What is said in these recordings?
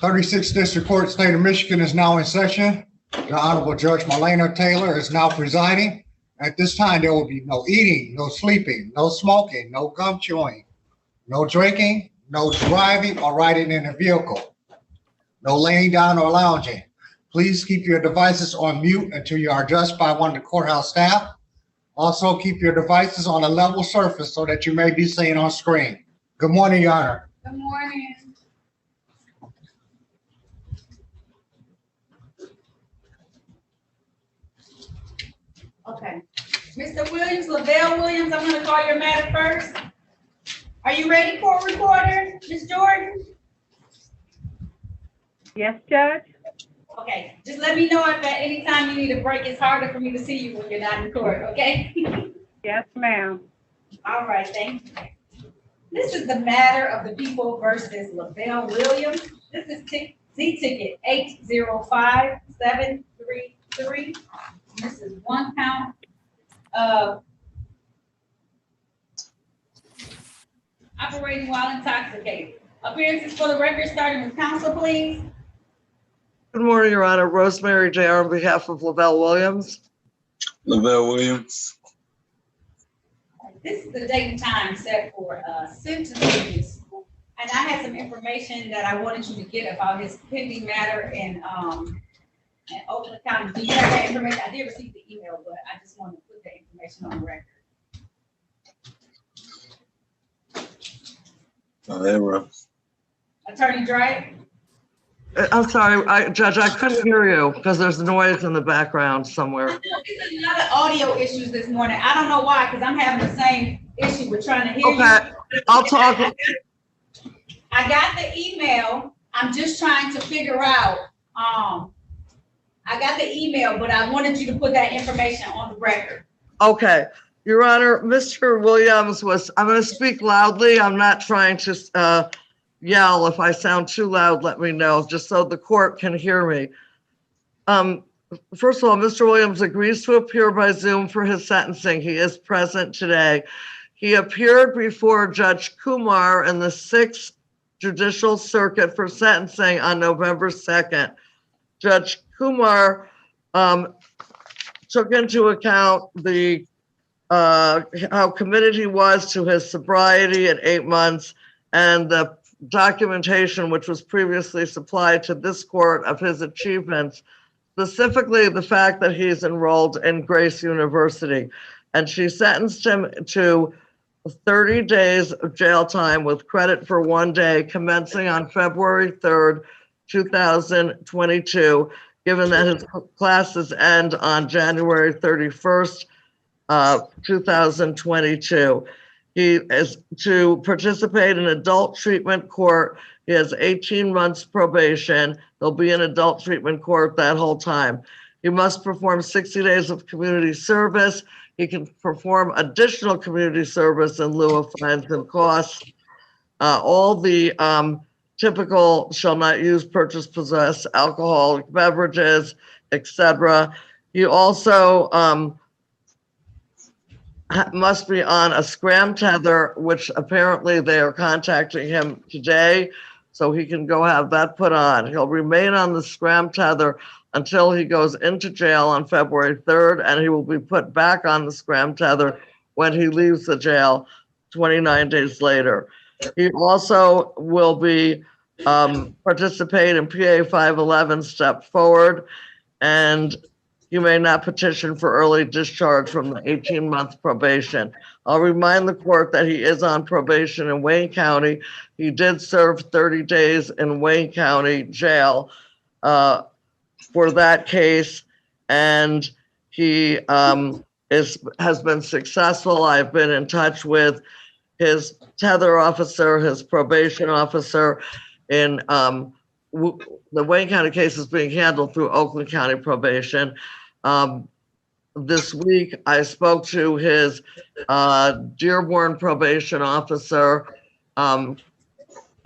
36th District Court, State of Michigan is now in session. The Honorable Judge Marlena Taylor is now presiding. At this time, there will be no eating, no sleeping, no smoking, no gum chewing, no drinking, no driving or riding in a vehicle, no laying down or lounging. Please keep your devices on mute until you are addressed by one of the courthouse staff. Also, keep your devices on a level surface so that you may be seen on screen. Good morning, Your Honor. Good morning. Okay. Mr. Williams, Lavelle Williams, I'm going to call your matter first. Are you ready, court reporter? Ms. Jordan? Yes, Judge. Okay. Just let me know if at any time you need a break. It's harder for me to see you when you're not in court, okay? Yes, ma'am. All right, thank you. This is the matter of the people versus Lavelle Williams. This is Z-Ticket 805733. This is one count of operating while intoxicated. Appearances for the record, starting with counsel, please. Good morning, Your Honor. Rosemary J.R. on behalf of Lavelle Williams. Lavelle Williams. This is the date and time set for sentencing. And I had some information that I wanted you to get about his pending matter in Oakland County. Do you have that information? I did receive the email, but I just wanted to put the information on the record. Attorney Drake? I'm sorry, Judge, I couldn't hear you because there's noise in the background somewhere. There's a lot of audio issues this morning. I don't know why, because I'm having the same issue with trying to hear you. Okay, I'll talk. I got the email. I'm just trying to figure out, I got the email, but I wanted you to put that information on the record. Okay, Your Honor, Mr. Williams I'm going to speak loudly. I'm not trying to yell. If I sound too loud, let me know, just so the court can hear me. First of all, Mr. Williams agrees to appear by Zoom for his sentencing. He is present today. He appeared before Judge Kumar in the 6th Judicial Circuit for sentencing on November 2nd. Judge Kumar took into account the how committed he was to his sobriety at 8 months and the documentation which was previously supplied to this court of his achievements, specifically the fact that he's enrolled in Grace University. And she sentenced him to 30 days of jail time with credit for 1 day commencing on February 3rd, 2022, given that his classes end on January 31st, 2022. He is to participate in adult treatment court. He has 18 months probation. He'll be in adult treatment court that whole time. He must perform 60 days of community service. He can perform additional community service in lieu of fines and costs. All the typical shall not use, purchase, possess alcoholic beverages, etc. He also must be on a scram tether, which apparently they are contacting him today, so he can go have that put on. He'll remain on the scram tether until he goes into jail on February 3rd, and he will be put back on the scram tether when he leaves the jail 29 days later. He also will be participate in PA 511 Step Forward, and you may not petition for early discharge from the 18-month probation. I'll remind the court that he is on probation in Wayne County. He did serve 30 days in Wayne County jail for that case, and he has been successful. I've been in touch with his tether officer, his probation officer, in the Wayne County case is being handled through Oakland County probation. This week, I spoke to his Dearborn probation officer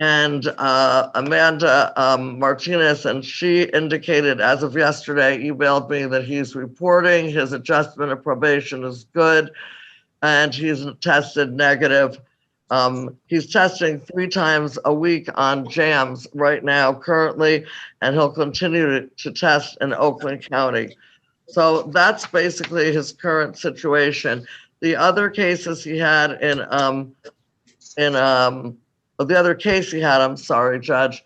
and Amanda Martinez, and she indicated as of yesterday, emailed me that he's reporting his adjustment of probation is good, and he's tested negative He's testing 3 times a week on jams right now currently, and he'll continue to test in Oakland County. So that's basically his current situation. The other cases he had the other case he had, I'm sorry, Judge,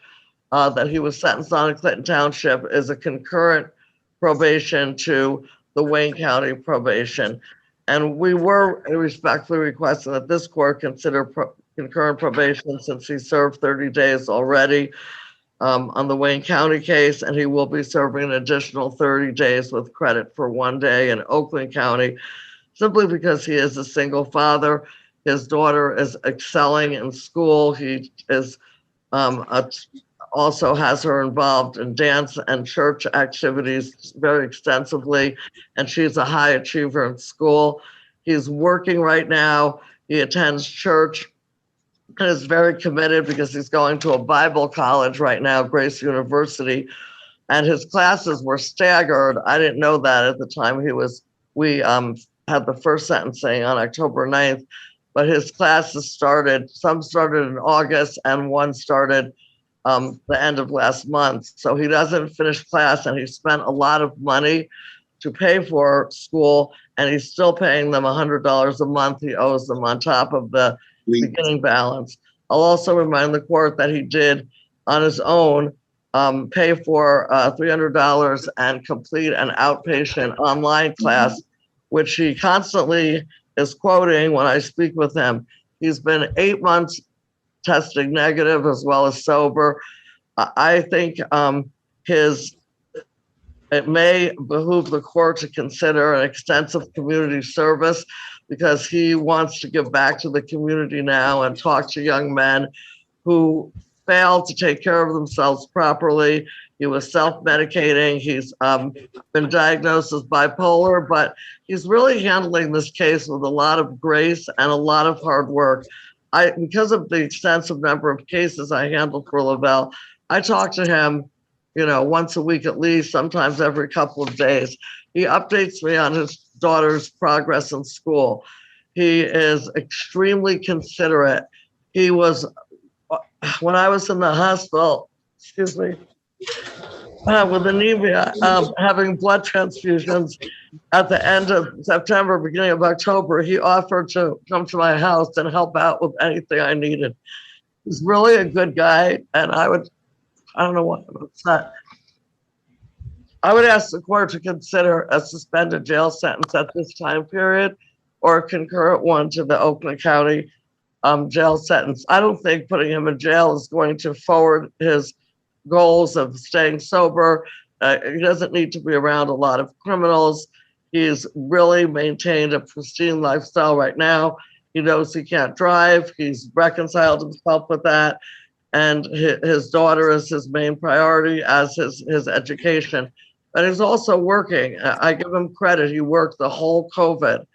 that he was sentenced on in Clinton Township is a concurrent probation to the Wayne County probation. And we were respectfully requesting that this court consider concurrent probation since he served 30 days already on the Wayne County case, and he will be serving an additional 30 days with credit for 1 day in Oakland County, simply because he is a single father. His daughter is excelling in school. He is also has her involved in dance and church activities very extensively, and she's a high achiever in school. He's working right now. He attends church and is very committed because he's going to a Bible college right now, Grace University, and his classes were staggered. I didn't know that at the time we had the first sentencing on October 9th, but his classes some started in August and one started the end of last month. So he doesn't finish class, and he spent a lot of money to pay for school, and he's still paying them $100 a month. He owes them on top of the beginning balance. I'll also remind the court that he did on his own pay for $300 and complete an outpatient online class, which he constantly is quoting when I speak with him. He's been 8 months testing negative as well as sober. I think it may behoove the court to consider an extensive community service, because he wants to give back to the community now and talk to young men who failed to take care of themselves properly. He was self-medicating. He's been diagnosed as bipolar, but he's really handling this case with a lot of grace and a lot of hard work. Because of the extensive number of cases I handled for Lavelle, I talk to him, once a week at least, sometimes every couple of days. He updates me on his daughter's progress in school. He is extremely considerate. He was, when I was in the hospital, with anemia, having blood transfusions at the end of September, beginning of October, he offered to come to my house and help out with anything I needed. He's really a good guy, and I don't know what I'm upset. I would ask the court to consider a suspended jail sentence at this time period, or a concurrent one to the Oakland County jail sentence. I don't think putting him in jail is going to forward his goals of staying sober. He doesn't need to be around a lot of criminals. He's really maintained a pristine lifestyle right now. He knows he can't drive. He's reconciled himself with that. And his daughter is his main priority, as his education. But he's also working. I give him credit. He worked the whole COVID.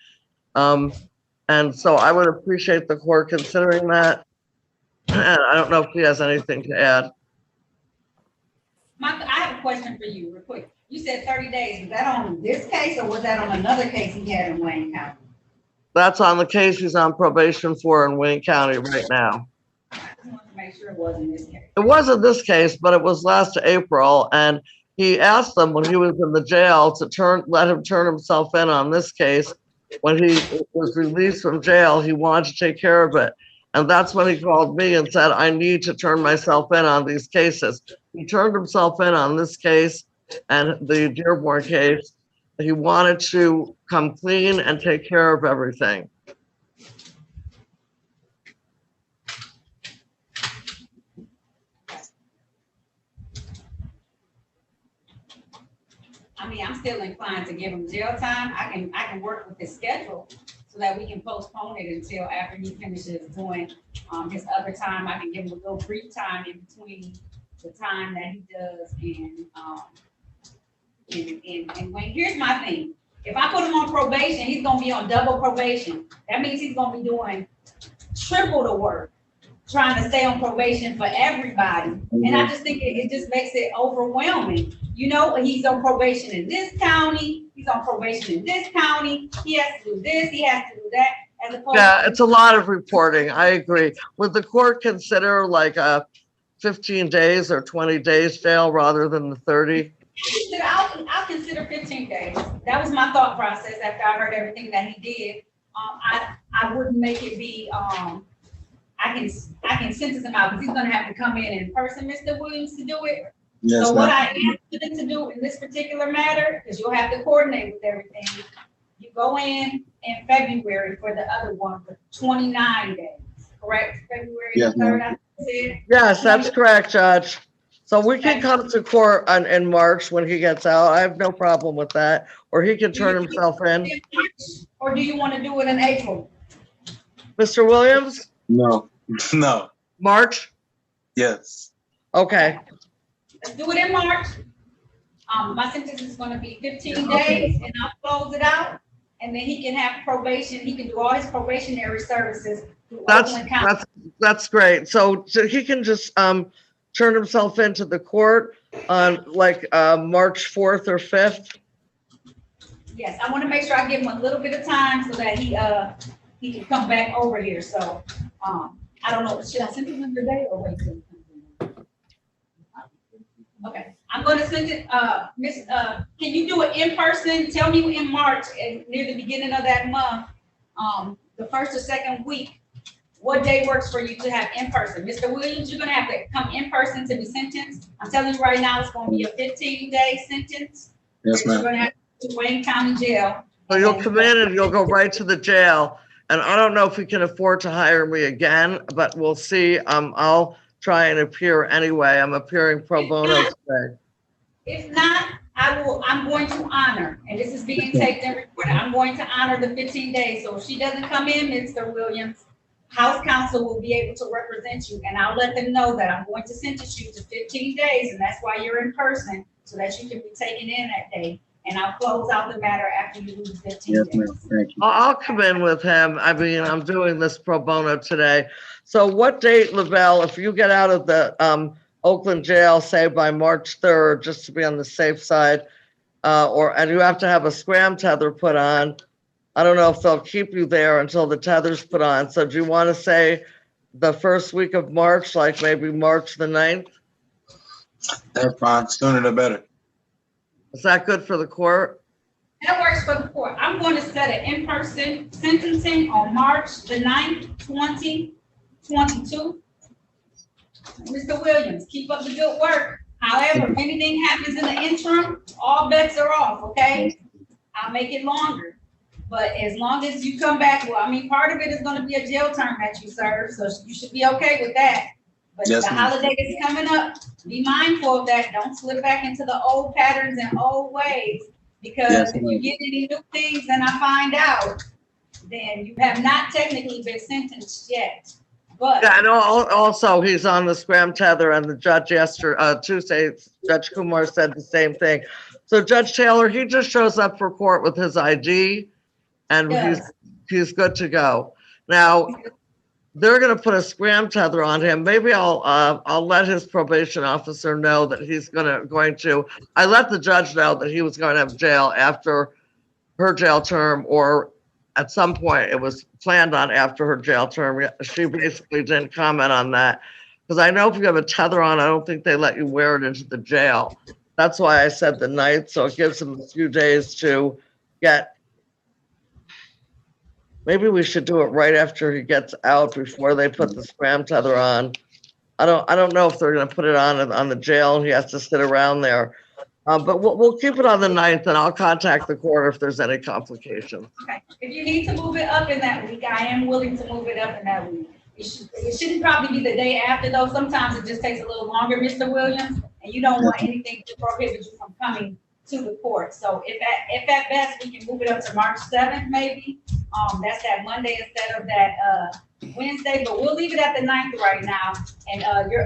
And so I would appreciate the court considering that. And I don't know if he has anything to add. Michael, I have a question for you real quick. You said 30 days. Was that on this case, or was that on another case he had in Wayne County? That's on the case he's on probation for in Wayne County right now. I just wanted to make sure it wasn't this case. It wasn't this case, but it was last April. And he asked them when he was in the jail to let him turn himself in on this case. When he was released from jail, he wanted to take care of it. And that's when he called me and said, I need to turn myself in on these cases. He turned himself in on this case and the Dearborn case. He wanted to come clean and take care of everything. I mean, I'm still inclined to give him jail time. I can work with his schedule so that we can postpone it until after he finishes doing his other time. I can give him a little brief time in between the time that he does and when, here's my thing. If I put him on probation, he's gonna be on double probation. That means he's gonna be doing triple the work, trying to stay on probation for everybody. And I just think it just makes it overwhelming. He's on probation in this county, he's on probation in this county, he has to do this, he has to do that. as opposed. Yeah, it's a lot of reporting. I agree. Would the court consider like a 15 days or 20 days jail rather than the 30? I'll consider 15 days. That was my thought process after I heard everything that he did. I wouldn't make it be, I can sentence him out because he's gonna have to come in person, Mr. Williams, to do it. Yes, So what ma'am. I am going to do in this particular matter, because you'll have to coordinate with everything, you go in February for the other one for 29 days, correct? February Yes, 3rd, ma'am. I said. Yes, that's correct, Judge. So we can come to court in March when he gets out. I have no problem with that. Or he can turn himself in. Or do you want to do it in April? Mr. Williams, No. No. March? Yes. Okay. Let's do it in March. My sentence is gonna be 15 days and I'll close it out. And then he can have probation. He can do all his probationary services through Oakland County. That's great. So he can just turn himself into the court on like March 4th or 5th. Yes, I want to make sure I give him a little bit of time so that he can come back over here. So, I don't know, should I send him today or wait till he comes in? Okay, I'm gonna send it, can you do it in person? Tell me in March, and near the beginning of that month, the first or second week, what day works for you to have in person? Mr. Williams, you're gonna have to come in person to be sentenced. I'm telling you right now, it's gonna be a 15-day sentence. Yes, You're ma'am. gonna have to Wayne County Jail. So you'll come in and you'll go right to the jail. And I don't know if he can afford to hire me again, but we'll see. I'll try and appear anyway. I'm appearing pro bono today. If not, I'm going to honor, and this is being taped and recorded, I'm going to honor the 15 days. So if she doesn't come in, Mr. Williams, House Counsel will be able to represent you, and I'll let them know that I'm going to sentence you to 15 days, and that's why you're in person, so that you can be taken in that day. And I'll close out the matter after you do the 15 Yes, days. ma'am. Thank you. I'll come in with him. I mean, I'm doing this pro bono today. So what date, Lavelle, if you get out of the Oakland jail, say by March 3rd, just to be on the safe side, and you have to have a scram tether put on. I don't know if they'll keep you there until the tether's put on. So do you want to say the first week of March, like maybe March the 9th? That's fine. Sooner the better. Is that good for the court? That works for the court. I'm going to set an in-person sentencing on March the 9th, 2022. Mr. Williams, keep up the good work. However, if anything happens in the interim, all bets are off, okay? I'll make it longer. But as long as you come back, well, I mean, part of it is gonna be a jail term that you serve, so you should be okay with that. But Yes, the ma'am. holiday is coming up. Be mindful of that. Don't slip back into the old patterns and old ways. Because Yes, if you ma'am. get any new things and I find out, then you have not technically been sentenced yet. But Yeah, and also he's on the scram tether, and the judge yesterday, Tuesday, Judge Kumar said the same thing. So Judge Taylor, he just shows up for court with his ID, and Yes. he's good to go. Now, they're gonna put a scram tether on him. Maybe I'll let his probation officer know that he's going to. I let the judge know that he was going to have jail after her jail term, or at some point it was planned on after her jail term. She basically didn't comment on that. Because I know if you have a tether on, I don't think they let you wear it into the jail. That's why I said the 9th, so it gives him a few days to get. Maybe we should do it right after he gets out, before they put the scram tether on. I don't know if they're gonna put it on the jail, and he has to sit around there. But we'll keep it on the 9th, and I'll contact the court if there's any complications. okay, if you need to move it up in that week, I am willing to move it up in that week. It shouldn't probably be the day after though. Sometimes it just takes a little longer, Mr. Williams, and you don't want anything to prohibit you from coming to the court. So if at best, we can move it up to March 7th, maybe. That's that Monday instead of that Wednesday, but we'll leave it at the 9th right now. And your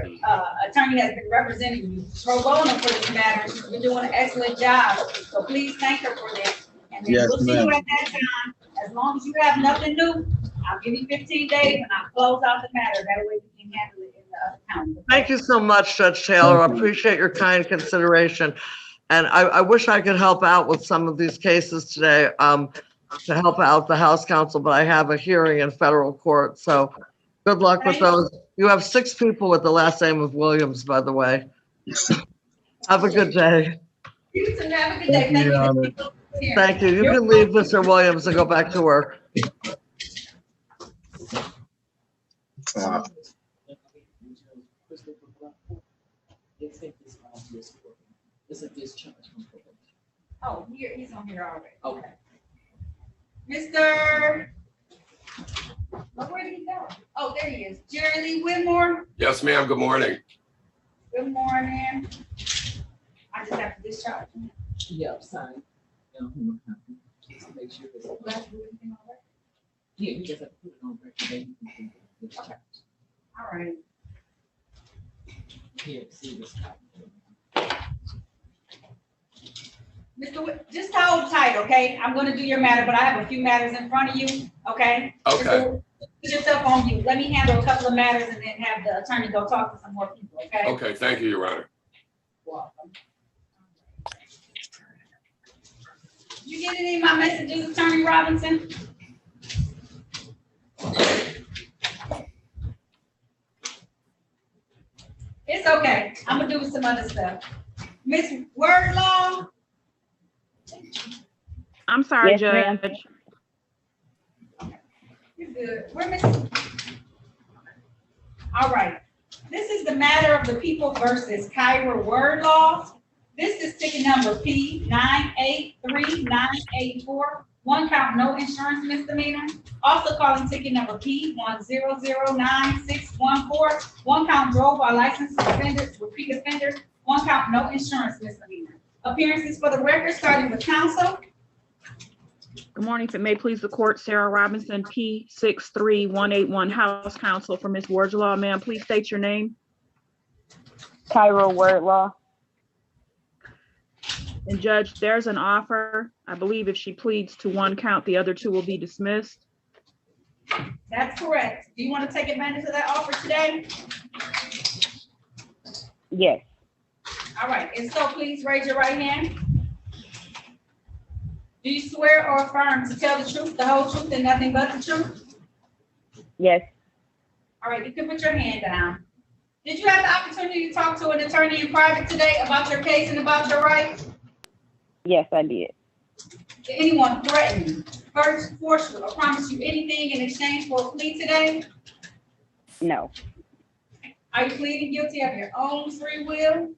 attorney has been representing you pro bono for this matter. She's been doing an excellent job. So please thank her for this. And then Yes, we'll see you ma'am. at that time. As long as you have nothing new, I'll give you 15 days and I'll close out the matter. That way we can handle it in the other county. Thank you so much, Judge Taylor. I Thank you. appreciate your kind consideration. And I wish I could help out with some of these cases today. to help out the House Counsel, but I have a hearing in federal court, so good luck with those. You have 6 people with the last name of Williams, by the way. Have a good day. You too, have a good day. Thank you. Thank you. You can leave, Mr. Williams, and go back to work. Oh, he's on here already. Okay. Mr. Oh, where did he go? Oh, there he is. Jerry Lee Whitmore. Yes, ma'am. Good morning. Good morning. I just have to discharge him. Yep, sign. Just to make sure it's. Do I have to do anything on that? Yeah, you just have to put it on record. Then you can do the discharge. All right. Here, see this. Just hold tight, okay? I'm gonna do your matter, but I have a few matters in front of you, okay? Okay. Put yourself on mute. Let me handle a couple of matters and then have the attorney go talk to some more people, okay? Okay, thank you, Your Honor. Welcome. You get any of my messages, Attorney Robinson? It's okay. I'm gonna do some other stuff. Miss Wordlaw? I'm sorry, Yes, ma'am. Judge. You're good. We're missing. All right. This is the matter of the people versus Kyra Wordlaw. This is ticket number P983984. 1 count, no insurance misdemeanor. Also calling ticket number P1009614. 1 count, drove while licensed offenders, repeat offenders. 1 count, no insurance misdemeanor. Appearances for the record, starting with counsel. Good morning. If it may please the court, Sarah Robinson, P63181, House Counsel for Ms. Wardlaw. Ma'am, please state your name. Kyra Wordlaw. And Judge, there's an offer. I believe if she pleads to 1 count, the other 2 will be dismissed. That's correct. Do you want to take advantage of that offer today? Yes. All right, and so please raise your right hand. Do you swear or affirm to tell the truth, the whole truth, and nothing but the truth? Yes. All right, you can put your hand down. Did you have the opportunity to talk to an attorney in private today about your case and about your rights? Yes, I did. Did anyone threaten you, hurt, force you, or promise you anything in exchange for a plea today? No. Are you pleading guilty of your own free will?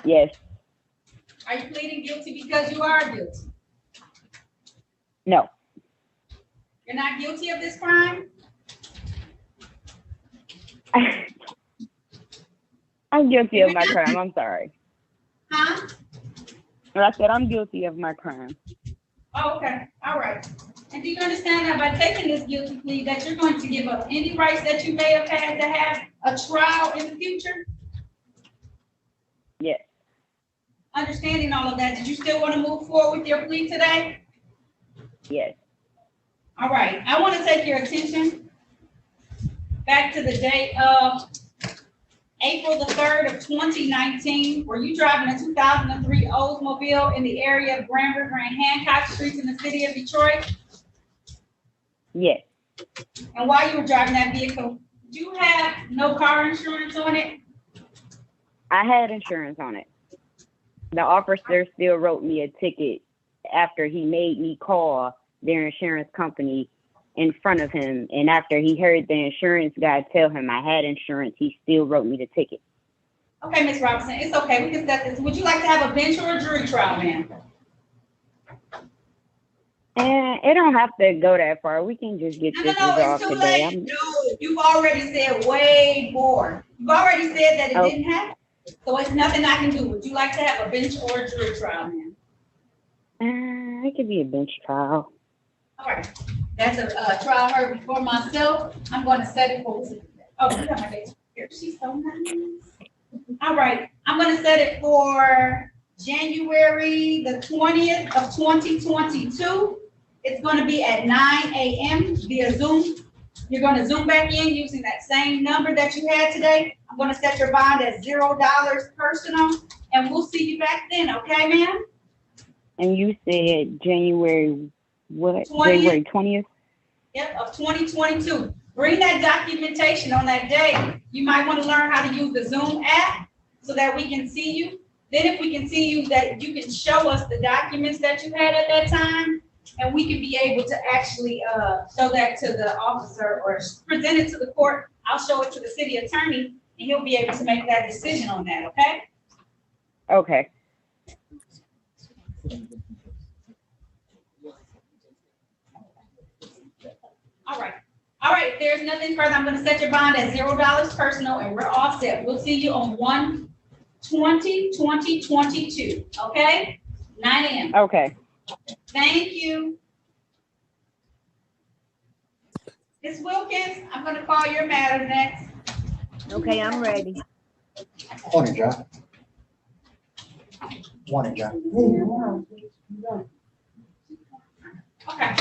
Yes. Are you pleading guilty because you are guilty? No. You're not guilty of this crime? I'm guilty of my crime. I'm sorry. Huh? I said I'm guilty of my crime. Oh, okay, all right. And do you understand that by taking this guilty plea that you're going to give up any rights that you may have had to have a trial in the future? Yes. Understanding all of that, did you still want to move forward with your plea today? Yes. All right, I want to take your attention back to the date of April the 3rd of 2019. Were you driving a 2003 Oldsmobile in the area of Grand River and Hancock Streets in the city of Detroit? Yes. And while you were driving that vehicle, do you have no car insurance on it? I had insurance on it. The officer still wrote me a ticket after he made me call their insurance company in front of him. And after he heard the insurance guy tell him I had insurance, he still wrote me the ticket. Okay, Ms. Robinson, it's okay. We can set this. Would you like to have a bench or a jury trial, ma'am? And it don't have to go that far. We can just get No, this it's resolved too today. late. No, you've already said way more. You've already said that it Oh. didn't happen. So it's nothing I can do. Would you like to have a bench or a jury trial, ma'am? It could be a bench trial. All right, that's a trial heard before myself. I'm going to set it for, oh, you got my date here. She's so nice. All right, I'm going to set it for January the 20th of 2022. It's going to be at 9 a.m. via Zoom. You're going to Zoom back in using that same number that you had today. I'm going to set your bond at $0 personal, and we'll see you back then, okay, ma'am? And you said January, what? 20th? January 20th? Yep, of 2022. Bring that documentation on that day. You might want to learn how to use the Zoom app so that we can see you. Then if we can see you, that you can show us the documents that you had at that time, and we can be able to actually show that to the officer or present it to the court. I'll show it to the city attorney, and he'll be able to make that decision on that, okay? Okay. All right. All right, if there's nothing further, I'm gonna set your bond at $0 personal, and we're all set. We'll see you on 1/20/2022, okay? 9 a.m. Okay. Thank you. Ms. Wilkins, I'm gonna call your matter next. Okay, I'm ready. Morning, John. Morning, John. Okay.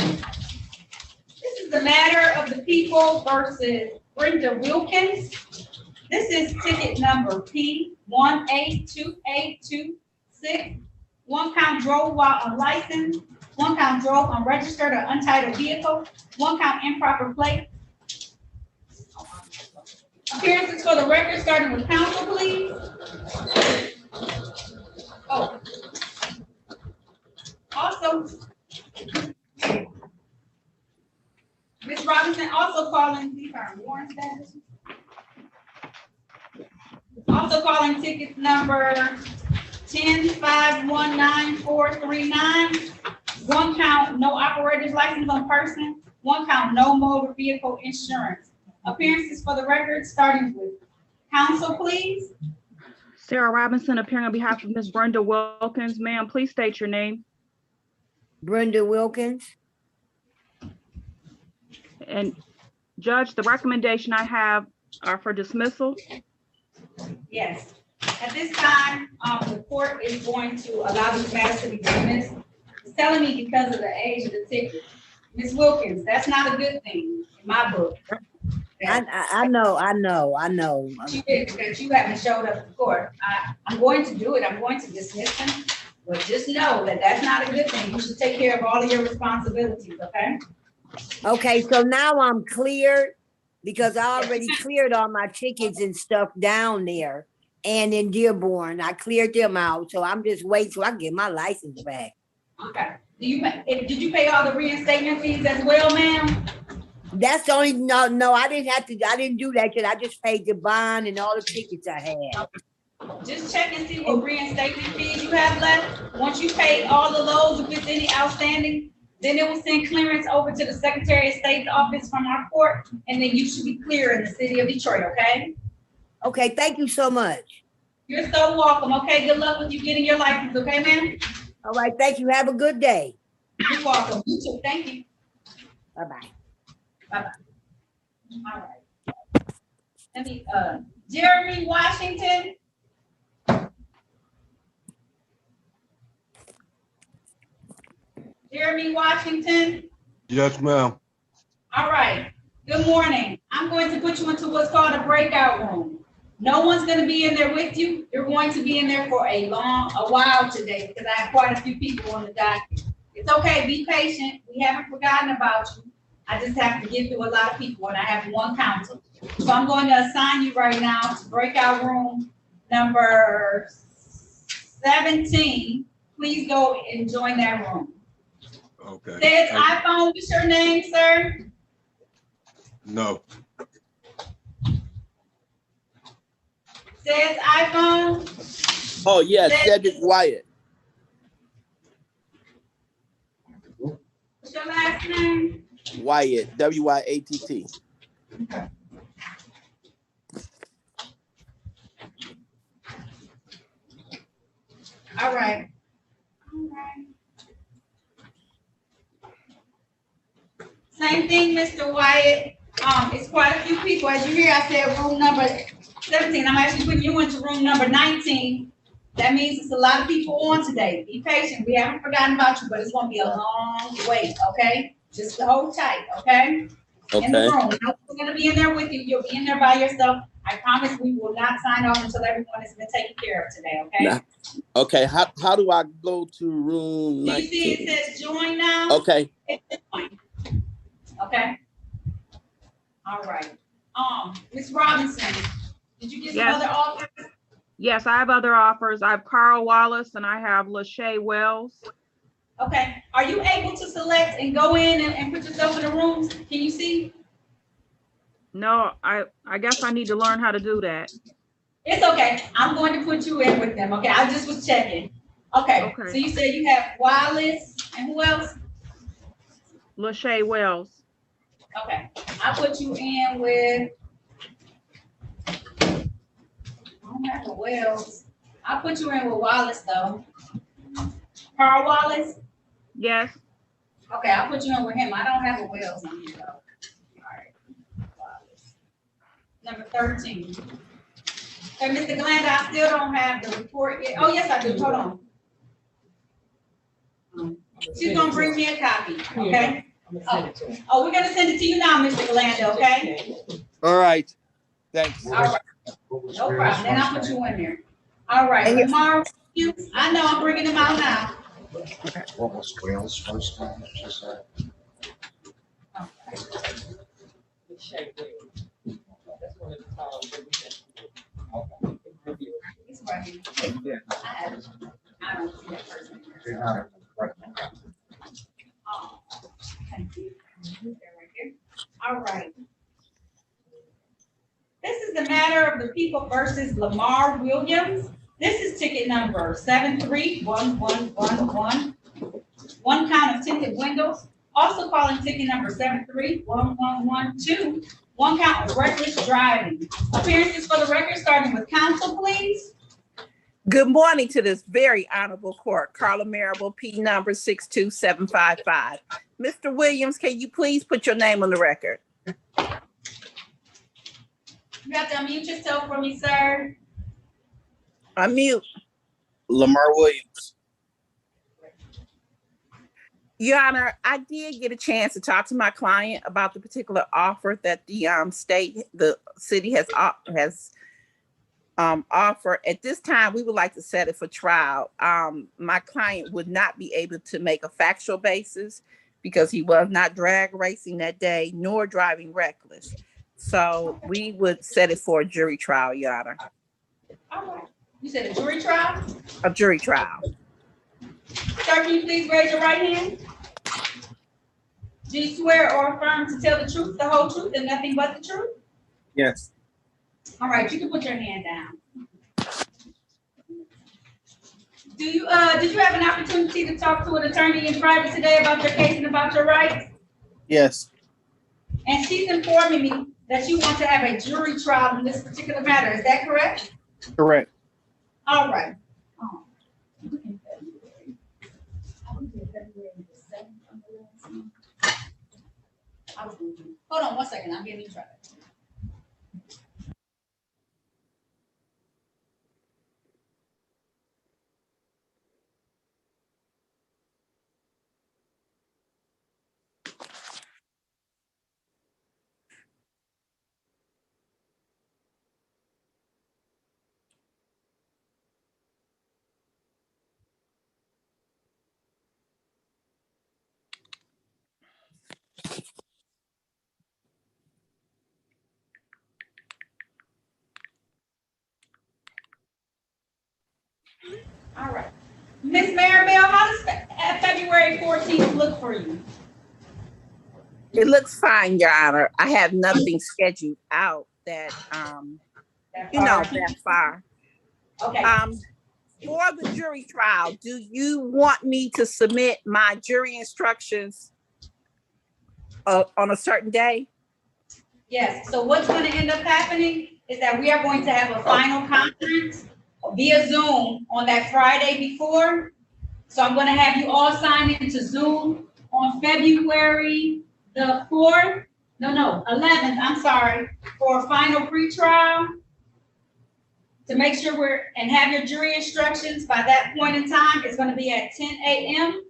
This is the matter of the people versus Brenda Wilkins. This is ticket number P182826. 1 count drove while unlicensed, 1 count drove unregistered or untitled vehicle, 1 count improper plate. Appearances for the record, starting with counsel, please. Oh. Also, Ms. Robinson also calling, these are warrant status. Also calling ticket number 10-519-439. 1 count, no operator's license on person, 1 count, no motor vehicle insurance. Appearances for the record, starting with counsel, please. Sarah Robinson, appearing on behalf of Ms. Brenda Wilkins. Ma'am, please state your name. Brenda Wilkins. And Judge, the recommendation I have are for dismissal. Yes. At this time, the court is going to allow these matters to be dismissed. It's telling me because of the age of the ticket. Ms. Wilkins, that's not a good thing in my book. I know. That you haven't showed up to court. I'm going to do it. I'm going to dismiss them. But just know that that's not a good thing. You should take care of all of your responsibilities, okay? Okay, so now I'm cleared because I already cleared all my tickets and stuff down there and in Dearborn. I cleared them out, so I'm just waiting till I get my license back. Okay. Did you pay all the reinstatement fees as well, ma'am? That's the only, no, I didn't do that because I just paid the bond and all the tickets I had. Just check and see what reinstatement fees you have left. Once you pay all of those, if it's any outstanding, then it will send clearance over to the Secretary of State's office from our court, and then you should be clear in the city of Detroit, okay? Okay, thank you so much. You're so welcome, okay? Good luck with you getting your license, okay, ma'am? All right, thank you. Have a good day. You're welcome. You too. Thank you. Bye-bye. Bye-bye. All right. Let me, Jeremy Washington. Jeremy Washington. Yes, ma'am. All right. Good morning. I'm going to put you into what's called a breakout room. No one's going to be in there with you. You're going to be in there for a while today because I have quite a few people on the docket. It's okay. Be patient. We haven't forgotten about you. I just have to get through a lot of people and I have 1 counsel. So I'm going to assign you right now to breakout room number 17. Please go and join that room. Okay. Says iPhone, what's your name, sir? No. Says iPhone. Oh, yes, Cedric Wyatt. What's your last name? Wyatt, W-Y-A-T-T. Okay. All right. All right. Same thing, Mr. Wyatt. It's quite a few people. As you hear, I said room number 17. I'm actually putting you into room number 19. That means it's a lot of people on today. Be patient. We haven't forgotten about you, but it's going to be a long wait, okay? Just hold tight, okay? In the room. No one's going to be in there with you. You'll be in there by yourself. I promise we will not sign off until everyone has been taken care of today, okay? Nah. Okay, how do I go to room Do you see 19? it says join now? Okay, It's join. Okay? All right. Ms. Robinson, did you get some Yes. other offers? Yes, I have other offers. I have Carl Wallace and I have Lachey Wells. Okay. Are you able to select and go in and put yourself in the rooms? Can you see? No, I guess I need to learn how to do that. It's okay. I'm going to put you in with them. Okay. I just was checking. Okay. Okay. So you said you have Wallace and who else? Lachey Wells. Okay. I'll put you in with, I don't have the Wells. I'll put you in with Wallace though. Carl Wallace? Yes. Okay, I'll put you in with him. I don't have a Wells on here though. All right. Wallace. Number 13. Okay, Mr. Glenda, I still don't have the report yet. Oh, yes, I do. Hold on. She's gonna bring me a copy, okay? Oh, we're gonna send it to you now, Mr. Glenda, okay? all right. Thanks. All right. No problem. Then I'll put you in there. All right, Lamar, I know I'm bringing them out now. What was Wales first time? She said. It's right here. I have it. I don't see that person. She's not right. Oh, thank you. They're right here. All right. This is the matter of the people versus Lamar Williams. This is ticket number 731111. One count of tinted windows. Also calling ticket number 731112. One count of reckless driving. Appearances for the record, starting with counsel, please. Good morning to this very honorable court. Carla Marable, P number 62755. Mr. Williams, can you please put your name on the record? You have to unmute yourself for me, sir. Unmute. Lamar Williams. Your Honor, I did get a chance to talk to my client about the particular offer that the city has offered. At this time, we would like to set it for trial. My client would not be able to make a factual basis because he was not drag racing that day nor driving reckless. So we would set it for a jury trial, Your Honor. All right. You said a jury trial? A jury trial. Sir, can you please raise your right hand? Do you swear or affirm to tell the truth, the whole truth, and nothing but the truth? Yes. All right, you can put your hand down. Did you have an opportunity to talk to an attorney in private today about your case and about your rights? Yes. And she's informing me that you want to have a jury trial in this particular matter. Is that correct? Correct. All right. Hold on 1 second. I'm getting you tried. All right. Ms. Maribel, how does February 14th look for you? It looks fine, Your Honor. I have nothing scheduled out that far. Okay. For the jury trial, do you want me to submit my jury instructions on a certain day? Yes. So what's going to end up happening is that we are going to have a final conference via Zoom on that Friday before. So I'm going to have you all sign into Zoom on February the 11th, I'm sorry, for a final pretrial to make sure have your jury instructions by that point in time. It's going to be at 10 a.m.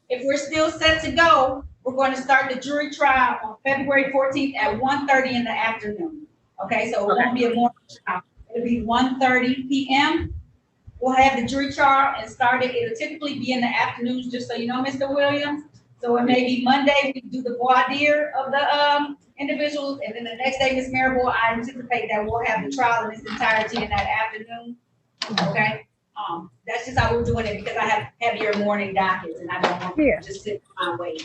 If we're still set to go, we're going to start the jury trial on February 14th at 1:30 in the afternoon. Okay, so it won't be a morning trial. It'll be 1:30 p.m. We'll have the jury trial and start it. It'll typically be in the afternoons, just so you know, Mr. Williams. So it may be Monday, we do the voir dire of the individuals, and then the next day, Ms. Maribel, I anticipate that we'll have the trial in its entirety in that afternoon. Okay, that's just how we're doing it, because I have heavier morning dockets and I don't want to just sit my way.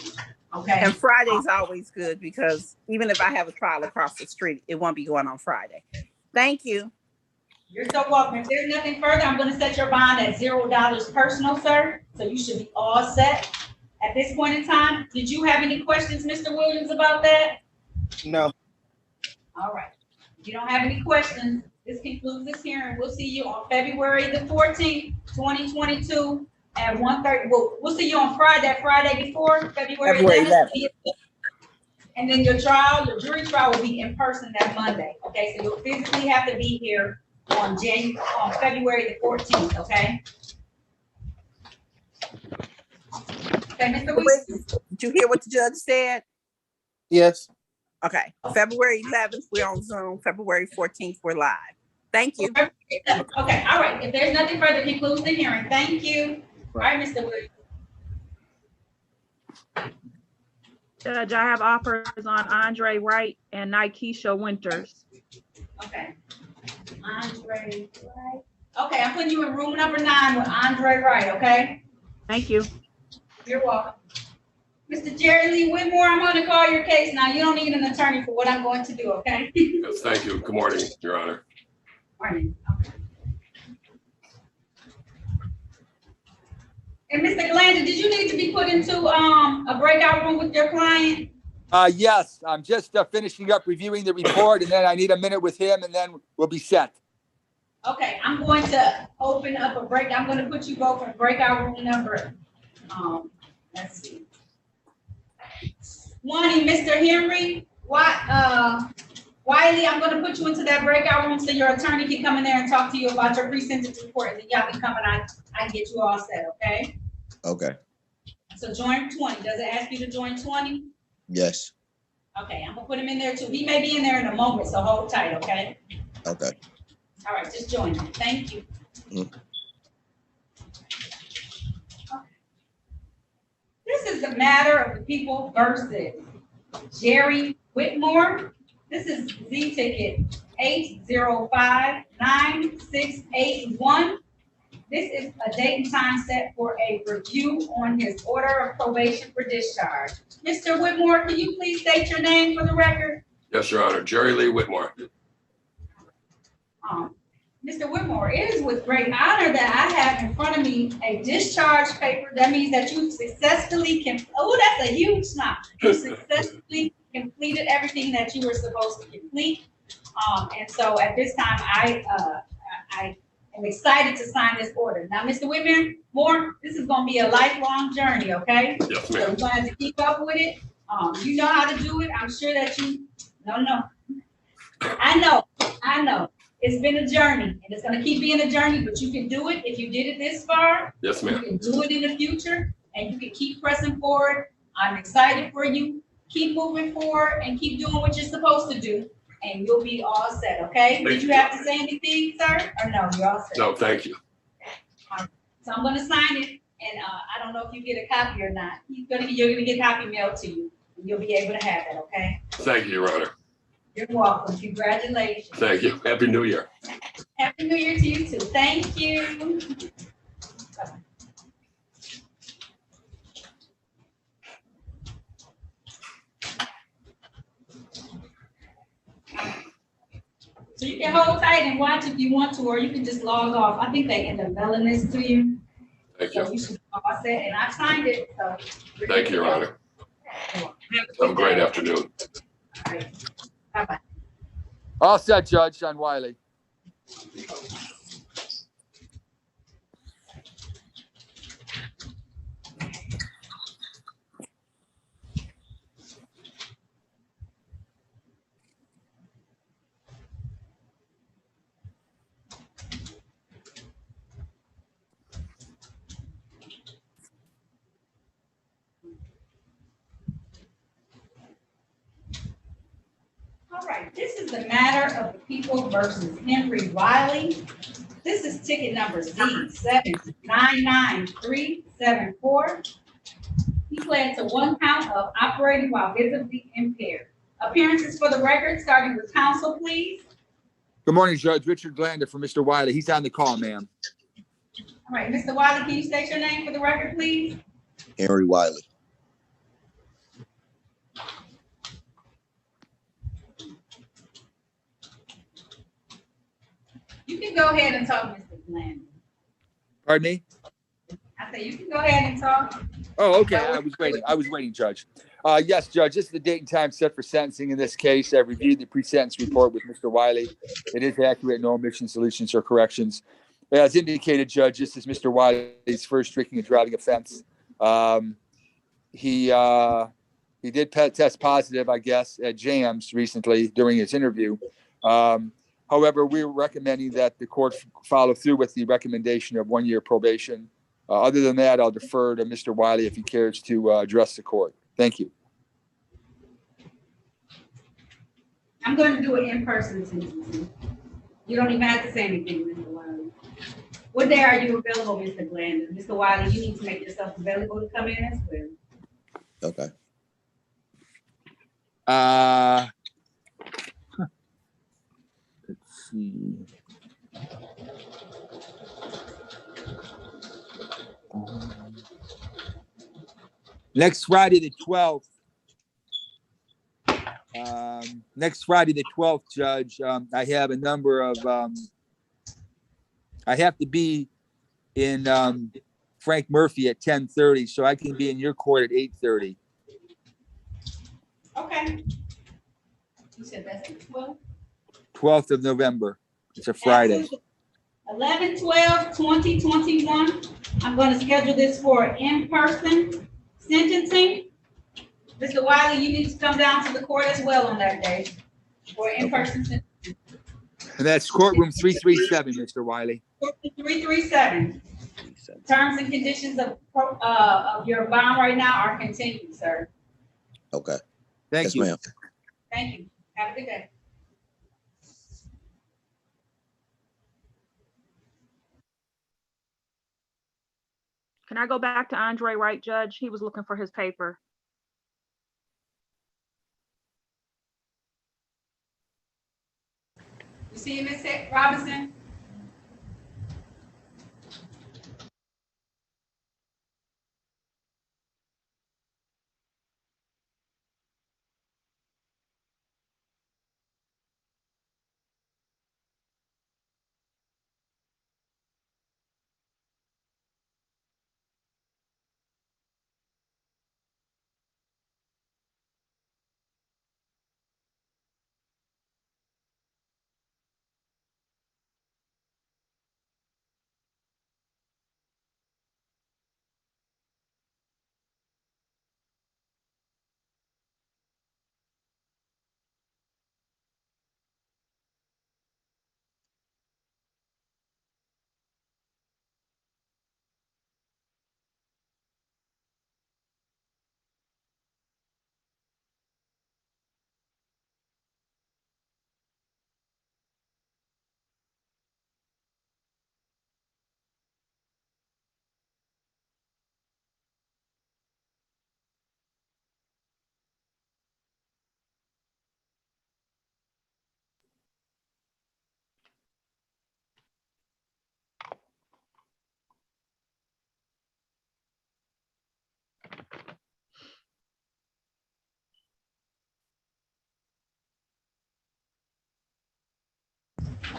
Okay. And Friday's always good because even if I have a trial across the street, it won't be going on Friday. Thank you. You're so welcome. If there's nothing further, I'm going to set your bond at $0 personal, sir. So you should be all set at this point in time. Did you have any questions, Mr. Williams, about that? No. All right. If you don't have any questions, this concludes this hearing. We'll see you on February the 14th, 2022 at 1:30. We'll see you on Friday before February 11th. And then your jury trial will be in person that Monday. Okay, so you'll physically have to be here on February the 14th, okay? Okay, Mr. Williams. Did you hear what the judge said? Yes. Okay, February 11th, we're on Zoom. February 14th, we're live. Thank you. Okay, all right. If there's nothing further, concludes the hearing. Thank you. All right, Mr. Williams. Judge, I have offers on Andre Wright and Nikesha Winters. Okay. Andre Wright. Okay, I'm putting you in room number 9 with Andre Wright, okay? Thank you. You're welcome. Mr. Jerry Lee Whitmore, I'm going to call your case now. You don't need an attorney for what I'm going to do, okay? Yes, thank you. Good morning, Your Honor. Morning. Okay. And Mr. Glander, did you need to be put into a breakout room with your client? Yes, I'm just finishing up reviewing the report, and then I need a minute with him, and then we'll be set. Okay, I'm going to open up a break. I'm going to put you both in breakout room number. Let's see. 20, Mr. Henry. Wiley, I'm going to put you into that breakout room so your attorney can come in there and talk to you about your pre-sentence report, and then y'all can come and I can get you all set, okay? Okay. So join 20. Does it ask you to join 20? Yes. Okay, I'm gonna put him in there too. He may be in there in a moment, so hold tight, okay? Okay. All right, just join him. Thank you. Mm. Okay. This is the matter of the people versus Jerry Whitmore. This is Z ticket 8059681. This is a date and time set for a review on his order of probation for discharge. Mr. Whitmore, can you please state your name for the record? Yes, Your Honor. Jerry Lee Whitmore. Mr. Whitmore, it is with great honor that I have in front of me a discharge paper. That means that you successfully that's a huge snap. You successfully completed everything that you were supposed to complete. And so at this time, I am excited to sign this order. Now, Mr. Whitmore, this is going to be a lifelong journey, okay? Yes, So ma'am. you're going to have to keep up with it. You know how to do it. I'm sure that I know. It's been a journey, and it's going to keep being a journey, but you can do it if you did it this far. Yes, ma'am. You can do it in the future, and you can keep pressing forward. I'm excited for you. Keep moving forward and keep doing what you're supposed to do, and you'll be all set, okay? Did you have to say anything, sir? Or no, you're all set? No, thank you. So I'm going to sign it, and I don't know if you get a copy or not. You're going to get a copy mailed to you, and you'll be able to have it, okay? Thank you, Your Honor. You're welcome. Congratulations. Thank you. Happy New Year. Happy New Year to you too. Thank you. So you can hold tight and watch if you want to, or you can just log off. I think they end up mailing this to you. Thank So you. you should be all set, and I signed it, so. Thank you, Your Honor. Have a great afternoon. All right. Bye-bye. All set, Judge, on Wiley. All right. This is the matter of the people versus Henry Wiley. This is ticket number Z799374. He pled to one count of operating while visibly impaired. Appearances for the record, starting with counsel, please. Good morning, Judge. Richard Glander for Mr. Wiley. He's on the call, ma'am. All right, Mr. Wiley, can you state your name for the record, please? Henry Wiley. You can go ahead and talk, Mr. Glenn. Pardon me? I say you can go ahead and talk. Oh, okay. I was waiting, Judge. Yes, Judge, this is the date and time set for sentencing in this case. I reviewed the pre-sentence report with Mr. Wiley. It is accurate, no omissions, deletions, or corrections. As indicated, Judge, this is Mr. Wiley's first drinking and driving offense. He did test positive, I guess, at JAMS recently during his interview. However, we're recommending that the court follow through with the recommendation of 1 year probation. Other than that, I'll defer to Mr. Wiley if he cares to address the court. Thank you. I'm going to do it in person sentencing. You don't even have to say anything, Mr. Wiley. What day are you available, Mr. Glenn? Mr. Wiley, you need to make yourself available to come in as well. Okay. Let's see. Next Friday, the 12th. Next Friday, the 12th, Judge, I have a number of, I have to be in Frank Murphy at 10:30, so I can be in your court at 8:30. Okay. You said that's the 12th? 12th of November. It's a Friday. 11/12/2021. I'm going to schedule this for in-person sentencing. Mr. Wiley, you need to come down to the court as well on that day for in-person sentencing. And that's courtroom 337, Mr. Wiley. 337. Terms and conditions of your bond right now are continued, sir. Okay. Thank you. Ma'am. Thank you. Have a good day. Can I go back to Andre Wright, Judge? He was looking for his paper. You see Ms. Robinson?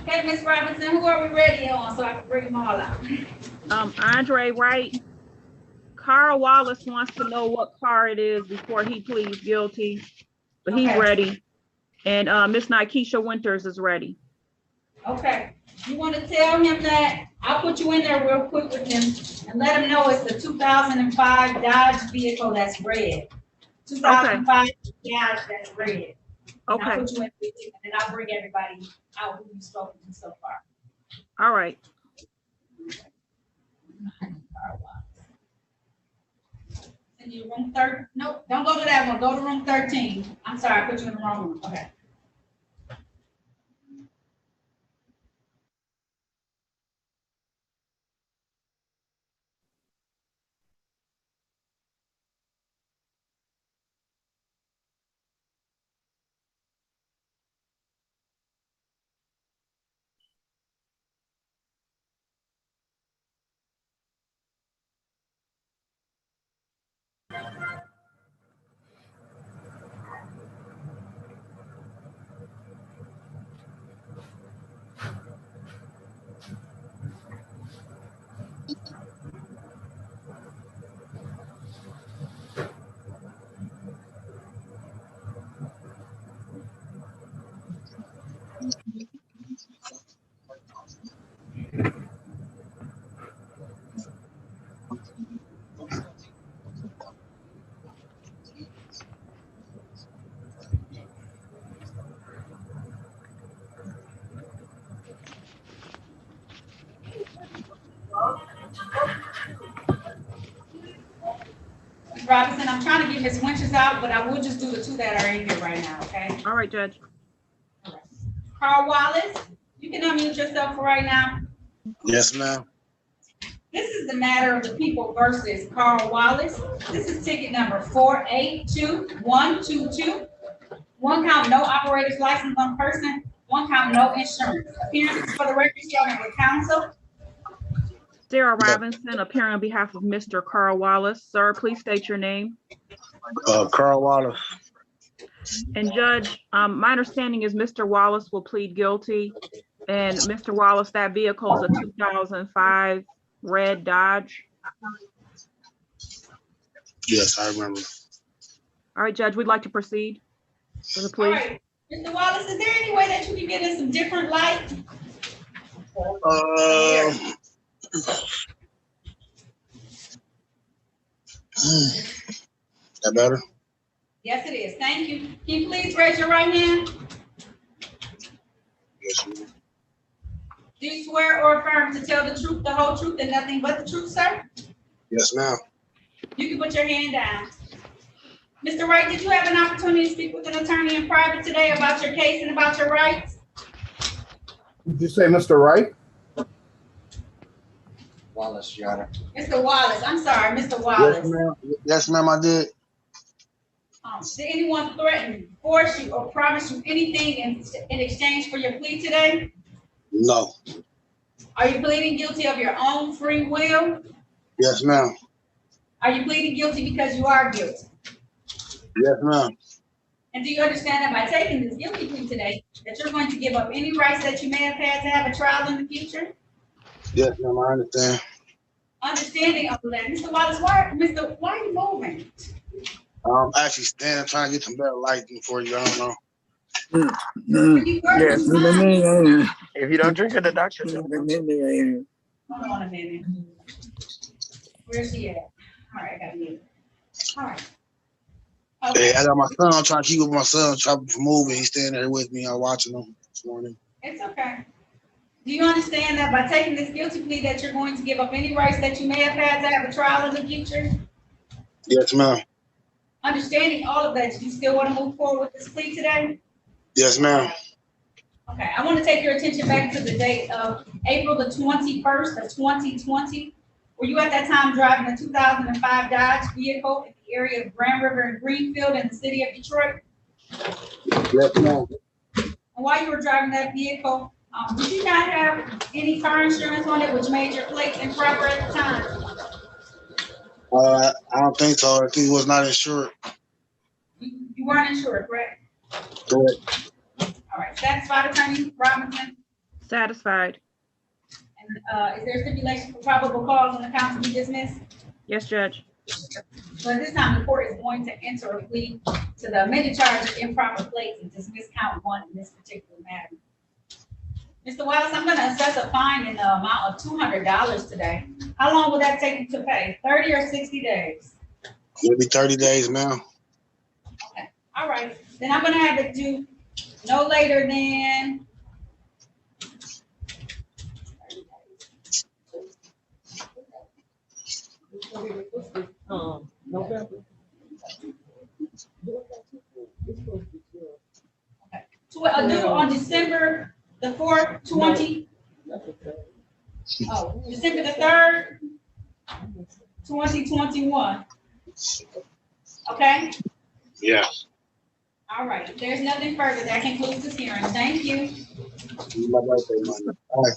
Okay, Ms. Robinson, who are we ready on so I can bring them all out? Andre Wright. Carl Wallace wants to know what car it is before he pleads guilty, but he's Okay. ready. And Miss Nikesha Winters is ready. Okay, you want to tell him that? I'll put you in there real quick with him and let him know it's the 2005 Dodge vehicle that's red. 2005 Dodge that's red. And I'll Okay, put you in with him and I'll bring everybody out who you've spoken to so far. all right. And you room 30, nope, don't go to that one, go to room 13. I'm sorry, I put you in the wrong room, okay. Robinson, I'm trying to get Ms. Winch's out, but I will just do the two that are in here right now, okay? All right, Judge. Carl Wallace, you can unmute yourself for right now. Yes, ma'am. This is the matter of the people versus Carl Wallace. This is ticket number 482122. One count, no operator's license on person. One count, no insurance. Appearances for the record, starting with counsel. Sarah Robinson, appearing on behalf of Mr. Carl Wallace. Sir, please state your name. Carl Wallace. And Judge, my understanding is Mr. Wallace will plead guilty. And Mr. Wallace, that vehicle is a 2005 red Dodge. Yes, I remember. All right, Judge, we'd like to proceed with the All plea. right, Mr. Wallace, is there any way that you can get in some different light? That better? Yes, it is. Thank you. Can you please raise your right hand? Yes, ma'am. Do you swear or affirm to tell the truth, the whole truth, and nothing but the truth, sir? Yes, ma'am. You can put your hand down. Mr. Wright, did you have an opportunity to speak with an attorney in private today about your case and about your rights? Did you say Mr. Wright? Wallace, Your Honor. Mr. Wallace, I'm sorry, Mr. Wallace. Yes, ma'am. Yes, ma'am, I did. Did anyone threaten, force you, or promise you anything in exchange for your plea today? No. Are you pleading guilty of your own free will? Yes, ma'am. Are you pleading guilty because you are guilty? Yes, ma'am. And do you understand that by taking this guilty plea today, that you're going to give up any rights that you may have had to have a trial in the future? Yes, ma'am, I understand. Understanding of that, Mr. Wallace, why are you moving? I'm actually standing trying to get some better lighting for you. I don't know. Yes. If you don't drink it, the doctor. Hold on a minute. Where's he at? All right, I got you. All right. Hey, I got my son. I'm trying to keep with my son, trying to move, and he's standing there with me. I'm watching him this morning. It's okay. Do you understand that by taking this guilty plea that you're going to give up any rights that you may have had to have a trial in the future? Yes, ma'am. Understanding all of that, do you still want to move forward with this plea today? Yes, ma'am. Okay, I want to take your attention back to the date of April the 21st of 2020. Were you at that time driving a 2005 Dodge vehicle in the area of Grand River and Greenfield in the city of Detroit? Yes, ma'am. And while you were driving that vehicle, did you not have any car insurance on it, which made your plates improper at the time? I don't think so. I think it was not insured. You weren't insured, correct? Correct. All right, satisfied, Attorney Robinson? Satisfied. And is there stipulation for probable cause on the count to be dismissed? Yes, Judge. So at this time, the court is going to enter a plea to the amended charge of improper plates and dismiss count one in this particular matter. Mr. Wallace, I'm going to assess a fine in the amount of $200 today. How long will that take you to pay? 30 or 60 days? It'll be 30 days, ma'am. Okay. All right. Then I'm going to have it due no later than November. due on December the 4th, 20. Oh, December the 3rd, 2021. Okay? Yeah. All right. If there's nothing further, that concludes this hearing. Thank you. My birthday money. All right.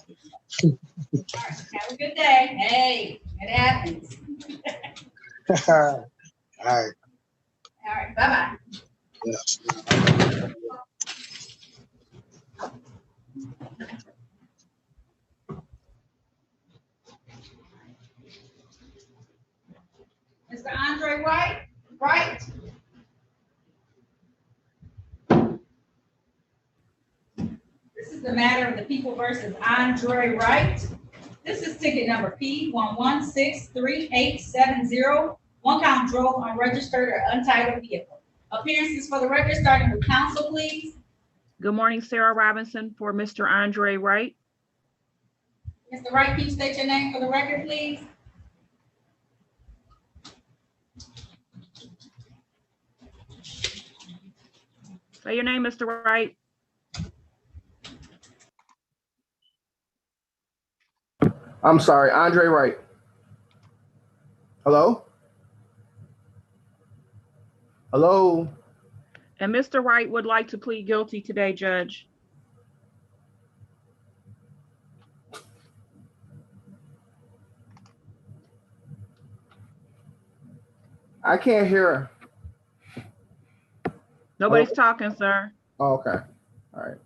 All right. Have a good day. Hey, it happens. All right. All right. Bye-bye. Yes. Mr. Andre Wright, right? This is the matter of the people versus Andre Wright. This is ticket number P116387. One count drove unregistered or untitled vehicle. Appearances for the record, starting with counsel, please. Good morning, Sarah Robinson for Mr. Andre Wright. Mr. Wright, can you state your name for the record, please? Say your name, Mr. Wright. I'm sorry, Andre Wright. Hello? Hello? And Mr. Wright would like to plead guilty today, Judge. I can't hear her. Nobody's talking, sir. Oh, okay. All right.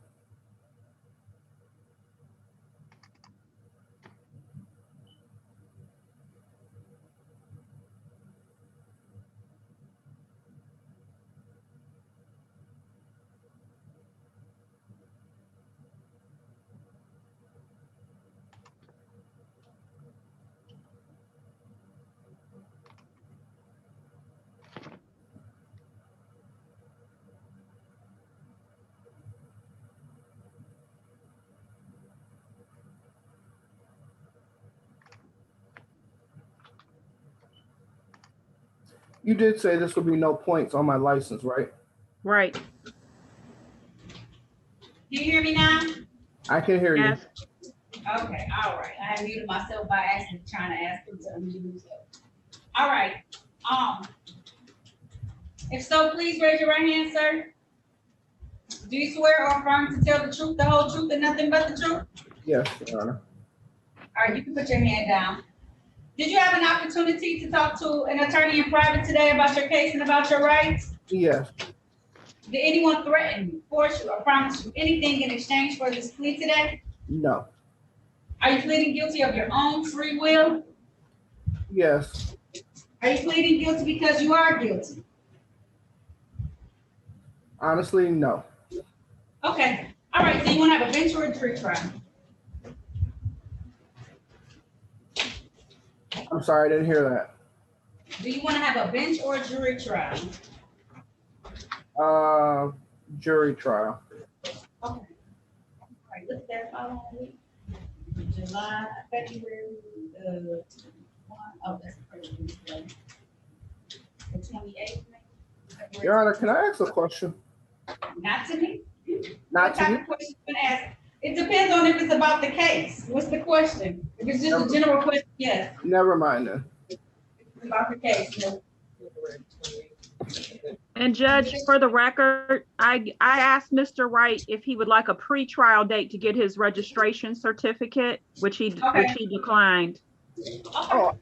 You did say this would be no points on my license, right? Right. Do you hear me now? I can hear you. Okay, all right. I have muted myself by accident trying to ask him to unmute himself. All right. If so, please raise your right hand, sir. Do you swear or affirm to tell the truth, the whole truth, and nothing but the truth? Yes, Your Honor. All right, you can put your hand down. Did you have an opportunity to talk to an attorney in private today about your case and about your rights? Yes. Did anyone threaten you, force you, or promise you anything in exchange for this plea today? No. Are you pleading guilty of your own free will? Yes. Are you pleading guilty because you are guilty? Honestly, no. Okay. All right. So you want to have a bench or a jury trial? I'm sorry, I didn't hear that. Do you want to have a bench or a jury trial? Jury trial. Okay. All right. Look at that following week. July, February, that's the 28th. Your Honor, can I ask a question? Not to me. Not to you? What question you gonna ask? It depends on if it's about the case. What's the question? If it's just a general question, yes. Never mind then. If it's about the case, no. And Judge, for the record, I asked Mr. Wright if he would like a pre-trial date to get his registration certificate, which he declined. Oh.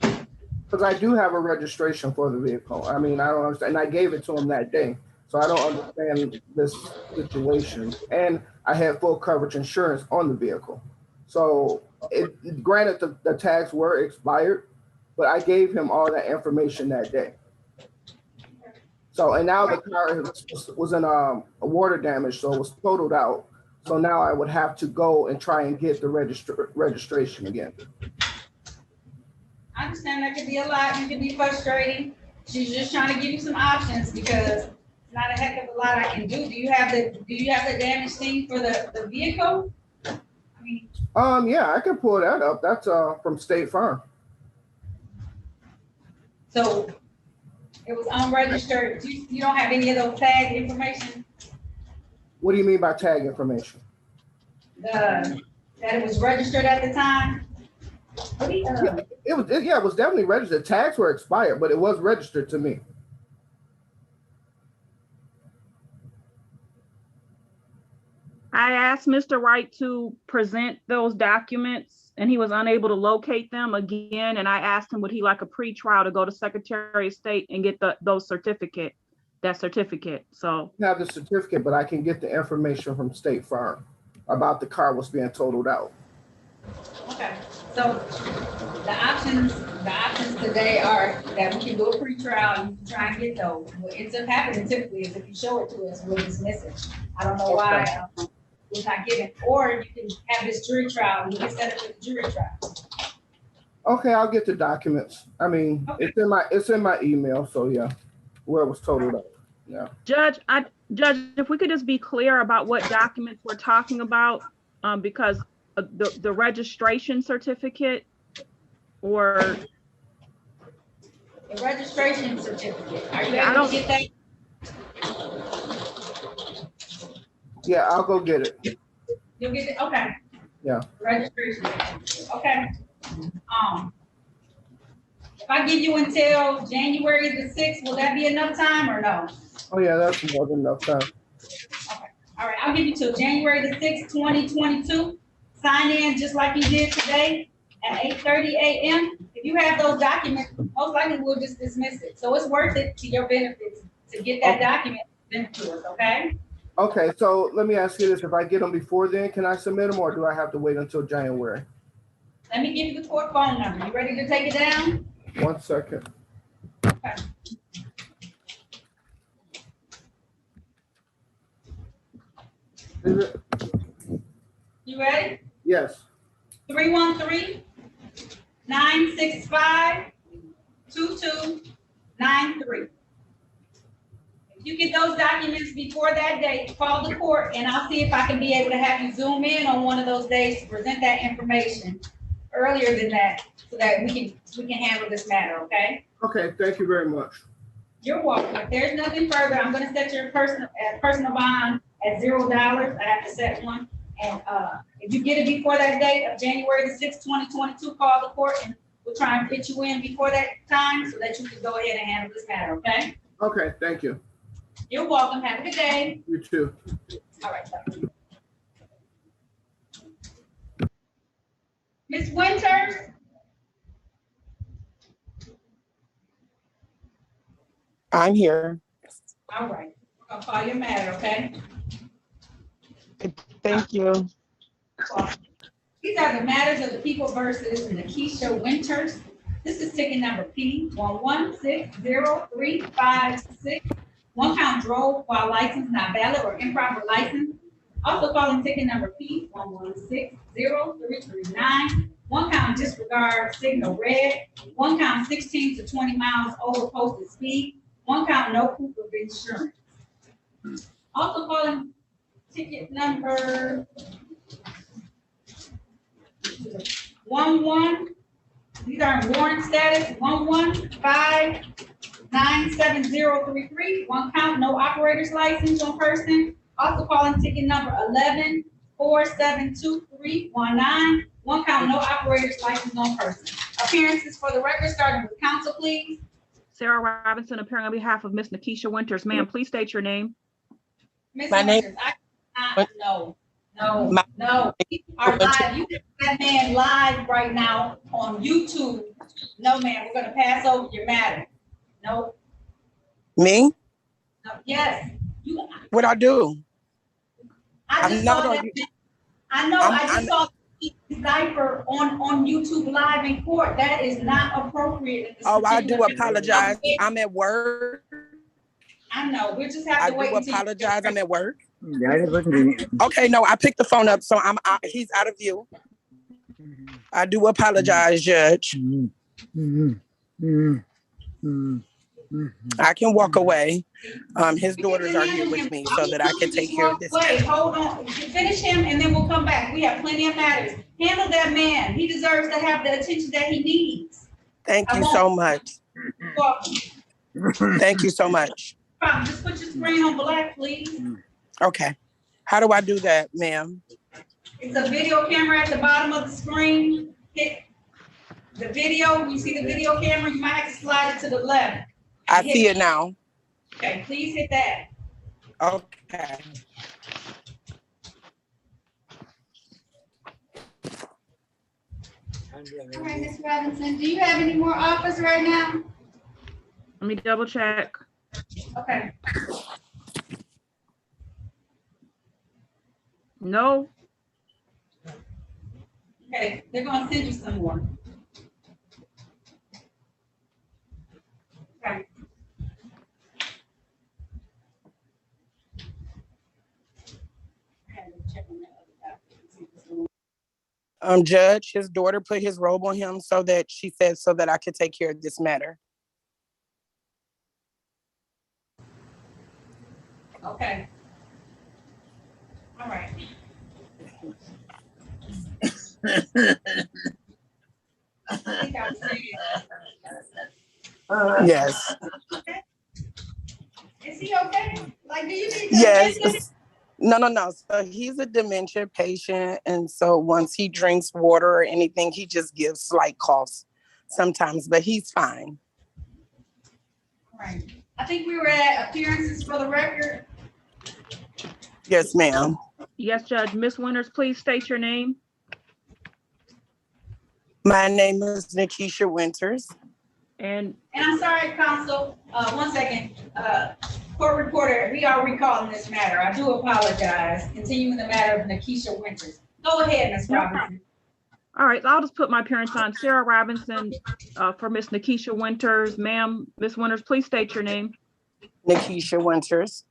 Because I do have a registration for the vehicle. I mean, I don't understand. And I gave it to him that day. So I don't understand this situation. And I had full coverage insurance on the vehicle. So granted, the tags were expired, but I gave him all that information that day. So, and now the car was in a water damage, so it was totaled out. So now I would have to go and try and get the registration again. I understand that could be a lot. It could be frustrating. She's just trying to give you some options because it's not a heck of a lot I can do. Do you have the damage thing for the vehicle? I mean, Yeah, I can pull that up. That's from State Farm. So it was unregistered. You don't have any of those tag information? What do you mean by tag information? That it was registered at the time? It was definitely registered. Tags were expired, but it was registered to me. I asked Mr. Wright to present those documents and he was unable to locate them again. And I asked him, would he like a pre-trial to go to Secretary of State and get that certificate. So I have the certificate, but I can get the information from State Farm about the car was being totaled out. Okay, so the options today are that we can do a pre-trial and you can try and get those. What ends up happening typically is if you show it to us, we'll dismiss it. I don't know why it's not given, or you can have this jury trial and you can set it for the jury trial. Okay, I'll get the documents. I mean, okay. It's in my email, so yeah, where it was totaled out. Yeah. Judge, if we could just be clear about what documents we're talking about, because the registration certificate or the registration certificate. Are you able to get that? Yeah, I'll go get it. You'll get it, okay. Yeah. Registration, okay. If I give you until January the 6th, will that be enough time or no? Oh, yeah, that's more than enough time. Okay, all right, I'll give you till January the 6th, 2022. Sign in just like you did today at 8:30 a.m. If you have those documents, most likely we'll just dismiss it. So it's worth it to your benefits to get that document sent to us, okay? Okay, so let me ask you this. If I get them before then, can I submit them or do I have to wait until January? Let me give you the court phone number. You ready to take it down? 1 second. Okay. Is it? You ready? Yes. 313-965-2293. If you get those documents before that date, call the court and I'll see if I can be able to have you zoom in on one of those days to present that information earlier than that so that we can handle this matter, okay? Okay, thank you very much. You're welcome. If there's nothing further, I'm gonna set your personal bond at $0. I have to set one. And if you get it before that date of January the 6th, 2022, call the court and we'll try and fit you in before that time so that you can go ahead and handle this matter, okay? Okay, thank you. You're welcome. Have a good day. You too. All right. Ms. Winters? I'm here. All right. I'll call your matter, okay? Thank you. These are the matters of the people versus Nikisha Winters. This is ticket number P11603566. One count drove while license not valid or improper license. Also calling ticket number P116039. One count disregard signal red. One count 16 to 20 miles over posted speed. One count no proof of insurance. Also calling ticket number 11. These are in warrant status 11597033. One count, no operator's license on person. Also calling ticket number 11472319. One count, no operator's license on person. Appearances for the record, starting with counsel, please. Sarah Robinson, appearing on behalf of Miss Nikisha Winters. Ma'am, please state your name. Ms. My name- Winters, no. We are live. You can that man live right now on YouTube. No, ma'am, we're gonna pass over your matter. No, Me? no, yes. You, What I do? I just I'm saw not that. on you- I know, I just I'm- saw diaper on YouTube live in court. That is not appropriate. in this Oh, I do particular- apologize. I'm at work. I know, we just have I to wait do until you- apologize. I'm at work. Okay, no, I picked the phone up, so he's out of view. I do apologize, Judge. I can walk away. His daughters are here with me so that I can take care of this. Wait, hold on. Finish him and then we'll come back. We have plenty of matters. Handle that man. He deserves to have the attention that he needs. Thank you so much. Thank you so much. Just put your screen on black, please. Okay. How do I do that, ma'am? It's a video camera at the bottom of the screen. Hit the video. You see the video camera? You might have to slide it to the left. I see it now. Okay, please hit that. Okay. All right, Ms. Robinson, do you have any more offers right now? Let me double check. Okay. No. Okay, they're gonna send you some more. Okay. Judge, his daughter put his robe on him so that I could take care of this matter. Okay. All right. I think I was saying. Yes. Is he okay? Like, do you need to? Yes. No. So he's a dementia patient. And so once he drinks water or anything, he just gives slight coughs sometimes, but he's fine. Right. I think we were at appearances for the record. Yes, ma'am. Yes, Judge. Ms. Winters, please state your name. My name is Nikisha Winters. And I'm sorry, counsel, 1 second. Court reporter, we are recalling this matter. I do apologize. Continuing the matter of Nikisha Winters. Go ahead, Ms. Robinson. All right, so I'll just put my appearance on. Sarah Robinson for Miss Nikisha Winters. Ma'am, Miss Winters, please state your name. Nikisha Winters.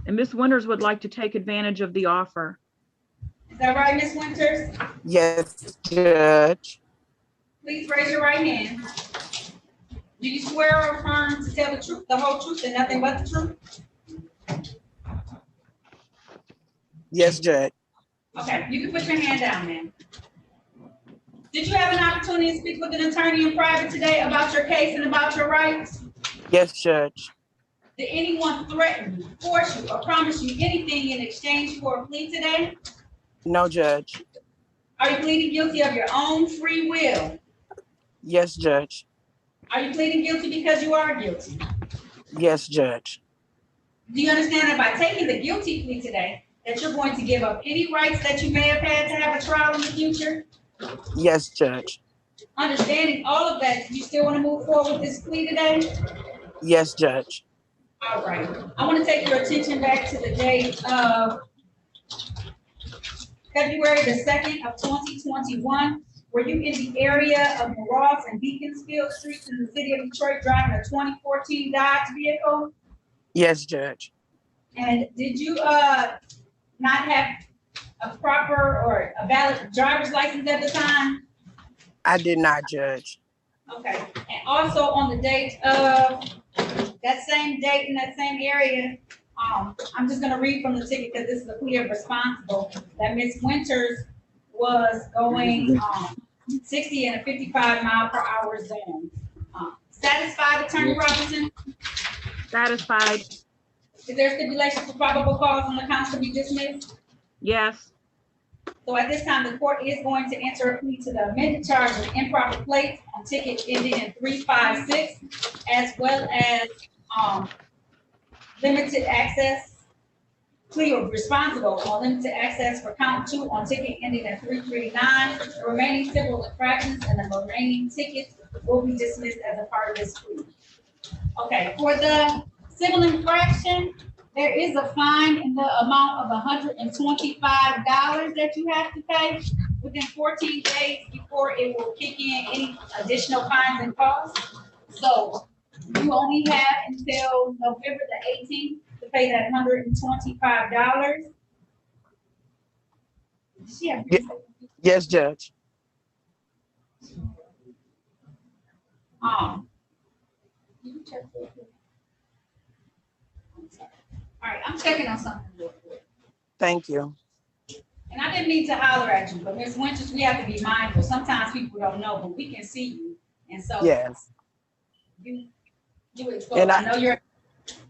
And Miss Winters would like to take advantage of the offer. Is that right, Miss Winters? Yes, Judge. Please raise your right hand. Do you swear or affirm to tell the truth, the whole truth, and nothing but the truth? Yes, Judge. Okay, you can put your hand down, ma'am. Did you have an opportunity to speak with an attorney in private today about your case and about your rights? Yes, Judge. Did anyone threaten you, force you, or promise you anything in exchange for a plea today? No, Judge. Are you pleading guilty of your own free will? Yes, Judge. Are you pleading guilty because you are guilty? Yes, Judge. Do you understand that by taking the guilty plea today, that you're going to give up any rights that you may have had to have a trial in the future? Yes, Judge. Understanding all of that, you still want to move forward with this plea today? Yes, Judge. All right. I want to take your attention back to the date of February the 2nd of 2021. Were you in the area of Ross and Beaconsfield Streets in the city of Detroit driving a 2014 Dodge vehicle? Yes, Judge. And did you not have a proper or a valid driver's license at the time? I did not, Judge. Okay. And also on the date of that same date in that same area, I'm just going to read from the ticket because this is a plea of responsible, that Ms. Winters was going 60 and a 55 mile per hour zone. Satisfied, Attorney Robinson? Satisfied. Is there stipulation for probable cause on the counts to be dismissed? Yes. So at this time, the court is going to enter a plea to the amended charge of improper plates on ticket ending in 356, as well as limited access, plea of responsible on limited access for count 2 on ticket ending in 339. The remaining civil infractions and the remaining tickets will be dismissed as a part of this plea. Okay, for the civil infraction, there is a fine in the amount of $125 that you have to pay within 14 days before it will kick in any additional fines and costs. So you only have until November the 18th to pay that $125. Yeah. Yes, Judge. You check real quick. All right, I'm checking on something real quick. Thank you. And I didn't mean to holler at you, but Ms. Winters, we have to be mindful. Sometimes people don't know, but we can see you. And so yes, you expose. I know you're,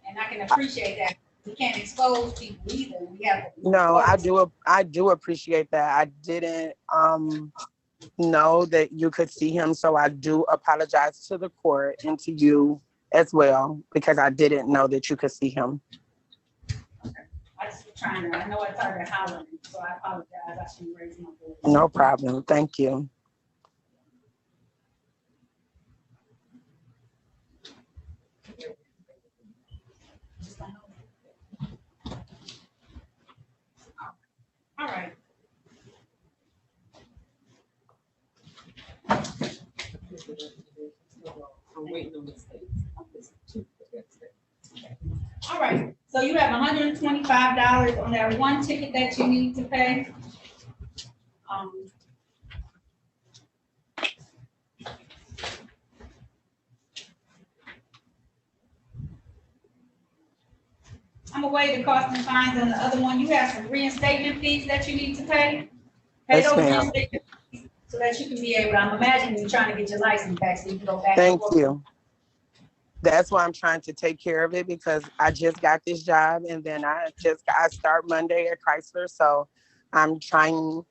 and I can appreciate that. We can't expose people either. We have to. No, I do appreciate that. I didn't know that you could see him, so I do apologize to the court and to you as well, because I didn't know that you could see him. Okay. I just was trying to, I know I started hollering, so I apologize. I shouldn't raise my voice. No problem. Thank you. All right. I'm waiting on the state. All right. So you have $125 on that one ticket that you need to pay. I'm away the cost and fines on the other one. You have some reinstatement fees that you need to pay. Pay Yes, those ma'am. reinstatement fees so that you can be able, I'm imagining you're trying to get your license back so you can go back. Thank you. That's why I'm trying to take care of it, because I just got this job, and then I start Monday at Chrysler. So I'm trying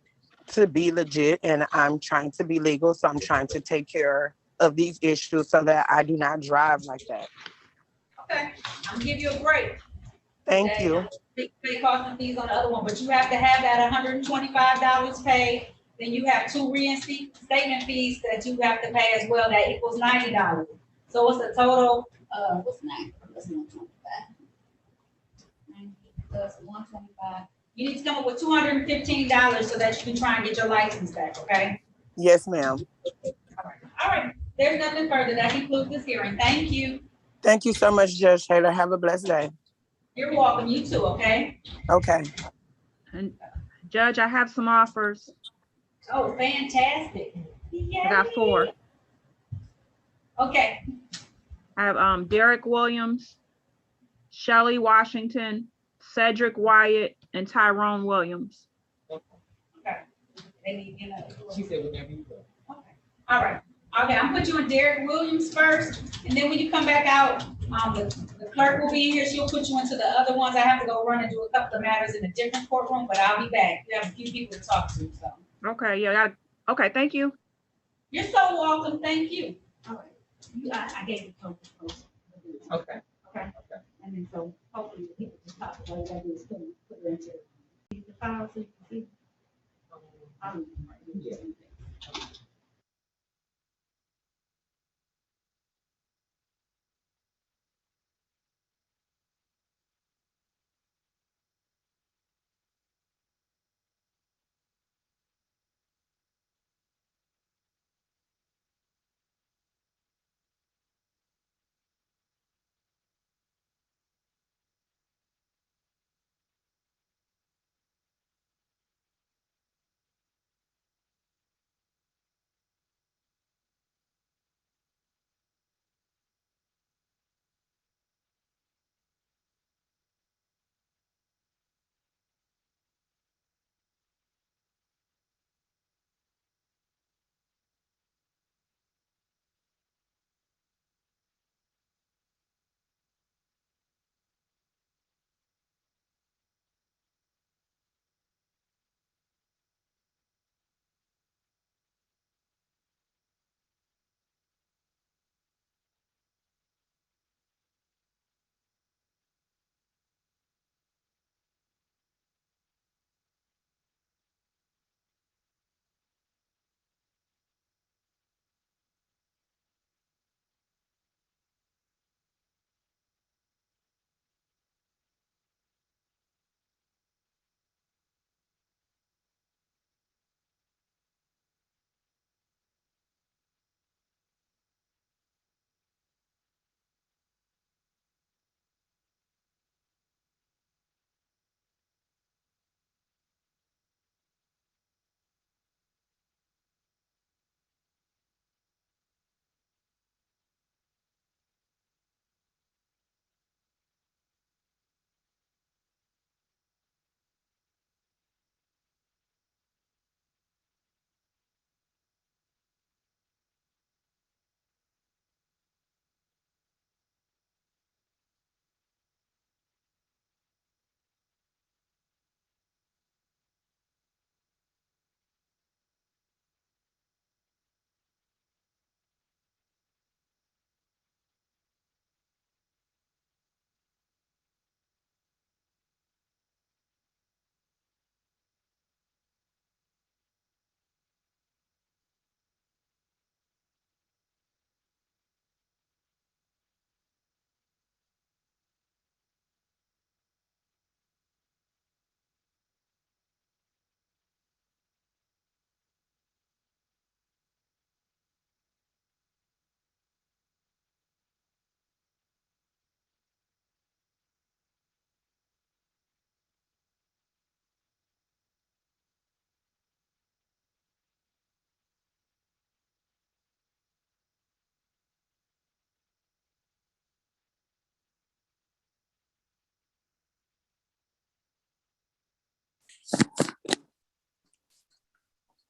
to be legit, and I'm trying to be legal. So I'm trying to take care of these issues so that I do not drive like that. Okay, I'm gonna give you a break. Thank Okay? you. Pay costs and fees on the other one, but you have to have that $125 paid. Then you have 2 reinstatement fees that you have to pay as well. That equals $90. So it's a total, what's 90? That's 125. 90 plus 125. You need to come up with $215 so that you can try and get your license back, okay? Yes, ma'am. All right, there's nothing further. That concludes this hearing. Thank you. Thank you so much, Judge Taylor. Have a blessed day. You're welcome. You too, okay? Okay. And Judge, I have some offers. Oh, fantastic. I got 4. Okay. I have Derek Williams, Shelley Washington, Cedric Wyatt, and Tyrone Williams. Okay. They need, you know. She said whenever you go. Okay. All right. Okay, I'm gonna put you in Derek Williams first, and then when you come back out, the clerk will be in here. She'll put you into the other ones. I have to go run and do a couple of matters in a different courtroom, but I'll be back. We have a few people to talk to, so. Okay, yeah, okay, thank you. You're so welcome. Thank you. All right. I gave you the Okay. Okay. And then so hopefully the people just talk about what I do is put it into the file so you can see. Yeah.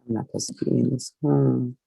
I'm not supposed to be in this room.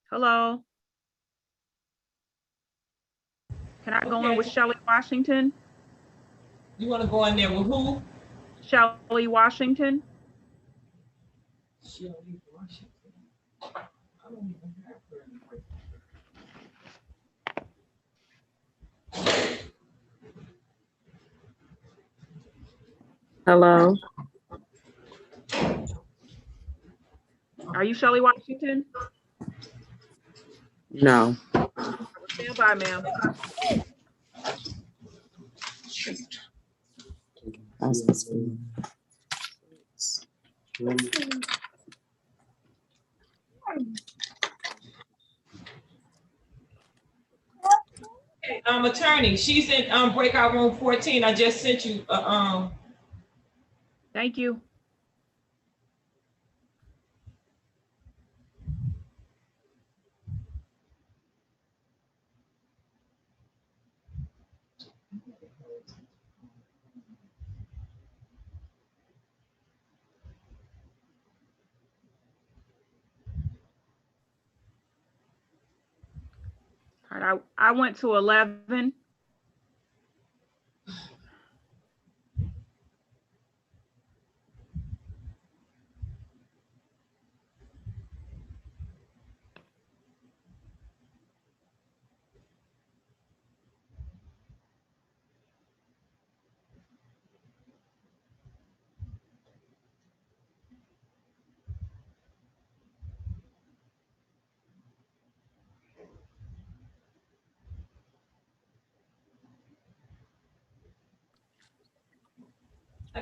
Hello? Can I go in with Shelley Washington? You want to go in there with who? Shelley Washington? Shelley Washington. I don't even have her anymore. Hello? Are you Shelley Washington? No. Stand by, ma'am. That's supposed to be- Hey, attorney, she's in breakout room 14. I just sent you Thank you. All right, I went to 11.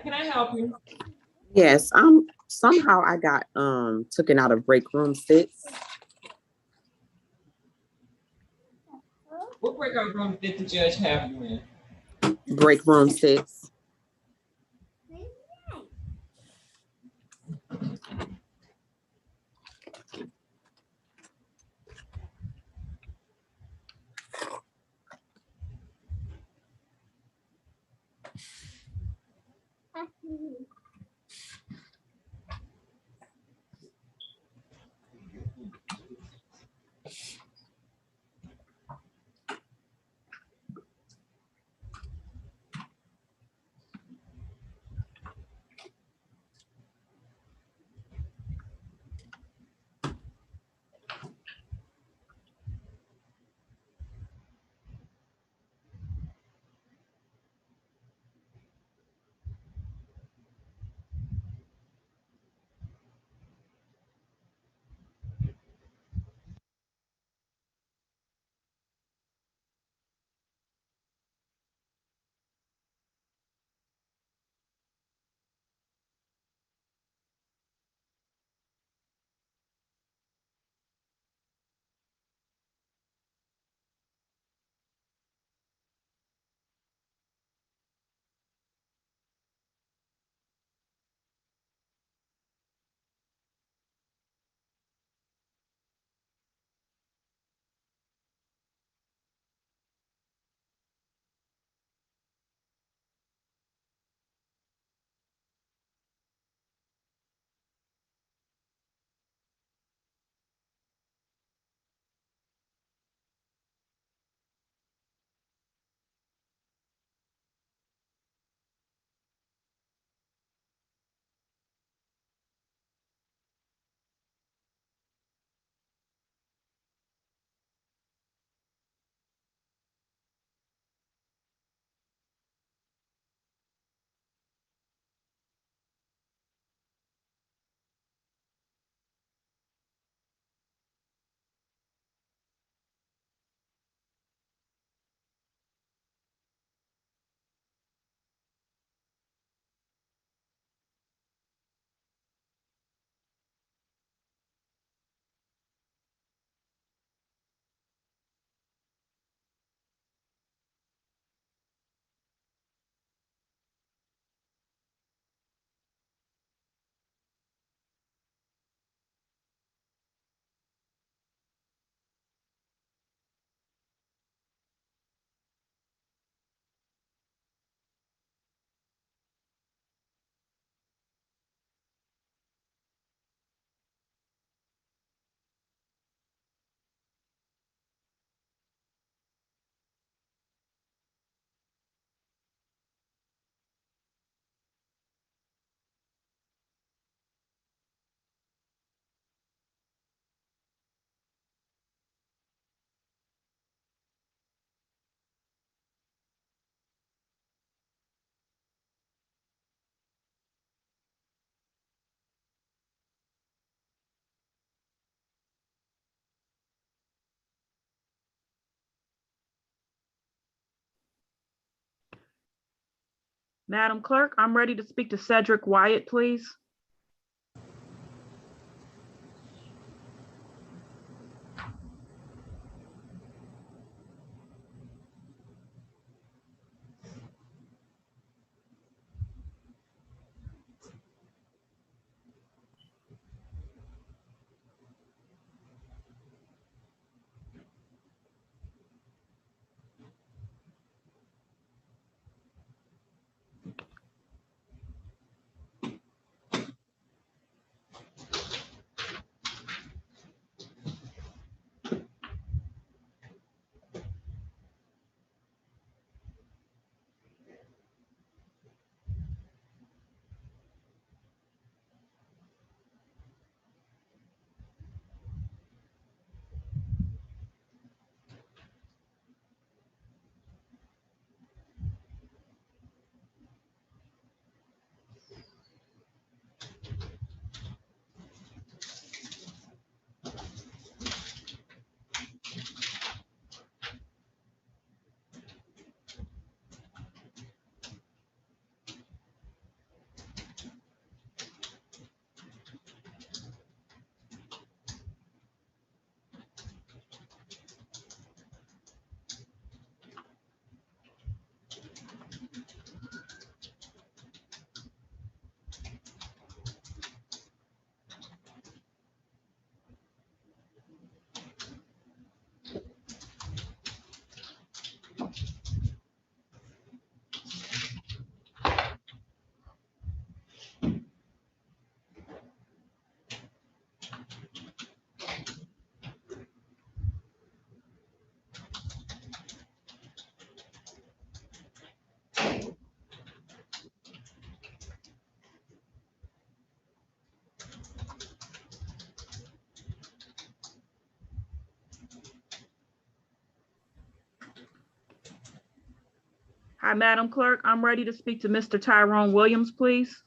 can I help you? Yes, somehow I got taken out of break room 6. What breakout room did the judge have you in? Break room 6. Madam Clerk, I'm ready to speak to Cedric Wyatt, please. Hi, Madam Clerk, I'm ready to speak to Mr. Tyrone Williams, please.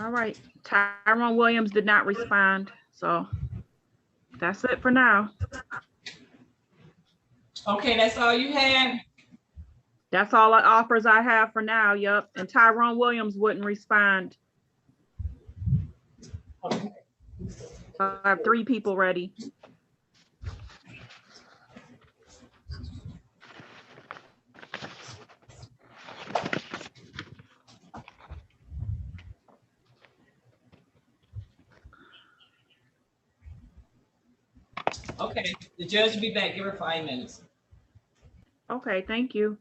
All right, Tyrone Williams did not respond, so that's it for now. Okay, that's all you had? That's all the offers I have for now, yep, and Tyrone Williams wouldn't respond. Okay. I have 3 people ready. Okay, the judge will be back. Give her 5 minutes. Okay, thank you.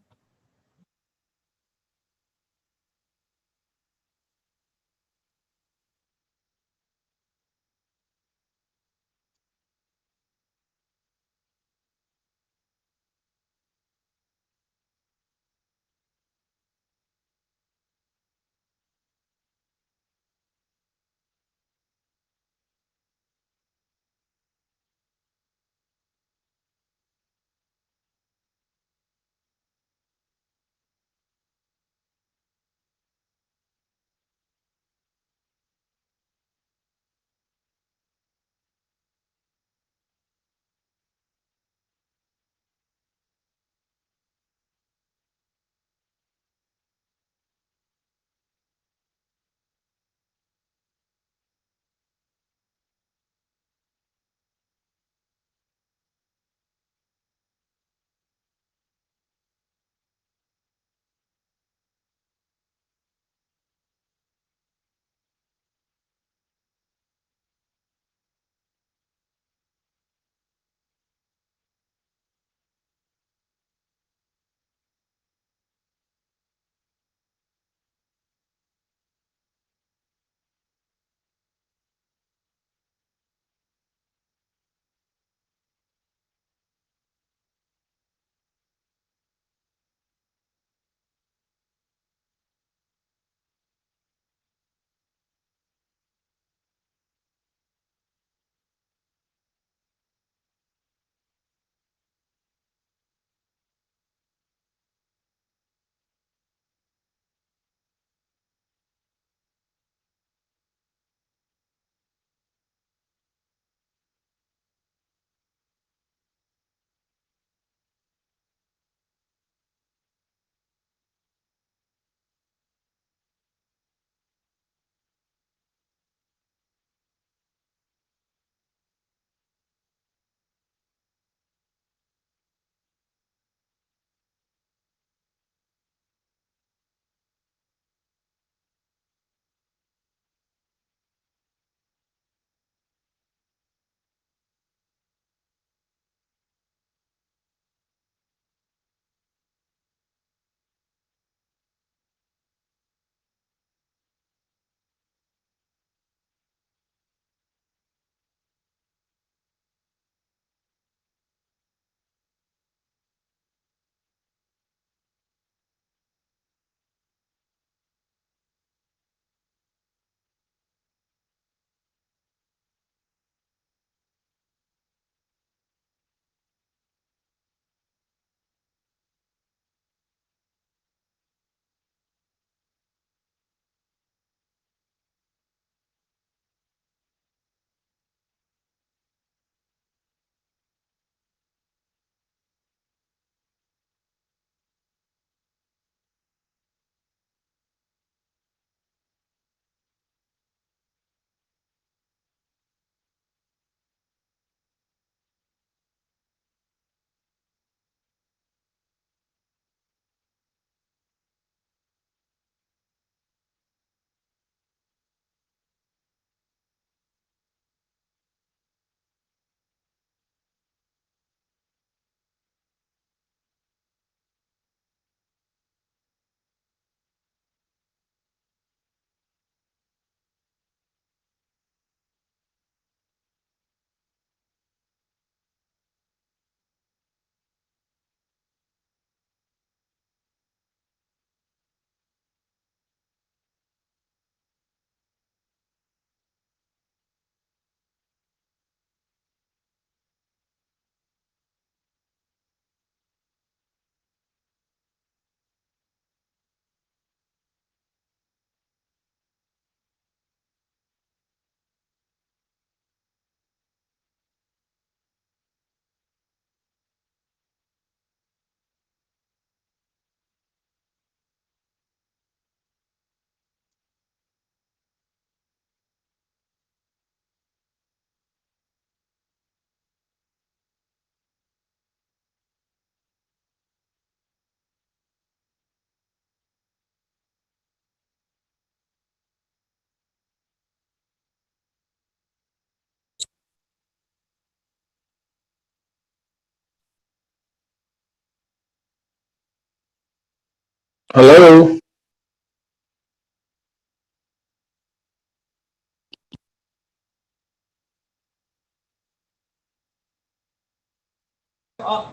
Hello?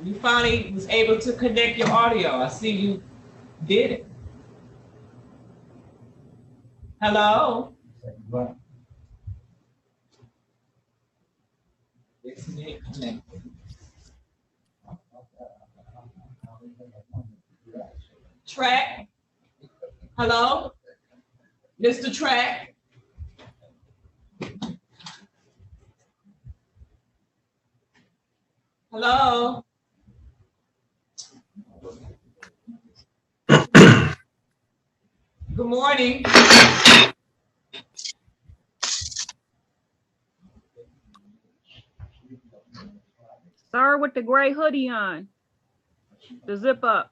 You finally was able to connect your audio. I see you did it. Hello? Track? Hello? Mr. Track? Hello? Good morning. Sir with the gray hoodie on, the zip up.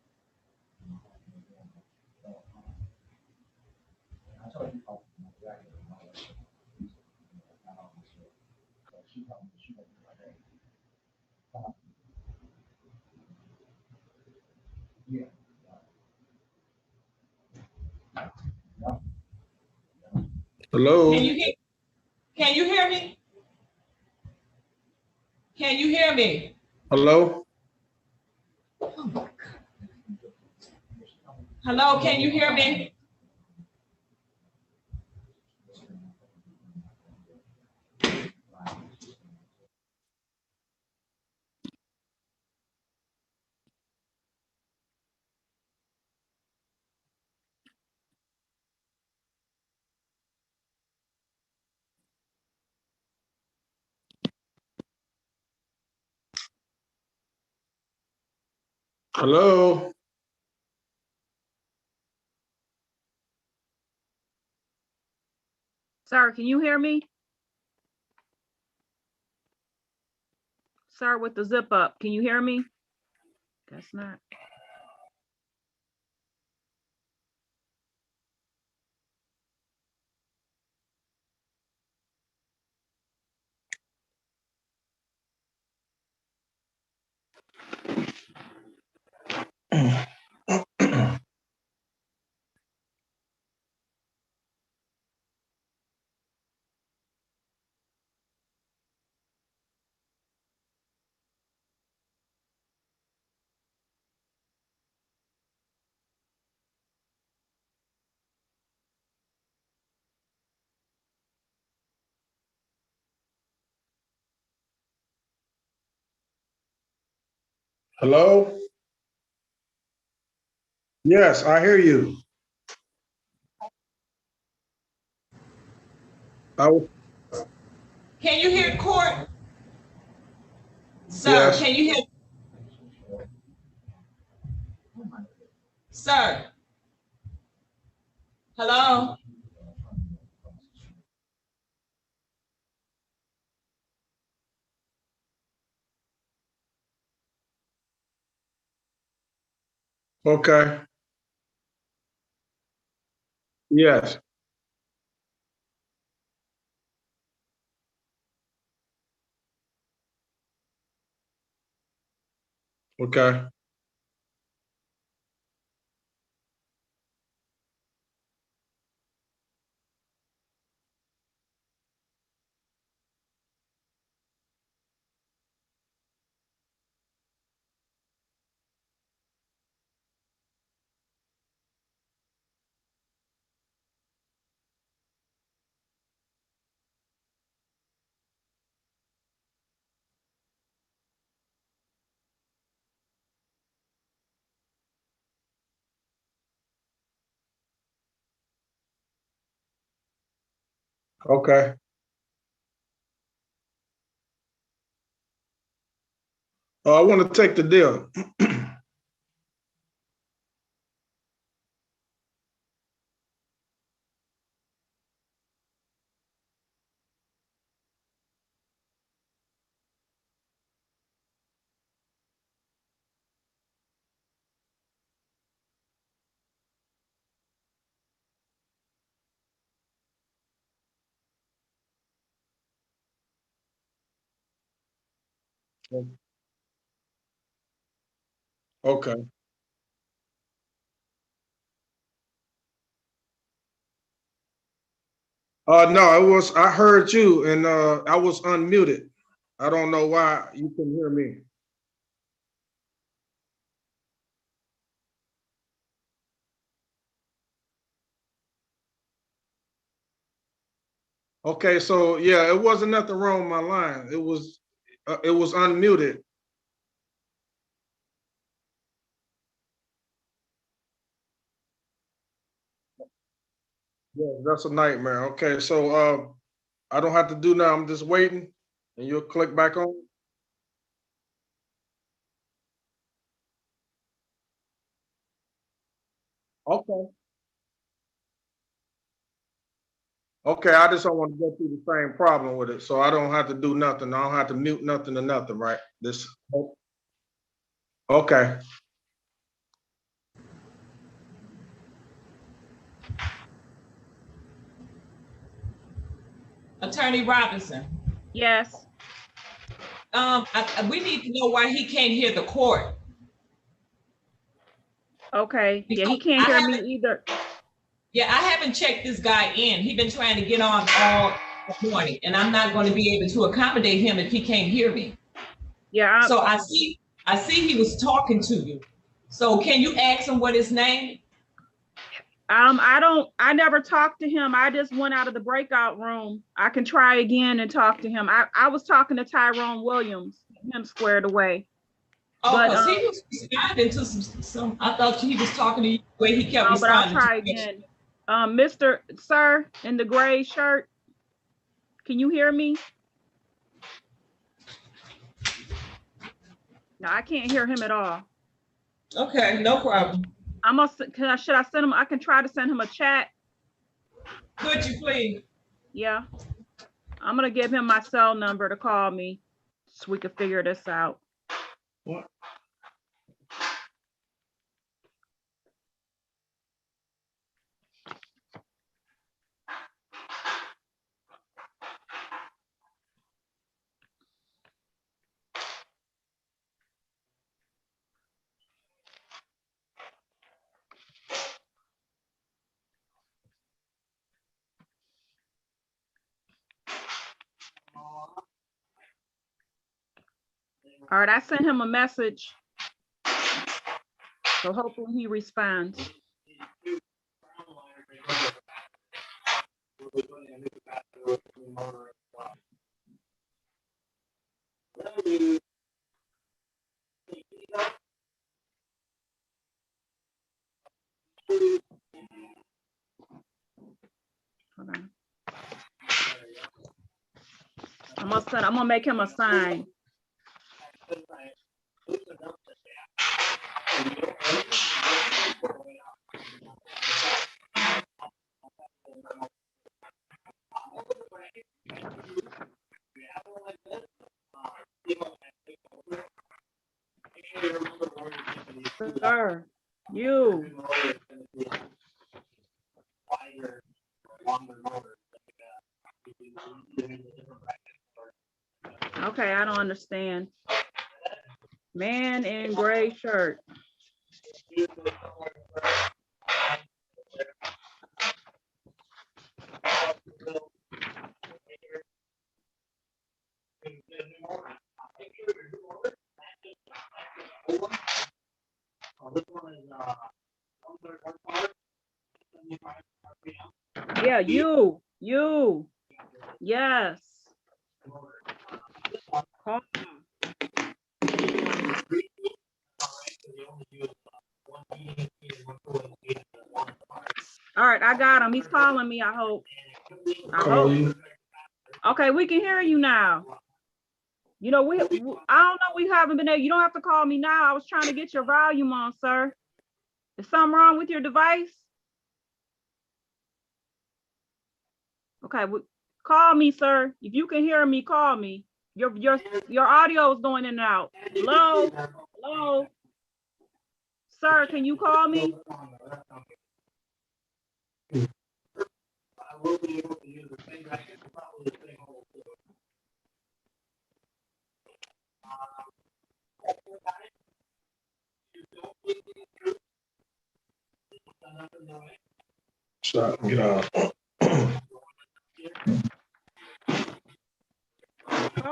Hello? Can you hear? Can you hear me? Can you hear me? Hello? Hello, can you hear me? Hello? Sir, can you hear me? Sir with the zip up, can you hear me? Guess not. Hello? Yes, I hear you. I was, Can you hear court? Sir, yes. can you hear? Sir? Hello? Okay. Yes. Okay. Okay. I want to take the deal. Okay. No, it was, I heard you and I was unmuted. I don't know why you couldn't hear me. Okay, so yeah, it wasn't nothing wrong with my line. It was unmuted. Yeah, that's a nightmare. Okay, so I don't have to do now. I'm just waiting, and you'll click back on. Okay. Okay, I just don't want to go through the same problem with it, so I don't have to do nothing. I don't have to mute nothing or nothing, right? This. Okay. Attorney Robinson. Yes. We need to know why he can't hear the court. Okay. Yeah, he Because can't hear me either. Yeah, I haven't checked this guy in. He's been trying to get on all morning, and I'm not going to be able to accommodate him if he can't hear me. Yeah. So I see he was talking to you. So can you ask him what his name? I never talked to him. I just went out of the breakout room. I can try again and talk to him. I was talking to Tyrone Williams, him squared away. Oh, because he was responding to some, I thought he was talking to you the way he kept responding. But I'll try again. Mr. Sir in the gray shirt, can you hear me? No, I can't hear him at all. Okay, no problem. Should I send him? I can try to send him a chat. Could you please? Yeah. I'm gonna give him my cell number to call me so we can figure this out. What? All right, I sent him a message. So hopefully he responds. Okay. I'm gonna make him a sign. Sir, you. Okay, I don't understand. Man in gray shirt. Yeah, you. Yes. Call. All right, I got him. He's calling me, I hope. Okay, we can hear you now. You know, I don't know, we haven't been able, you don't have to call me now. I was trying to get your volume on, sir. Is something wrong with your device? Okay, call me, sir. If you can hear me, call me. Your audio is going in and out. Hello? Sir, can you call me? Shut, get out. Get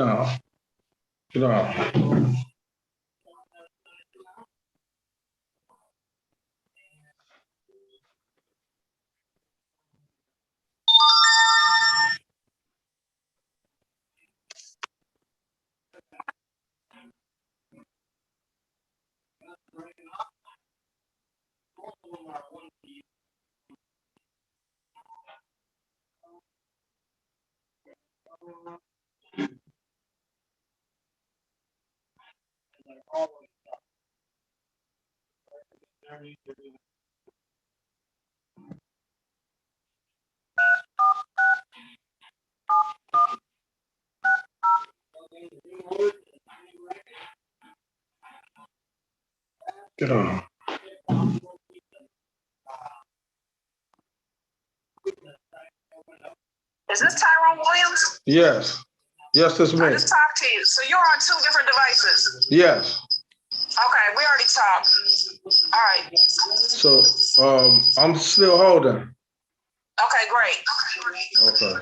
on. Get on. Get on. Is this Tyrone Williams? Yes. Yes, it's me. I just talked to you. So you're on 2 different devices. Yes. Okay, we already talked. All right. So I'm still holding. Okay, great. Okay.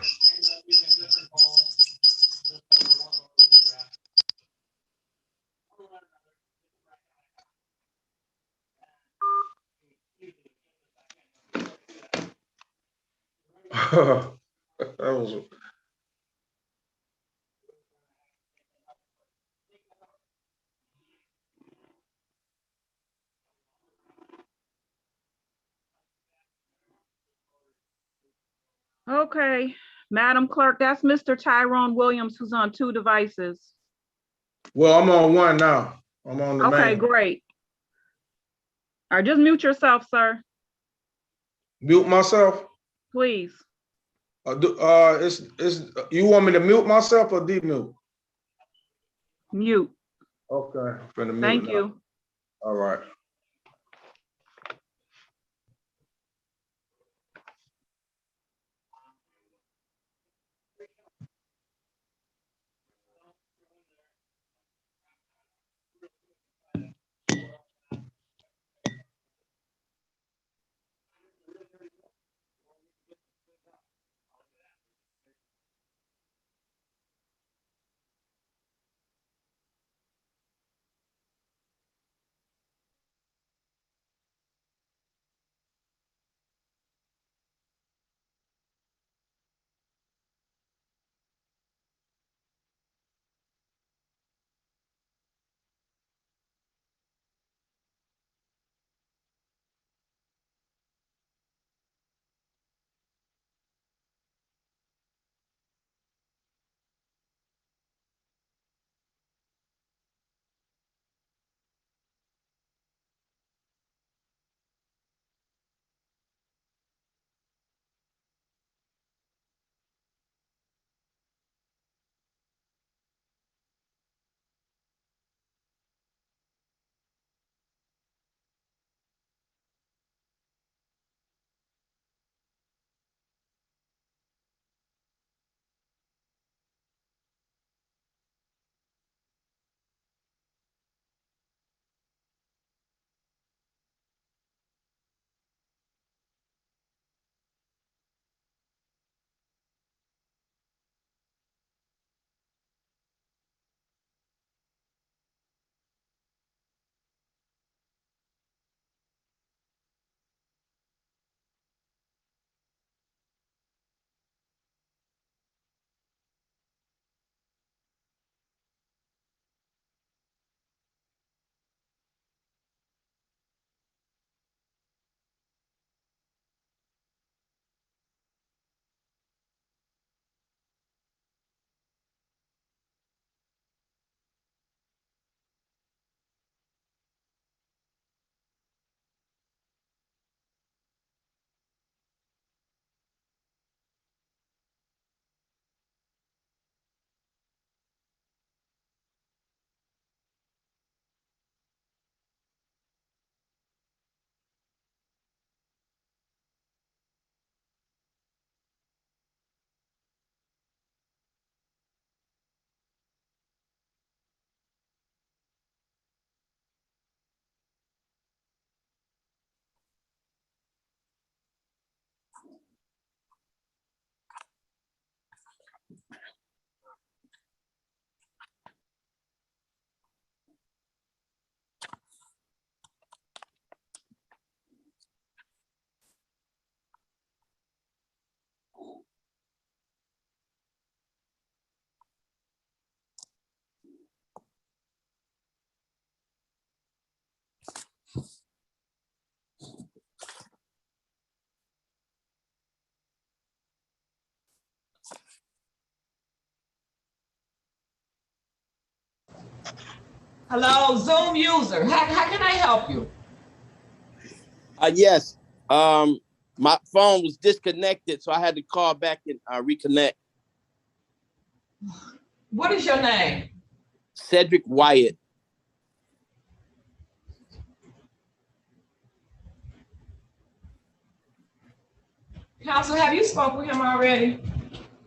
That was Okay, Madam Clerk, that's Mr. Tyrone Williams who's on 2 devices. well, I'm on one now. I'm on the Okay, main. great. All right, just mute yourself, sir, Mute myself. please. It's you want me to mute myself or demute? Mute. Okay. I'm finna mute Thank now. you. All right. Hello, Zoom user. How can I help you? Yes. My phone was disconnected, so I had to call back and reconnect. What is your name? Cedric Wyatt. Counsel, have you spoken with him already?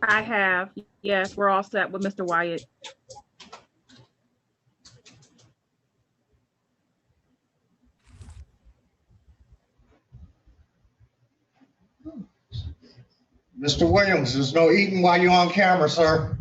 I have. Yes, we're all set with Mr. Wyatt. Mr. Williams, there's no eating while you're on camera, sir.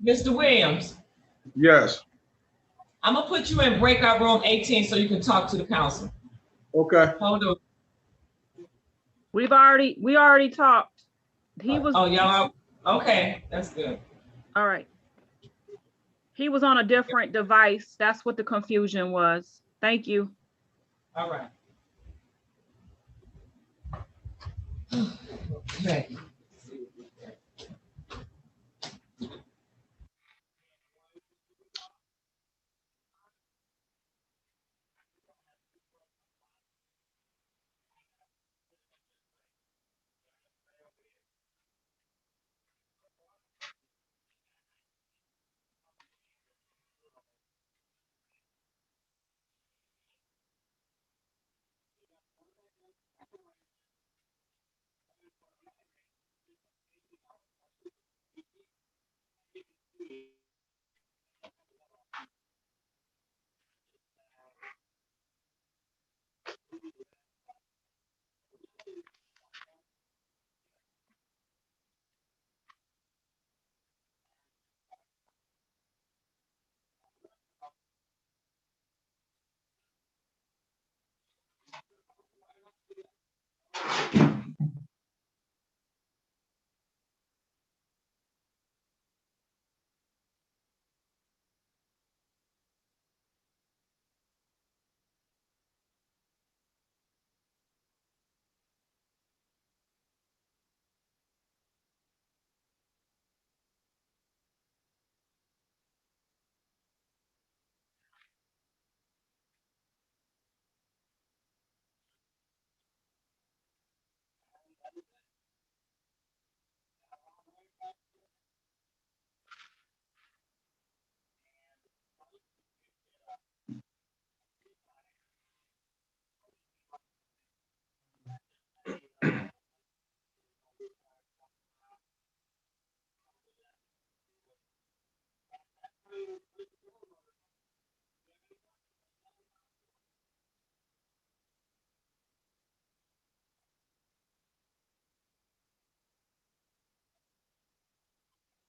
Mr. Williams. Yes. I'm gonna put you in breakout room 18 so you can talk to the council. Okay. Hold on. We already talked. He was. Oh, y'all. Okay, that's good. All right. He was on a different device. That's what the confusion was. Thank you. All right. Okay.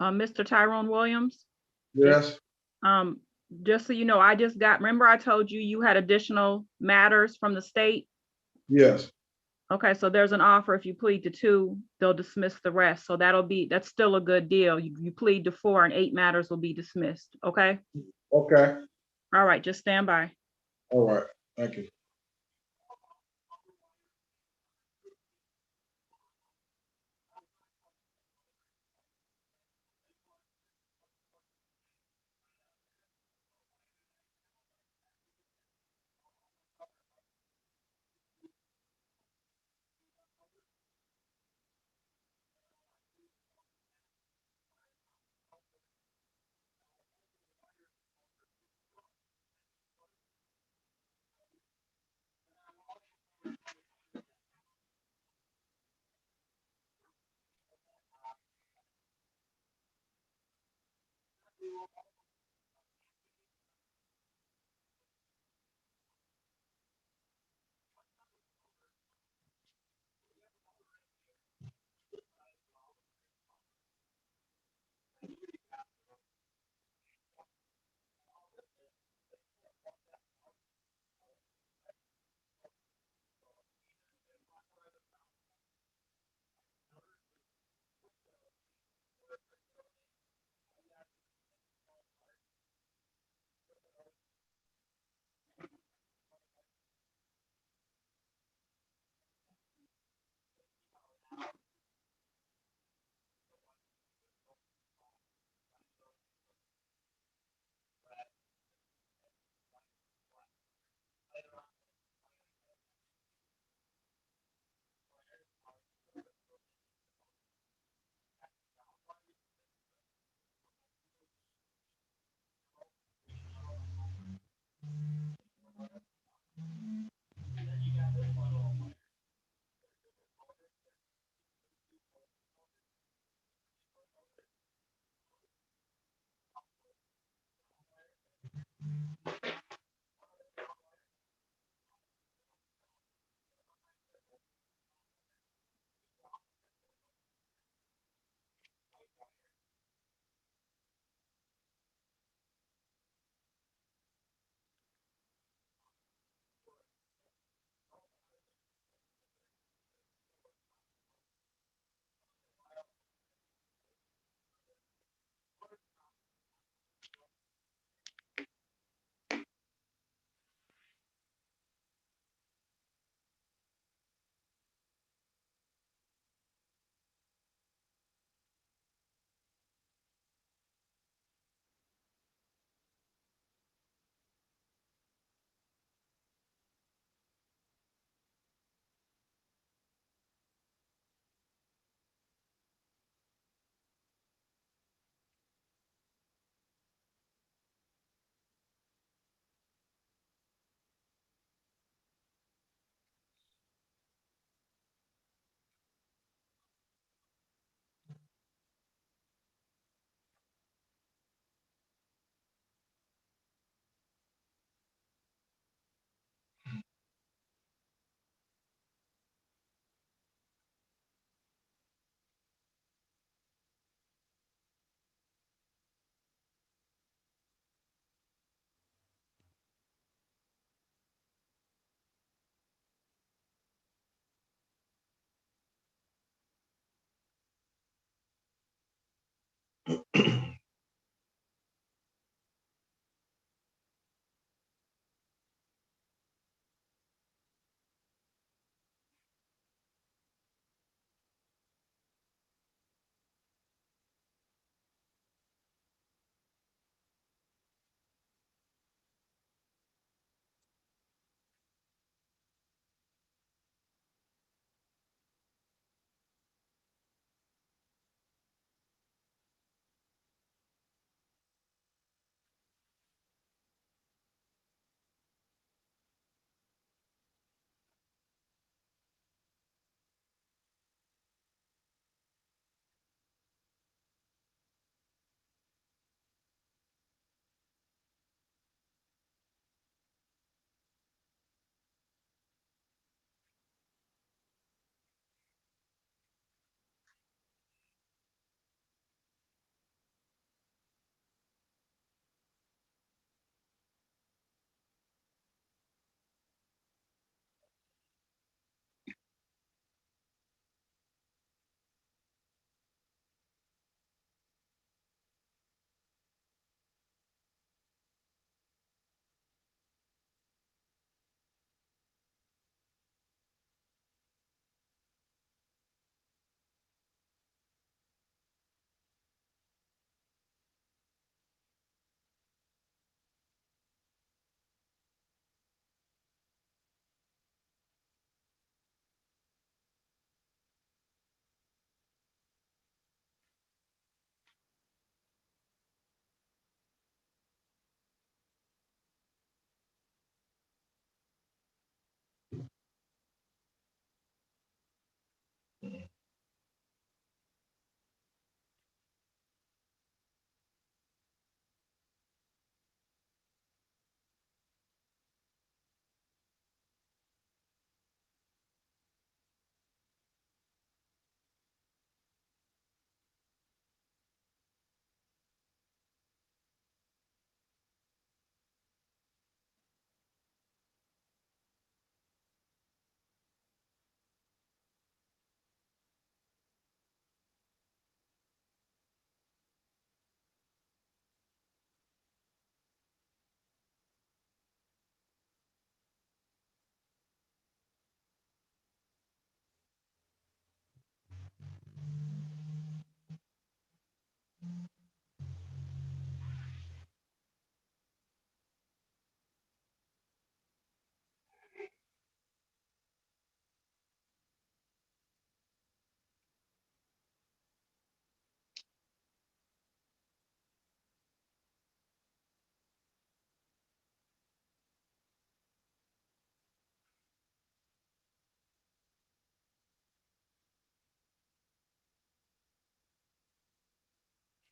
Mr. Tyrone Williams. Yes. Just so you know, remember I told you you had additional matters from the state? Yes. Okay, so there's an offer. If you plead to 2, they'll dismiss the rest. So that's still a good deal. You plead to 4 and 8 matters will be dismissed. Okay. Okay. All right, just stand by. All right. Thank you.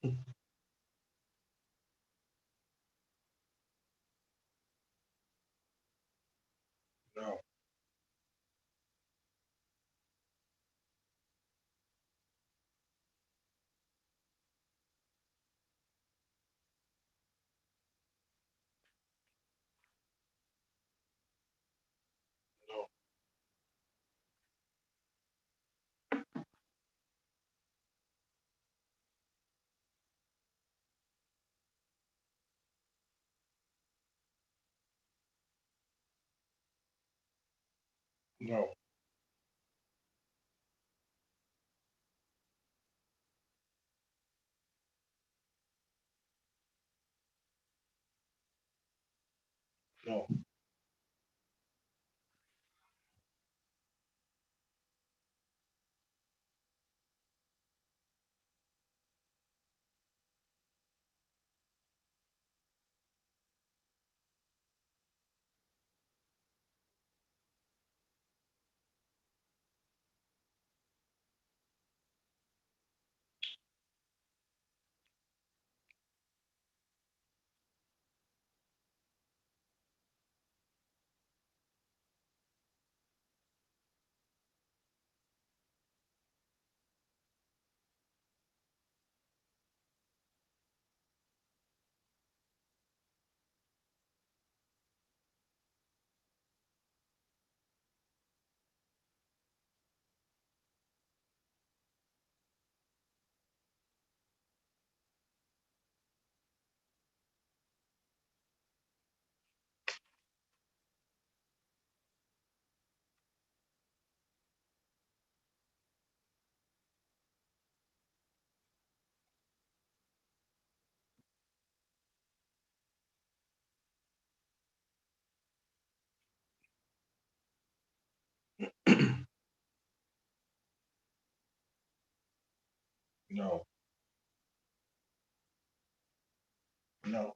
No. No. No. No. No.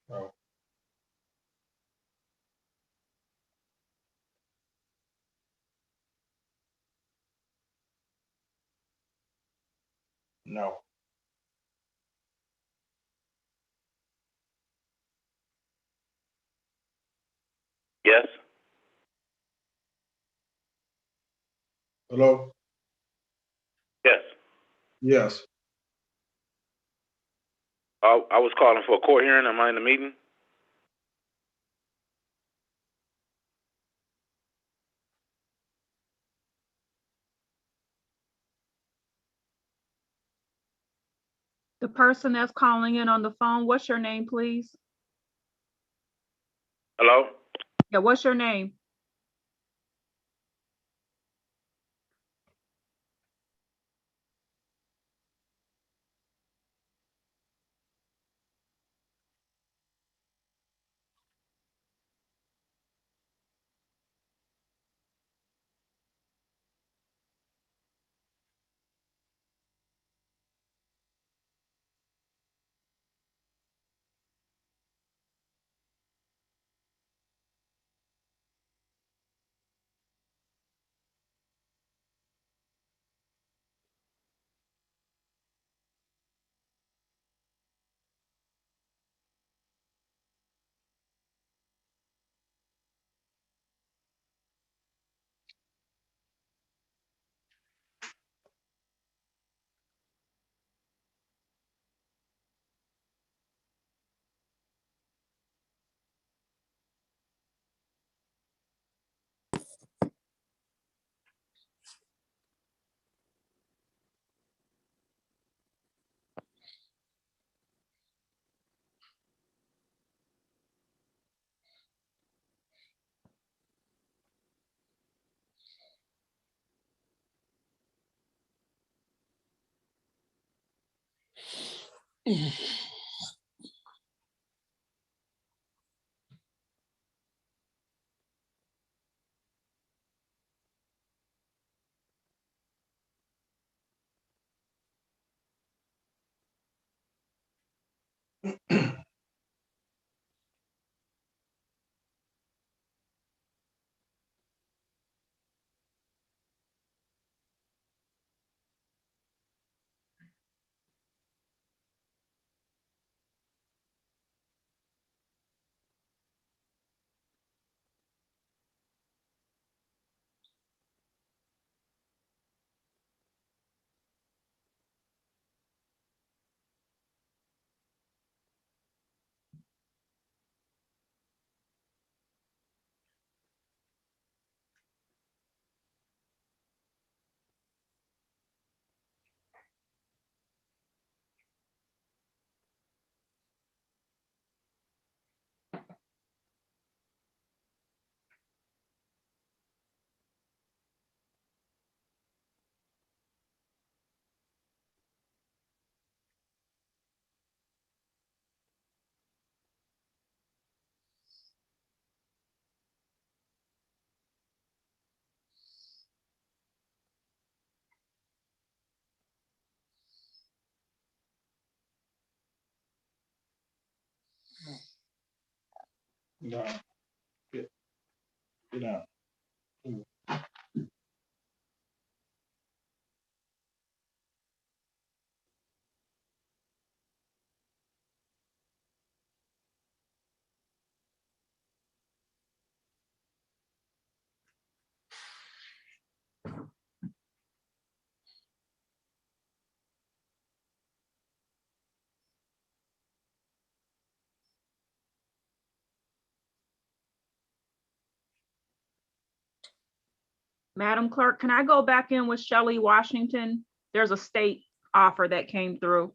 No. No. Yes. Hello? Yes. Yes. I was calling for a court hearing. Am I in the meeting? The person that's calling in on the phone, what's your name, please? Hello? Yeah, what's your name? No. Get out. Madam Clerk, can I go back in with Shelley Washington? There's a state offer that came through.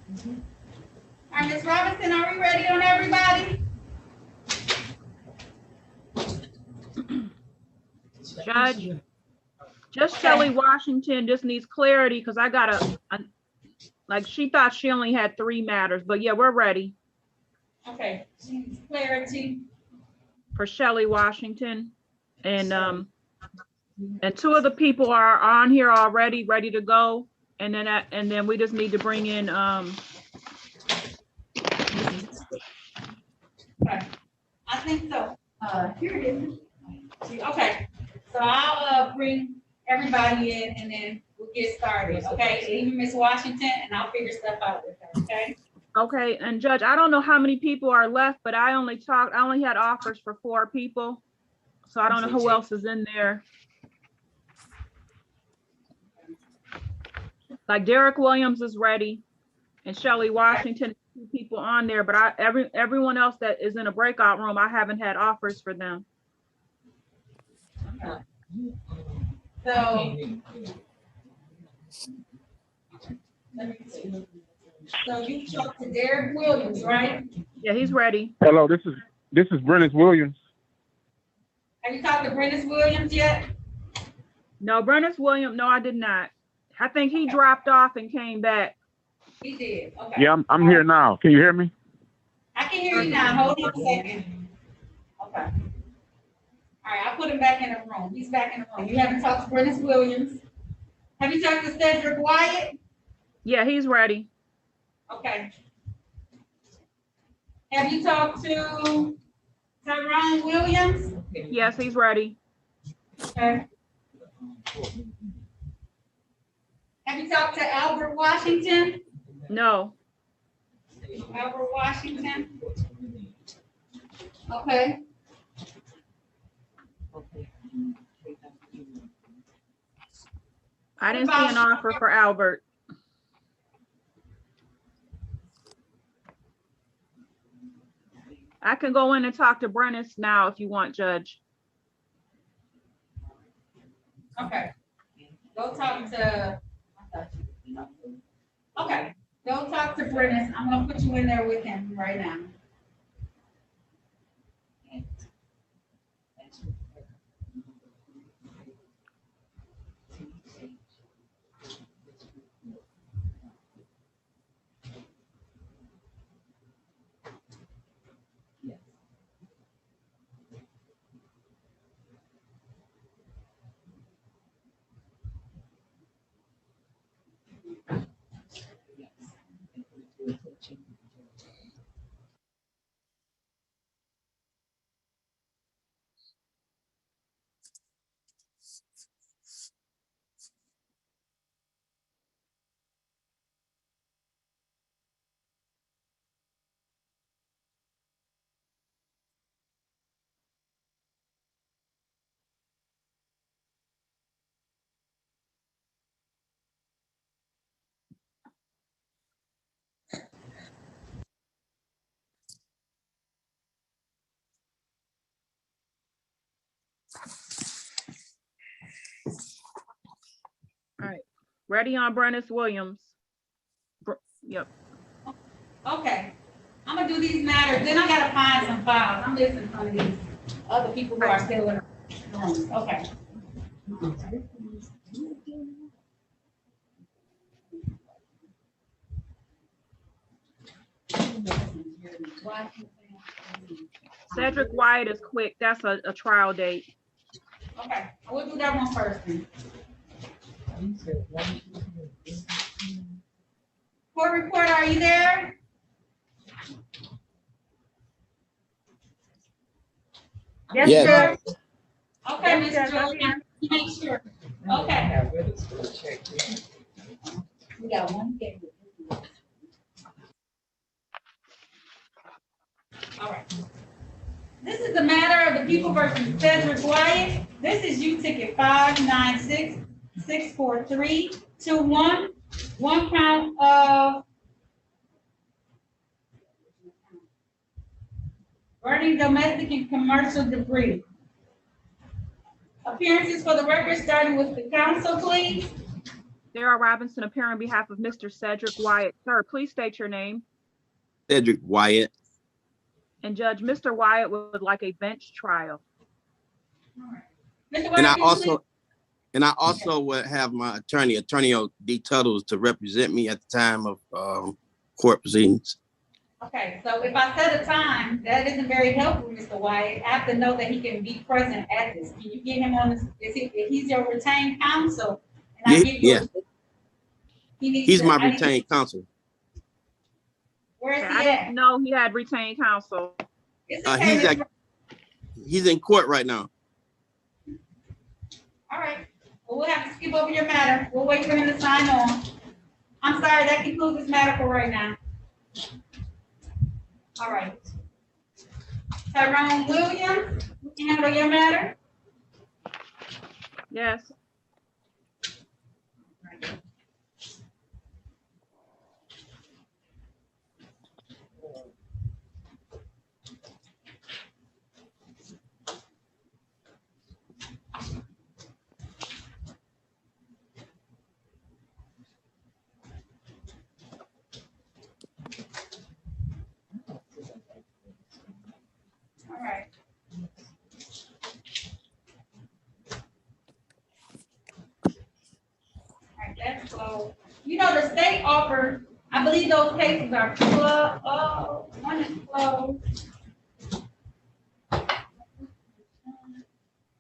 All right, Ms. Robinson, are we ready on everybody? Judge, just Shelley Washington just needs clarity because I got like she thought she only had 3 matters, but yeah, we're ready. Okay, she needs clarity. For Shelley Washington. And 2 of the people are on here already, ready to go. And then we just need to bring in Okay, I think so. Here it is. Okay, so I'll bring everybody in and then we'll get started, okay? Even Miss Washington, and I'll figure stuff out with her, okay? Okay, and Judge, I don't know how many people are left, but I only had offers for 4 people. So I don't know who else is in there. Like Derek Williams is ready and Shelley Washington, 2 people on there, but everyone else that is in a breakout room, I haven't had offers for them. So, let me see. So you talked to Derek Williams, right? Yeah, he's ready. Hello, this is Brennan Williams. Have you talked to Brennan Williams yet? No, Brennan Williams, no, I did not. I think he dropped off and came back. He did, okay. Yeah, I'm here now. Can you hear me? I can hear you now, hold on a second. Okay. All right, I'll put him back in the room. He's back in the room. You haven't talked to Brennan Williams. Have you talked to Cedric Wyatt? Yeah, he's ready. Okay. Have you talked to Tyrone Williams? Yes, he's ready. Okay. Have you talked to Albert Washington? No. Albert Washington? Okay. I didn't see an offer for Albert. I can go in and talk to Brennan now if you want, Judge. Okay. Go talk to, okay, go talk to Brennan. I'm gonna put you in there with him right now. All right, ready on Brennan Williams. Yep. Okay, I'm gonna do these matters, then I gotta find some files. I'm missing some of these other people who are still in the room. Okay. Cedric Wyatt is quick. That's a trial date. Okay, we'll do that one first then. Court reporter, are you there? Yes, yes. Sir. Okay, Mr. Jordan, make sure. Okay. We got one thing. All right. This is the matter of the people versus Cedric Wyatt. This is U-Ticket 596-64321. One count of burning domestic and commercial debris. Appearances for the record, starting with the council, please. Darrell Robinson appearing on behalf of Mr. Cedric Wyatt. Sir, please state your name. Cedric Wyatt. And Judge, Mr. Wyatt would like a bench trial. Mr. And Wyatt, I can you also would have my attorney D. Tuttles, to represent me at the time of court proceedings. Okay, so if I set a time, that isn't very helpful, Mr. Wyatt. I have to know that he can be present at this. Can you get him on this? If he's your retained counsel? And He's my retained counsel. Where is he I at? didn't know he had retained counsel. It's okay, He's in court right now. all right. Well, we'll have to skip over your matter. We'll wait for him to sign on. I'm sorry, that concludes this matter for right now. All right. Tyrone Williams, you can handle your matter? Yes. All right. All right, that's closed. You know, the state offered, I believe those cases are closed. Oh, one is closed.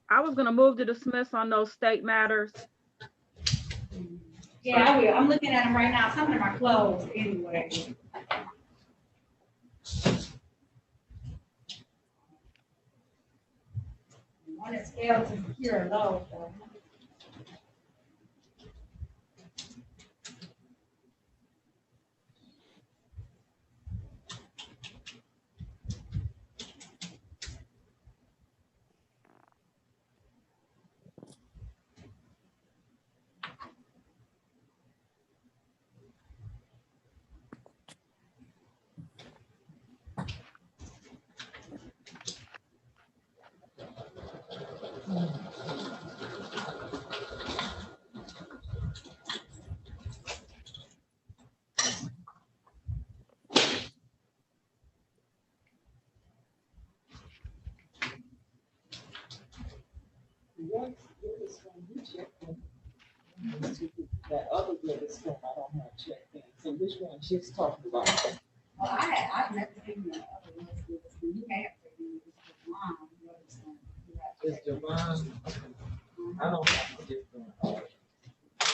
I was gonna move to dismiss on those state matters. Yeah, I will. I'm looking at them right now. Some of them are closed anyway. One is failed to secure a load, though. That other witness form I don't have checked in. So which one she's talking about? Well, I've never seen the other ones. You may have to do this It's Javon. I don't have a different. All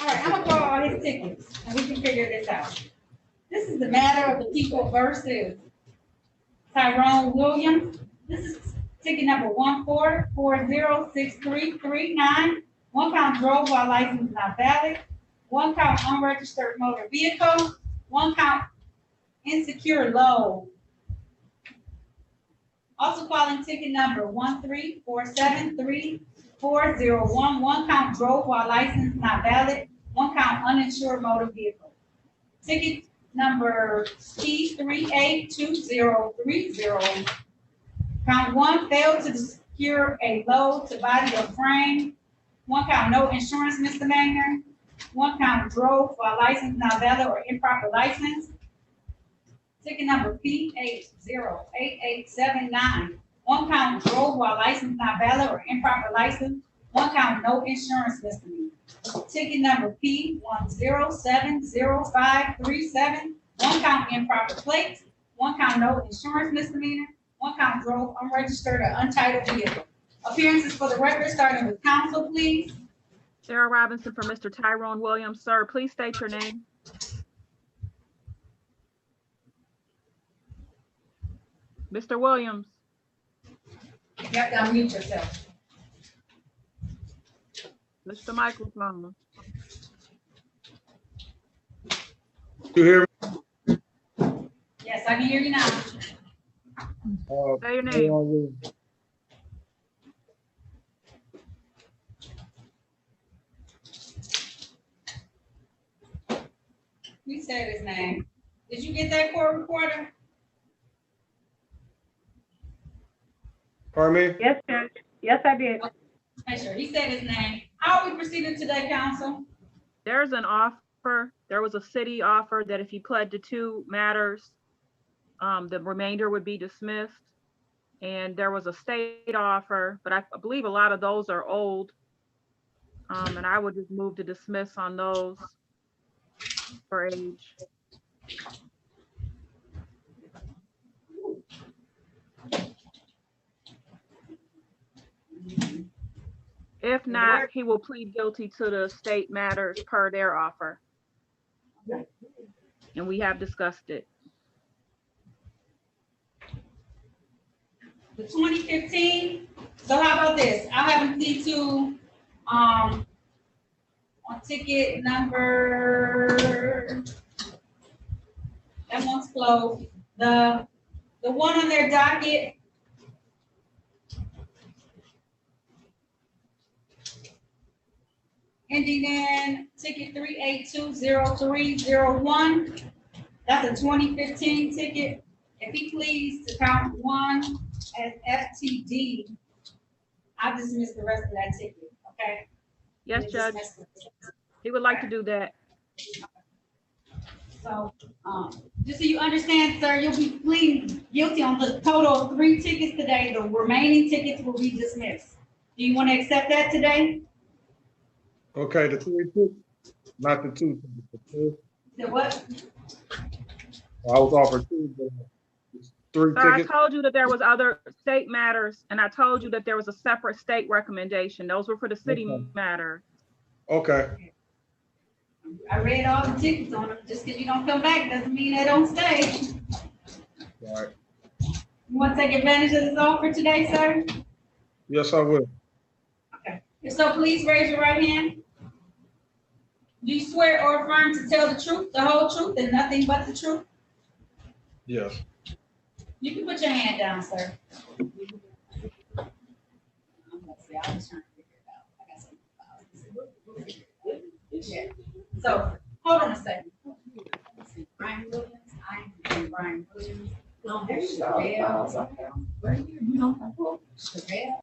right, I'm gonna call all his tickets and we can figure this out. This is the matter of the people versus Tyrone Williams. This is ticket number 14406339. One count drove while license not valid. One count unregistered motor vehicle. One count insecure load. Also calling ticket number 1347341. One count drove while license not valid. One count uninsured motor vehicle. Ticket number T382030. Count one, failed to secure a load to body or frame. One count no insurance misdemeanor. One count drove while license not valid or improper license. Ticket number P808879. One count drove while license not valid or improper license. One count no insurance misdemeanor. Ticket number P1070537. One count improper plates. One count no insurance misdemeanor. One count drove unregistered or untitled vehicle. Appearances for the record, starting with counsel, please. Sarah Robinson for Mr. Tyrone Williams. Sir, please state your name. Mr. Williams. You have to unmute yourself. Mr. Microphone. You hear me? Yes, I can hear you now. Say your name. You said his name. Did you get that court reporter? Pardon me? Yes, Judge. Yes, I did. Make sure he said his name. How are we proceeding today, counsel? There's an offer. There was a city offer that if he pled to 2 matters, the remainder would be dismissed. And there was a state offer, but I believe a lot of those are old. And I would just move to dismiss on those for age. If not, he will plead guilty to the state matters per their offer. And we have discussed it. The 2015, so how about this? I'll have him plead to, on ticket number, that one's closed. The one on their docket, ending in ticket 3820301. That's a 2015 ticket. If he pleads to count 1 as FTD, I'll dismiss the rest of that ticket, okay? Yes, Judge. He would like to do that. So, just so you understand, sir, you'll be pleading guilty on the total of 3 tickets today. The remaining tickets will be dismissed. Do you want to accept that today? Okay, the 3 tickets, not the 2 tickets. The 2. The what? I was offered 2, but it's 3 Sir, I tickets. told you that there was other state matters, and I told you that there was a separate state recommendation. Those were for the city matter. Okay. I read all the tickets on them. Just because you don't come back doesn't mean they don't stay. All right. You want to take advantage of this offer today, sir? Yes, I will. Okay. If so, please raise your right hand. Do you swear or affirm to tell the truth, the whole truth, and nothing but the truth? Yes. You can put your hand down, sir. Yeah. So, hold on a second. Brian Williams, I'm Brian Williams. Chevelle.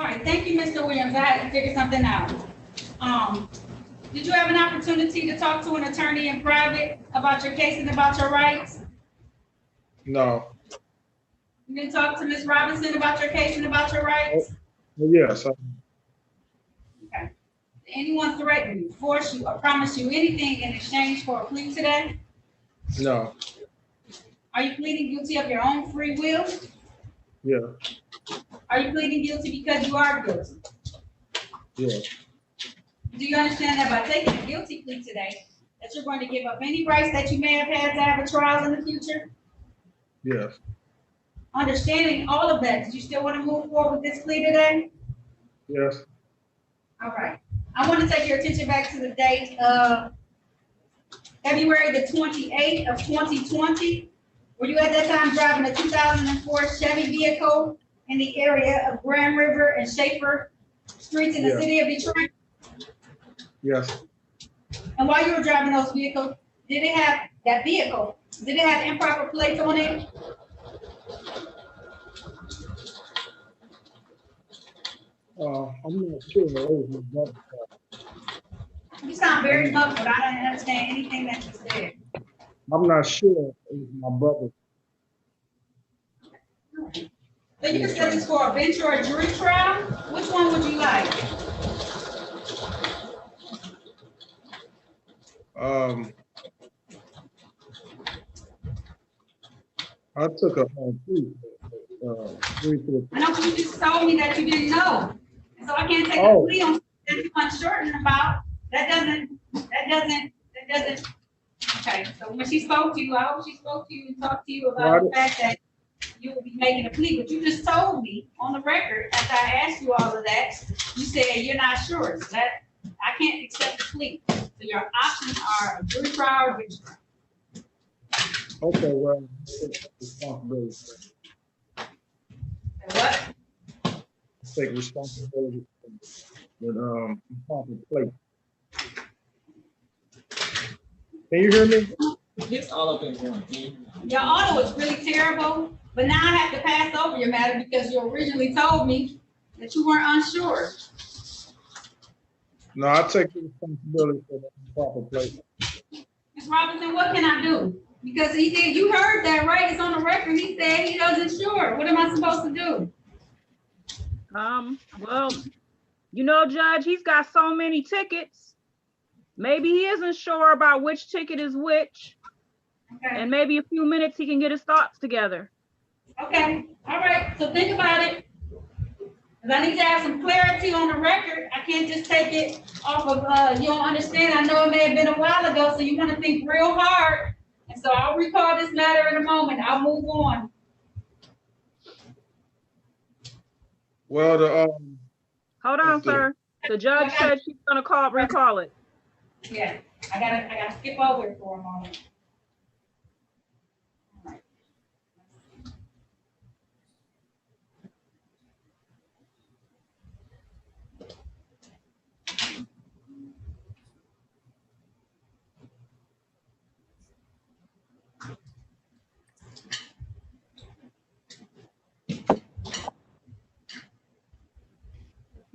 All right, thank you, Mr. Williams. I had to figure something out. Did you have an opportunity to talk to an attorney in private about your case and about your rights? No. You didn't talk to Ms. Robinson about your case and about your rights? Yes. Okay. Did anyone threaten you, force you, or promise you anything in exchange for a plea today? No. Are you pleading guilty of your own free will? Yeah. Are you pleading guilty because you are guilty? Yeah. Do you understand that by taking a guilty plea today, that you're going to give up any rights that you may have had to have a trial in the future? Yes. Understanding all of that, did you still want to move forward with this plea today? Yes. All right. I want to take your attention back to the date of February the 28th of 2020. Were you at that time driving a 2004 Chevy vehicle in the area of Grand River and Schaefer Streets in the city of Detroit? Yes. And while you were driving those vehicles, did it have improper plates on it? I'm not sure. It was my brother's car. You sound very muffled. I don't understand anything that you said. I'm not sure. It was my brother's. So you can set this for a bench or a jury trial? Which one would you like? I took a plea. I know you just told me that you didn't know. And so I can't take a plea on that you're uncertain about. That doesn't. Okay, so when she spoke to you, I hope she spoke to you and talked to you about the fact that you will be making a plea, but you just told me on the record, after I asked you all of that, you said you're not sure. So that I can't accept the plea. So your options are a jury trial or bench trial. Okay, well, responsibility. What? Take responsibility with improper plate. Can you hear me? It's all up in one. Your audio is really terrible, but now I have to pass over your matter because you originally told me that you weren't unsure. No, I take the responsibility for the improper plate. Ms. Robinson, what can I do? Because he did, you heard that, right? It's on the record. He said he doesn't sure. What am I supposed to do? Well, you know, Judge, he's got so many tickets. Maybe he isn't sure about which ticket is which. Okay. And maybe a few minutes he can get his thoughts together. Okay, all right, so think about it. Because I need to have some clarity on the record. I can't just take it off of, you don't understand. I know it may have been a while ago, so you want to think real hard. And so I'll recall this matter in a moment. I'll move on. Well, Hold on, sir. The judge said she's gonna recall it. Yeah, I gotta skip over it for a moment.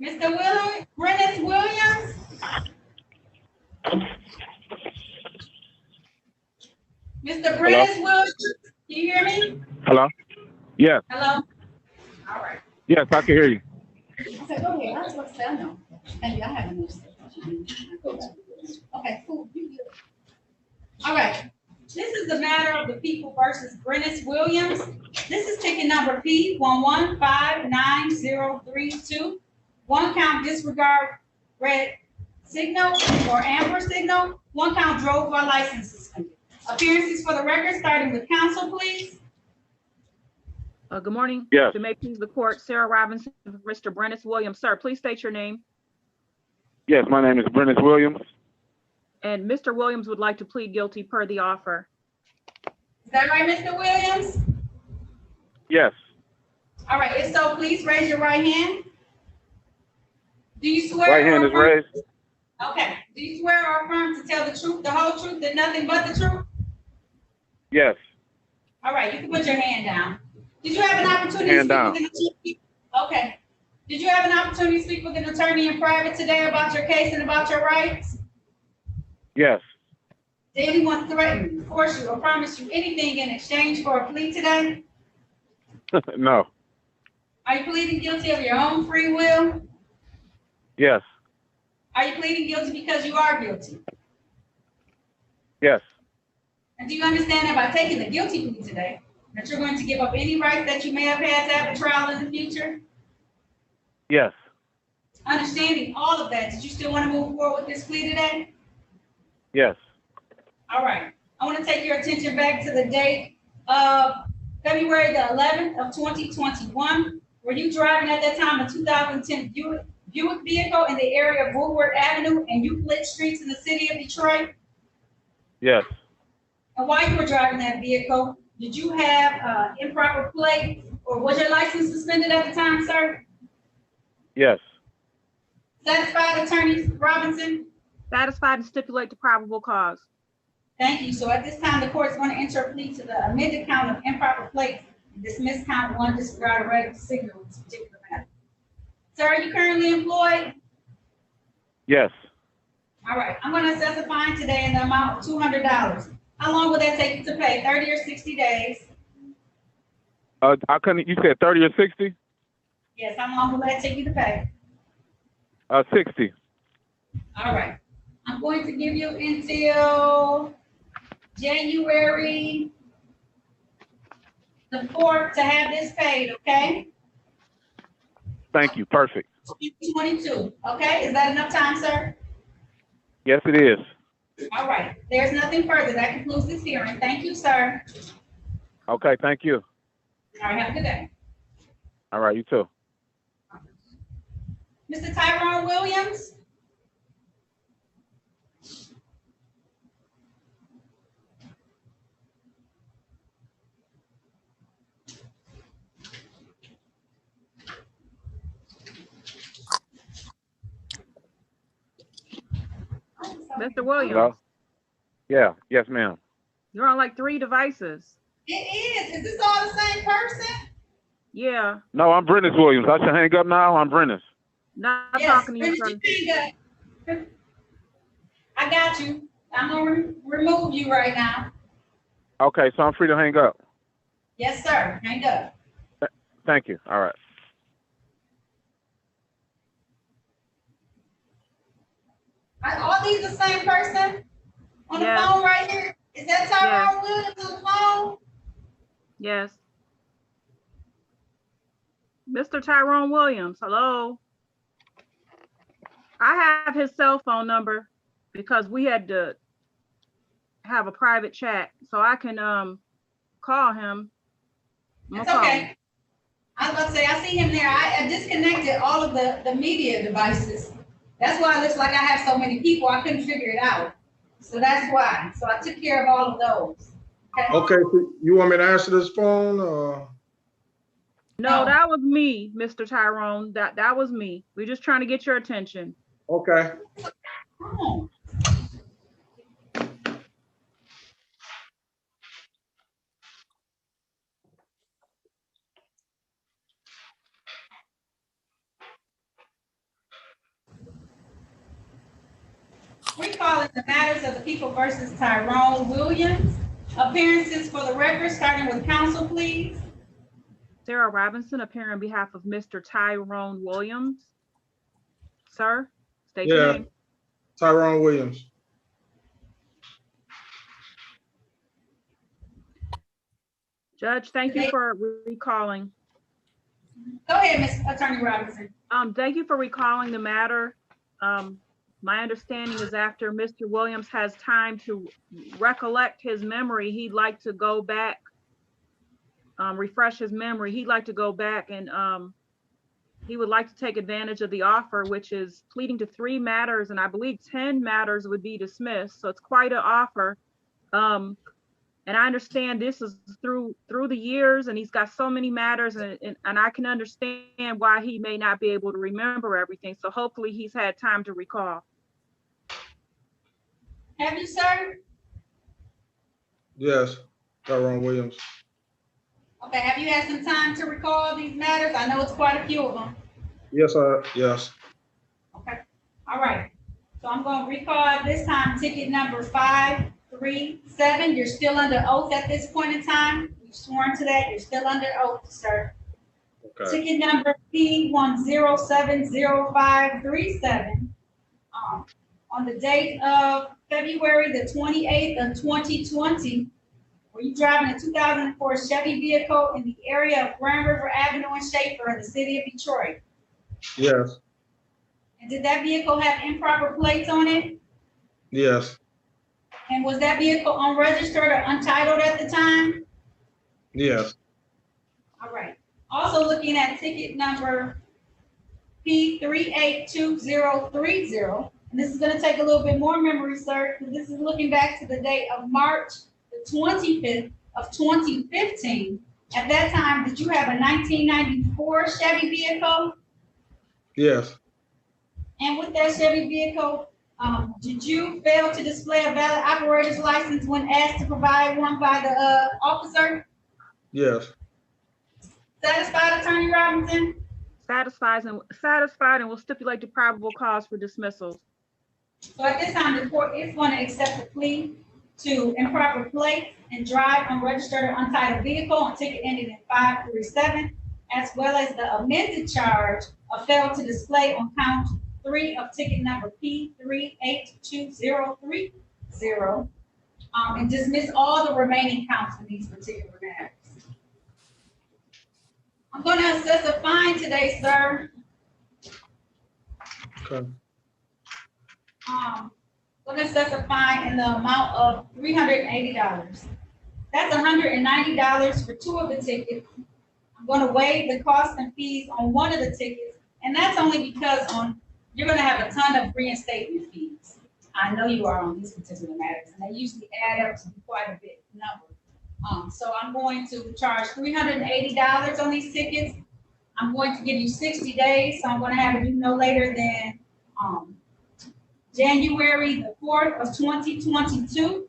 Mr. Brennis Williams? Mr. Brennis Williams, can you hear me? Hello? Yes. Hello? All right. Yes, I can hear you. I said, go ahead. I was going to say, I know. Thank you. I haven't noticed. Okay, cool. You good. All right. This is the matter of the people versus Brennis Williams. This is ticket number P11599032. One count disregard red signal or amber signal. One count drove while license suspended. Appearances for the record, starting with counsel, please. Good morning. Yes. To make the court, Sarah Robinson, Mr. Brennis Williams. Sir, please state your name. Yes, my name is Brennis Williams. And Mr. Williams would like to plead guilty per the offer. Is that right, Mr. Williams? Yes. All right, if so, please raise your right hand. Do you swear? Right hand is raised. Okay. Do you swear or affirm to tell the truth, the whole truth, and nothing but the truth? Yes. All right, you can put your hand down. Did you have an opportunity Hand to down. speak within the Okay. Did you have an opportunity to speak with an attorney in private today about your case and about your rights? Yes. Did anyone threaten, force you, or promise you anything in exchange for a plea today? No. Are you pleading guilty of your own free will? Yes. Are you pleading guilty because you are guilty? Yes. And do you understand that by taking the guilty plea today, that you're going to give up any rights that you may have had to have a trial in the future? Yes. Understanding all of that, did you still want to move forward with this plea today? Yes. All right. I want to take your attention back to the date of February the 11th of 2021. Were you driving at that time a 2010 Buick vehicle in the area of Woodward Avenue and Euclid Streets in the city of Detroit? Yes. And while you were driving that vehicle, did you have improper plate, or was your license suspended at the time, sir? Yes. Satisfied, Attorney Robinson? Satisfied and stipulate the probable cause. Thank you. So at this time, the court is going to enter a plea to the amended count of improper plates and dismiss count one, disregard a red signal in this particular matter. Sir, are you currently employed? Yes. All right. I'm going to assess a fine today in the amount of $200. How long will that take you to pay? 30 or 60 days? I couldn't. You said 30 or 60? Yes. How long will that take you to pay? 60. All right. I'm going to give you until January the 4th to have this paid, okay? Thank you. Perfect. 22, okay? Is that enough time, sir? Yes, it is. All right. There's nothing further. That concludes this hearing. Thank you, sir. Okay. Thank you. All right. Have a good day. All right. You too. Mr. Tyrone Williams? Mr. Williams, Hello? Yeah. Yes, ma'am. you're on like 3 devices. It is. Is this all the same person? Yeah, No, I'm Brennis Williams. I should hang up now. I'm Brennis. not Yes. talking to you, Brendan, sir. you hang up. I got you. I'm going to remove you right now. Okay. So I'm free to hang up. Yes, sir. Hang up. Thank you. All right. Are all these the same person on the Yes. phone right here? Is that Tyrone Williams on the phone? Yes. Mr. Tyrone Williams, hello. I have his cell phone number because we had to have a private chat, so I can call him. It's okay. I was about to say, I see him there. I disconnected all of the media devices. That's why it looks like I have so many people. I couldn't figure it out. So that's why. So I took care of all of those. Okay, so you want me to answer this phone? No, that was me, Mr. Tyrone. That was me. We're just trying to get your attention. Okay. Oh. We're calling the matters of the people versus Tyrone Williams. Appearances for the record, starting with counsel, please. Sarah Robinson, appearing on behalf of Mr. Tyrone Williams. Sir, state your name. Tyrone Williams. Judge, thank you for recalling. Go ahead, Ms. Attorney Robinson. Thank you for recalling the matter. My understanding is after Mr. Williams has time to recollect his memory, he'd like to go back, refresh his memory. He'd like to go back and he would like to take advantage of the offer, which is pleading to 3 matters, and I believe 10 matters would be dismissed. So it's quite an offer. And I understand this is through the years, and he's got so many matters, and I can understand why he may not be able to remember everything. So hopefully he's had time to recall. Have you, sir? Yes, Tyrone Williams. Okay, have you had some time to recall these matters? I know it's quite a few of them. Yes, sir. Yes. Okay, all right. So I'm gonna recall this time ticket number 537. You're still under oath at this point in time. You've sworn to that. You're still under oath, sir. Okay. Ticket number P10700537. On the date of February the 28th of 2020, were you driving a 2004 Chevy vehicle in the area of Grand River Avenue and Schaefer in the city of Detroit? Yes. And did that vehicle have improper plates on it? Yes. And was that vehicle unregistered or untitled at the time? Yes. All right. Also looking at ticket number P382030, and this is going to take a little bit more memory, sir, because this is looking back to the date of March the 25th of 2015. At that time, did you have a 1994 Chevy vehicle? Yes. And with that Chevy vehicle, did you fail to display a valid operator's license when asked to provide one by the officer? Yes. Satisfied, Attorney Robinson? Satisfied and will stipulate the probable cause for dismissal. So at this time, the court is going to accept the plea to improper plates and drive unregistered or untitled vehicle on ticket ending in 537, as well as the amended charge of fail to display on count 3 of ticket number P382030, and dismiss all the remaining counts in these particular matters. I'm going to assess a fine today, sir. Okay. Going to assess a fine in the amount of $380. That's $190 for 2 of the tickets. I'm going to waive the costs and fees on 1 of the tickets, and that's only because you're going to have a ton of reinstatement fees. I know you are on these particular matters, and they usually add up to be quite a bit number. So I'm going to charge $380 on these tickets. I'm going to give you 60 days, so I'm going to have it due no later than January the 4th of 2022.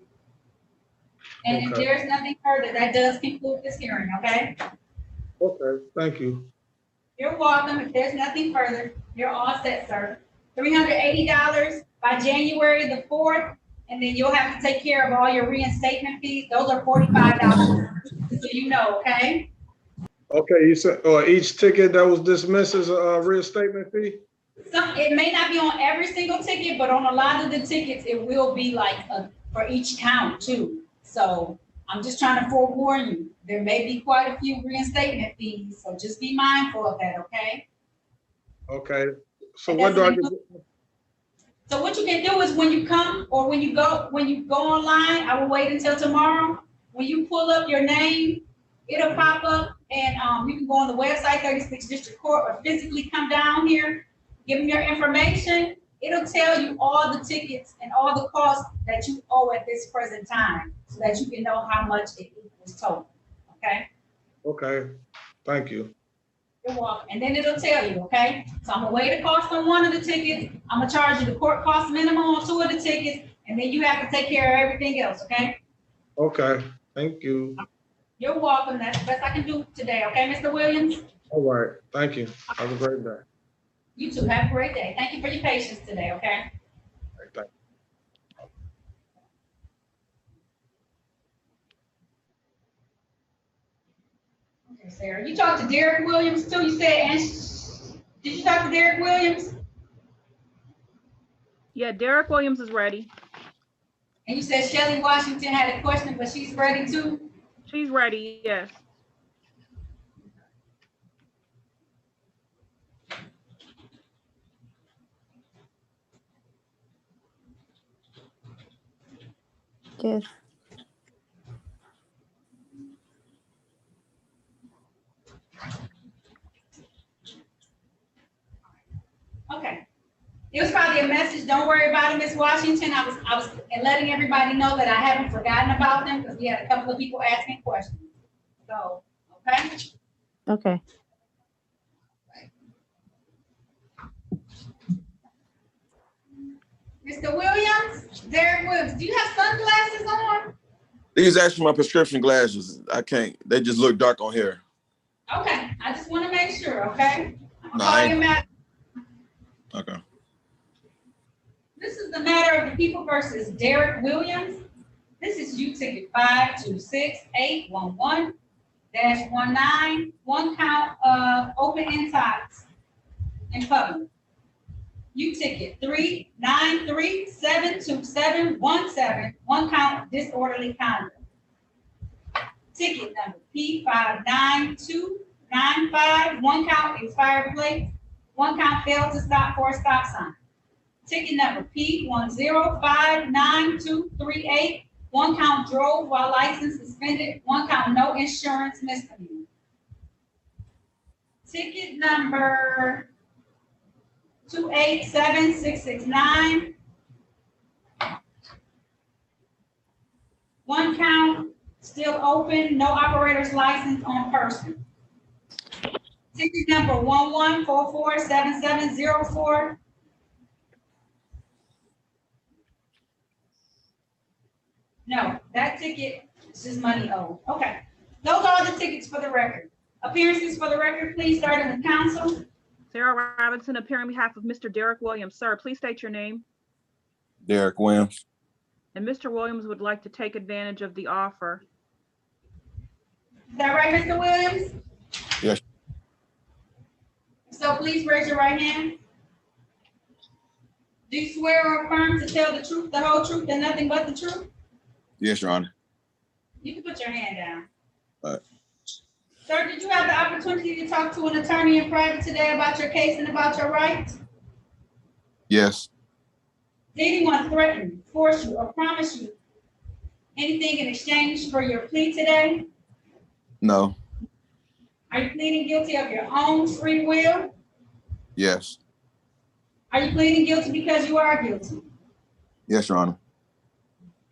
And if there's nothing further, that does conclude this hearing, okay? Okay, thank you. You're welcome. If there's nothing further, you're all set, sir. $380 by January the 4th, and then you'll have to take care of all your reinstatement fees. Those are $45, so you know, okay? Okay, you said each ticket that was dismissed is a reinstatement fee? It may not be on every single ticket, but on a lot of the tickets, it will be like for each count too. So I'm just trying to forewarn you. There may be quite a few reinstatement fees, so just be mindful of that, okay? Okay. So what do I do? So what you can do is when you come or when you go online, I will wait until tomorrow. When you pull up your name, it'll pop up, and you can go on the website, 36th District Court, or physically come down here, give them your information. It'll tell you all the tickets and all the costs that you owe at this present time, so that you can know how much it equals total, okay? Okay, thank you. You're welcome. And then it'll tell you, okay? So I'm gonna weigh the cost on 1 of the tickets. I'm gonna charge you the court cost minimum on 2 of the tickets, and then you have to take care of everything else, okay? Okay, thank you. You're welcome. That's the best I can do today, okay, Mr. Williams? All right, thank you. Have a great day. You too. Have a great day. Thank you for your patience today, okay? All right, thank you. Okay, Sarah. You talked to Derek Williams too, you said, and did you talk to Derek Williams? Yeah, Derek Williams is ready. And you said Shelley Washington had a question, but she's ready too? She's ready, yes. Yes. Okay. It was probably a message. Don't worry about it, Miss Washington. I was letting everybody know that I haven't forgotten about them because we had a couple of people asking questions. So, okay. Okay. Mr. Williams, Derek Williams, do you have sunglasses on? These are actually my prescription glasses. I can't, they just look dark on here. Okay, I just want to make sure, okay? I'm No, gonna call you is the matter of the people versus Derek Williams. This is U ticket 526-811-19, one count of open end ties in public. U ticket 393-72717, one count of disorderly conduct. Ticket number P59295, one count expired plate, one count failed to stop for a stop sign. Ticket number P1059238, one count drove while license suspended, one count no insurance misdemeanor. Ticket number 287669, one count still open, no operator's license on person. Ticket number 11447704. No, that ticket is just money owed. Okay. Those are all the tickets for the record. Appearances for the record, please, starting with counsel. Sarah Robinson, appearing on behalf of Mr. Derek Williams. Sir, please state your name. Derek Williams. And Mr. Williams would like to take advantage of the offer. Is that right, Mr. Williams? Yes. So please raise your right hand. Do you swear or affirm to tell the truth, the whole truth, and nothing but the truth? Yes, Your Honor. You can put your hand down. All right. Sir, did you have the opportunity to talk to an attorney in private today about your case and about your rights? Yes. Did anyone threaten, force you, or promise you anything in exchange for your plea today? No. Are you pleading guilty of your own free will? Yes. Are you pleading guilty because you are guilty? Yes, Your Honor.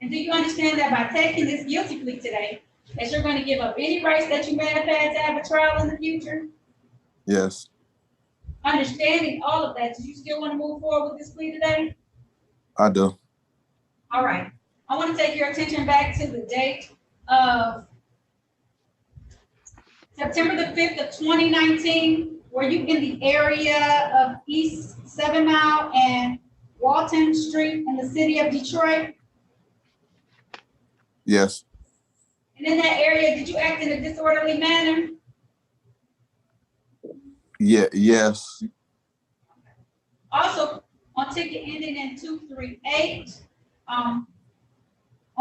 And do you understand that by taking this guilty plea today, that you're going to give up any rights that you may have had to have a trial in the future? Yes. Understanding all of that, do you still want to move forward with this plea today? I do. All right. I want to take your attention back to the date of September the 5th of 2019. Were you in the area of East 7 Mile and Walton Street in the city of Detroit? Yes. And in that area, did you act in a disorderly manner? Yeah. Yes. Also, on ticket ending in 238, on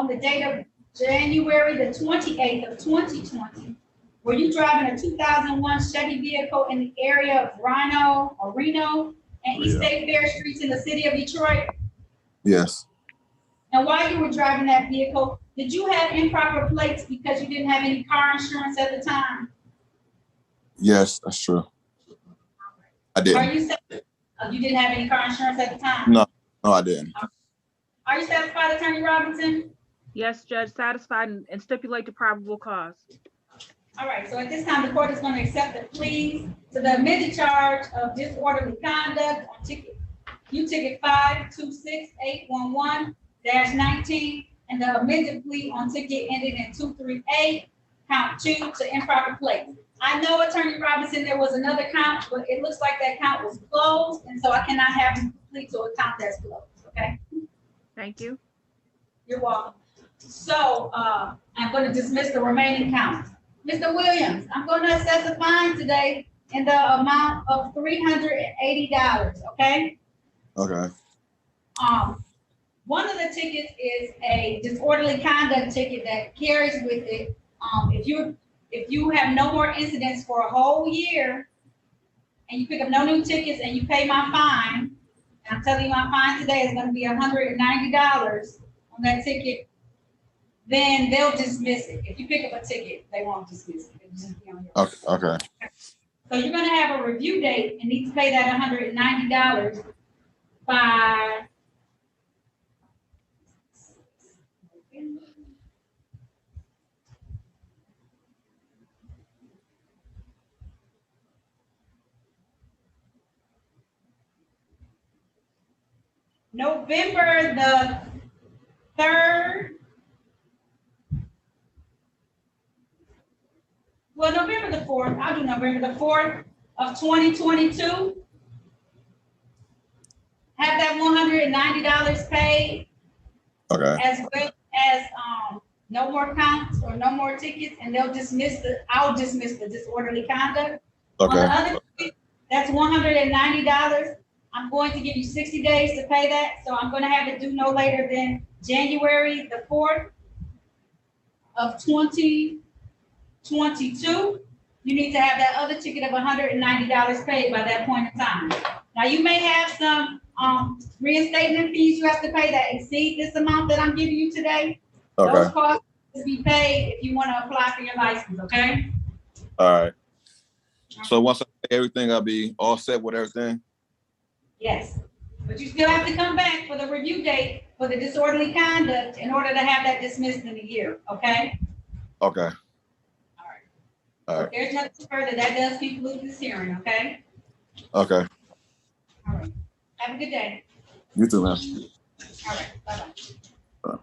the date of January the 28th of 2020, were you driving a 2001 Chevy vehicle in the area of Reno and East State Fair Streets in the city of Detroit? Yes. And while you were driving that vehicle, did you have improper plates because you didn't have any car insurance at the time? Yes, that's true. I Are didn't. you you didn't have any car insurance at the time? No, I didn't. Are you satisfied, Attorney Robinson? Yes, Judge, satisfied and stipulate the probable cause. All right, so at this time, the court is going to accept the pleas to the amended charge of disorderly conduct on ticket 526-811-19, and the amended plea on ticket ending in 238, count 2 to improper plate. I know, Attorney Robinson, there was another count, but it looks like that count was closed, and so I cannot have you plead to a count that's closed, okay? Thank you. You're welcome. So I'm going to dismiss the remaining counts. Mr. Williams, I'm going to assess a fine today in the amount of $380, okay? Okay. One of the tickets is a disorderly conduct ticket that carries with it, if you have no more incidents for a whole year and you pick up no new tickets and you pay my fine, and I'm telling you my fine today is going to be $190 on that ticket, then they'll dismiss it. If you pick up a ticket, they won't dismiss it. It'll just be on your Okay. So you're going to have a review date and need to pay that $190 by November the 3rd. Well, November the 4th. I'll do November the 4th of 2022. Have that $190 $190 paid, Okay. as well as no more counts or no more tickets, and I'll dismiss the disorderly conduct. On the Okay. other ticket, that's $190. I'm going to give you 60 days to pay that, so I'm gonna have it due no later than January the 4th of 2022. You need to have that other ticket of $190 paid by that point in time. Now, you may have some reinstatement fees you have to pay that exceed this amount that I'm giving you today. Okay. Those costs will be paid if you want to apply for your license, okay? All right. So once I pay everything, I'll be all set with everything? Yes, but you still have to come back for the review date for the disorderly conduct in order to have that dismissed in a year, okay? Okay. All If right. there's nothing further, that does conclude this hearing, okay? Okay. All right, have a good day. You too, man. All right, bye-bye. Bye.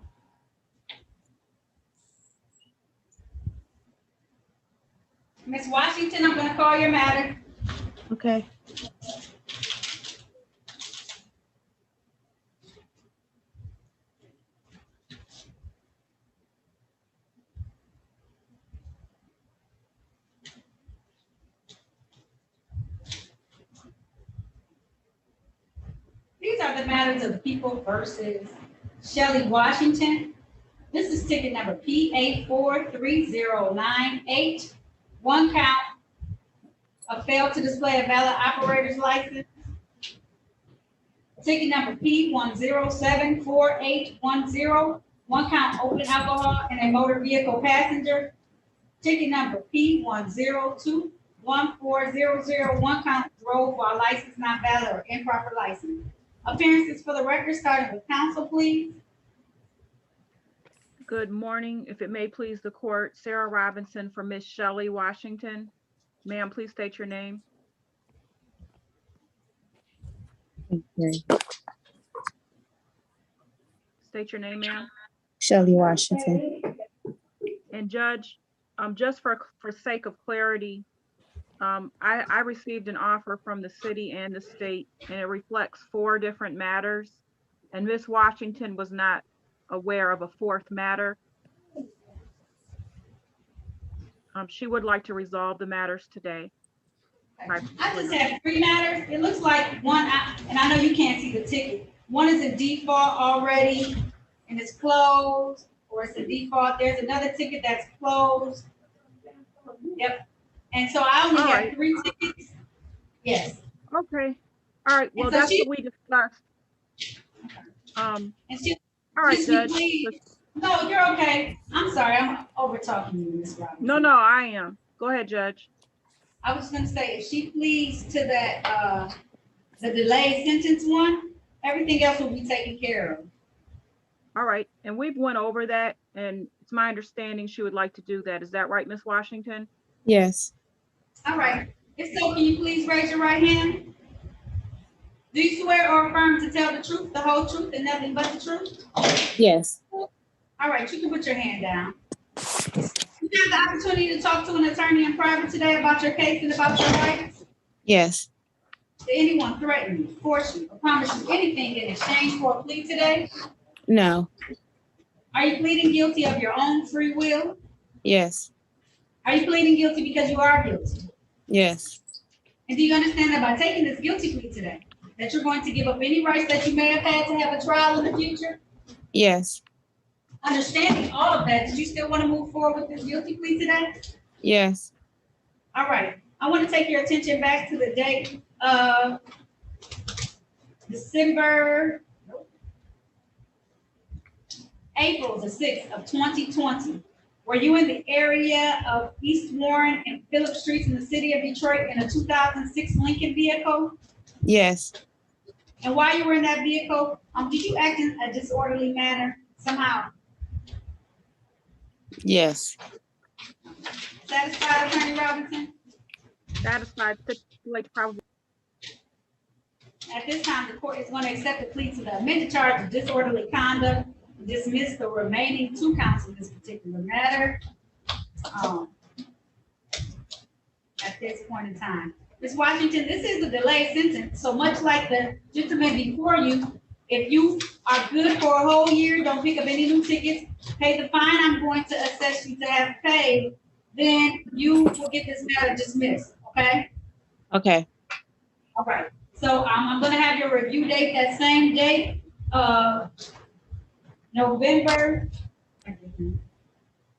Ms. Washington, I'm gonna call your matter. Okay. These are the matters of the people versus Shelley Washington. This is ticket number P843098. One count of failed to display a valid operator's license. Ticket number P107481. One count open alcohol in a motor vehicle passenger. Ticket number P1021400. One count drove while license not valid or improper license. Appearances for the record, starting with counsel, please. Good morning. If it may please the court, Sarah Robinson for Miss Shelley Washington. Ma'am, please state your name. Okay. State your name, ma'am. Shelley Washington. And Judge, just for sake of clarity, I received an offer from the city and the state, and it reflects 4 different matters. And Miss Washington was not aware of a 4th matter. She would like to resolve the matters today. I just have 3 matters. It looks like one, and I know you can't see the ticket. One is a default already, and it's closed, or it's a default. There's another ticket that's closed. Yep. And so I only have 3 tickets. Yes. Okay. All right. Well, so that's what we discussed. And she, all right, Judge. No, you're okay. I'm sorry. I'm over talking you, Ms. Robinson. No, I am. Go ahead, Judge. I was going to say, if she pleads to that, the delayed sentence one, everything else will be taken care of. All right. And we've went over that, and it's my understanding she would like to do that. Is that right, Ms. Washington? Yes. All right. If so, can you please raise your right hand? Do you swear or affirm to tell the truth, the whole truth, and nothing but the truth? Yes. All right, you can put your hand down. You have the opportunity to talk to an attorney in private today about your case and about your rights? Yes. Did anyone threaten you, force you, or promise you anything in exchange for a plea today? No. Are you pleading guilty of your own free will? Yes. Are you pleading guilty because you are guilty? Yes. And do you understand that by taking this guilty plea today, that you're going to give up any rights that you may have had to have a trial in the future? Yes. Understanding all of that, did you still want to move forward with this guilty plea today? Yes. All right. I want to take your attention back to the date of April the 6th of 2020. Were you in the area of East Warren and Phillip Streets in the city of Detroit in a 2006 Lincoln vehicle? Yes. And while you were in that vehicle, did you act in a disorderly manner somehow? Yes. Satisfied, Attorney Robinson? Satisfied. Stipulate probably. At this time, the court is going to accept the plea to the amended charge of disorderly conduct, dismiss the remaining 2 counts in this particular matter at this point in time. Ms. Washington, this is a delayed sentence, so much like the gentleman before you, If you are good for a whole year, don't pick up any new tickets, pay the fine I'm going to assess you to have paid, then you will get this matter dismissed, okay? Okay. All right, so I'm gonna have your review date that same date, November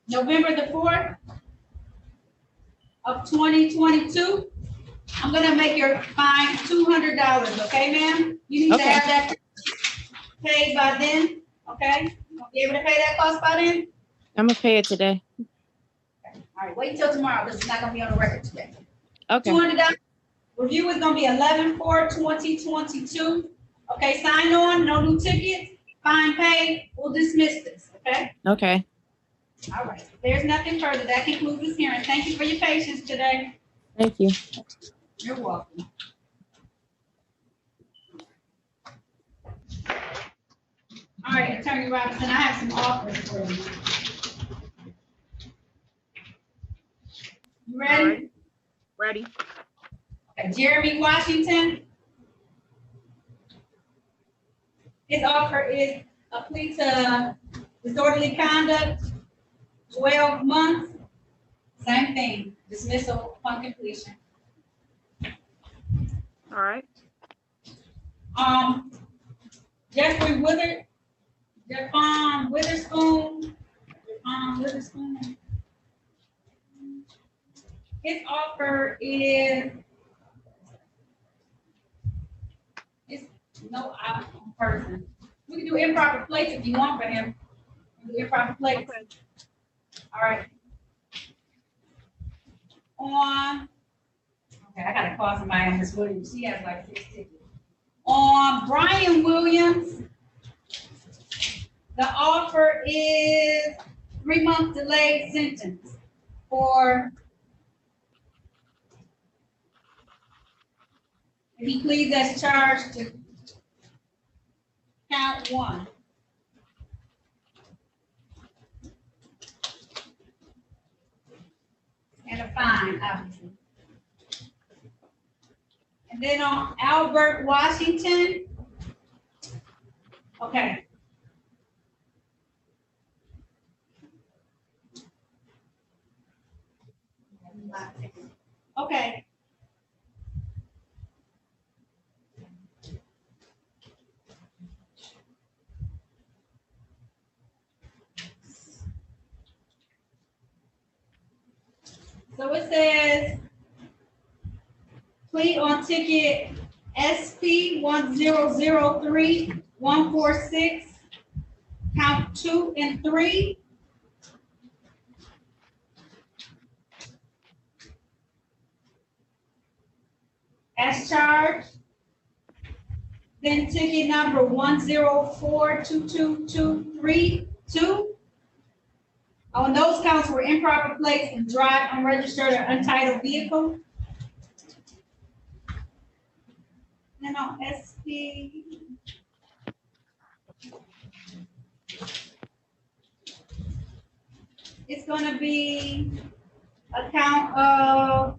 the 4th of 2022. I'm gonna make your fine $200, okay, ma'am? You need to Okay. have that paid by then, okay? You gonna be able to pay that cost by then? I'm gonna pay it today. All right, wait till tomorrow, this is not gonna be on the record today. Okay. $200, review is gonna be 11/4/2022. Okay, sign on, no new tickets, fine paid, we'll dismiss this, okay? Okay. All right, if there's nothing further, that concludes this hearing. Thank you for your patience today. Thank you. You're welcome. All right, Attorney Robinson, I have some offers for you. You ready? All right. Ready? Okay, Jeremy Washington. His offer is a plea to disorderly conduct, 12 months. Same thing, dismissal upon completion. All right. Jeffrey Witherspoon. His offer is, it's no person. We can do improper plates if you want for him. We can do improper plates. Okay. All right. Okay, I gotta call somebody on Miss Williams. She has like 6 tickets. On Brian Williams, the offer is 3-month delayed sentence for, if he pleads as charged to count 1. And a fine, obviously. And then on Albert Washington, okay. Okay. So it says, plea on ticket SP 1003146, count 2 and 3. As charged. Then ticket number 104222232. On those counts were improper plates and drive unregistered or untitled vehicle. And on SP, it's gonna be a count of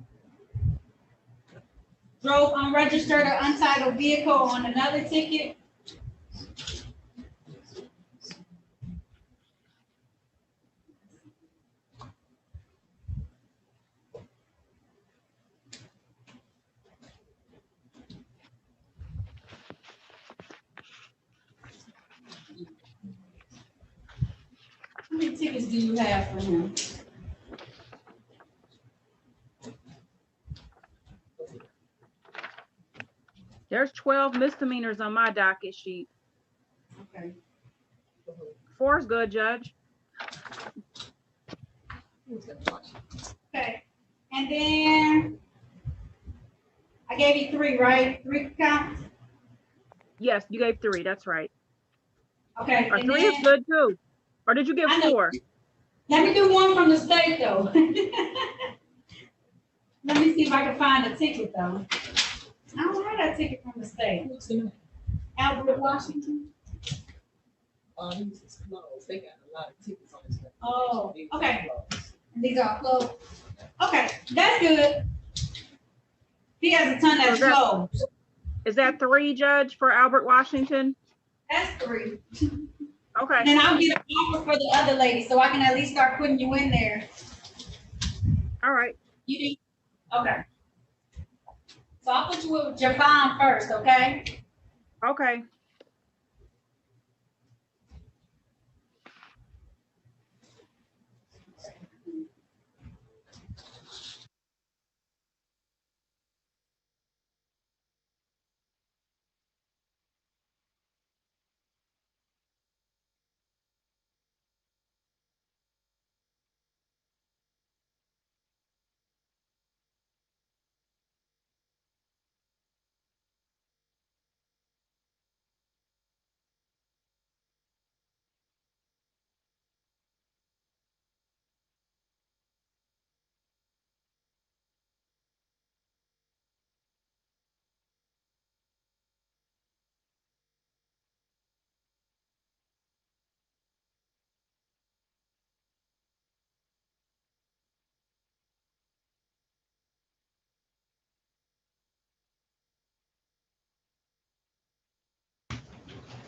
drove unregistered or untitled vehicle on another ticket. How many tickets do you have for him? There's 12 misdemeanors on my docket sheet. Okay. 4 is good, Judge. Okay, and then I gave you 3, right? 3 counts? Yes, you gave 3. That's right. Okay. Or and 3 then, is good too. Or did you give 4? Let me do one from the state though. Let me see if I can find a ticket though. I don't have that ticket from the state. What's the name? Albert Washington. These is closed. They got a lot of tickets on this. Oh, okay. And these are closed. Okay, that's good. He has a ton that's closed. Is that 3, Judge, for Albert Washington? That's 3. Okay. And then I'll get an offer for the other lady, so I can at least start putting you in there. All right. You need, okay. So I'll put you with Javon first, okay? Okay.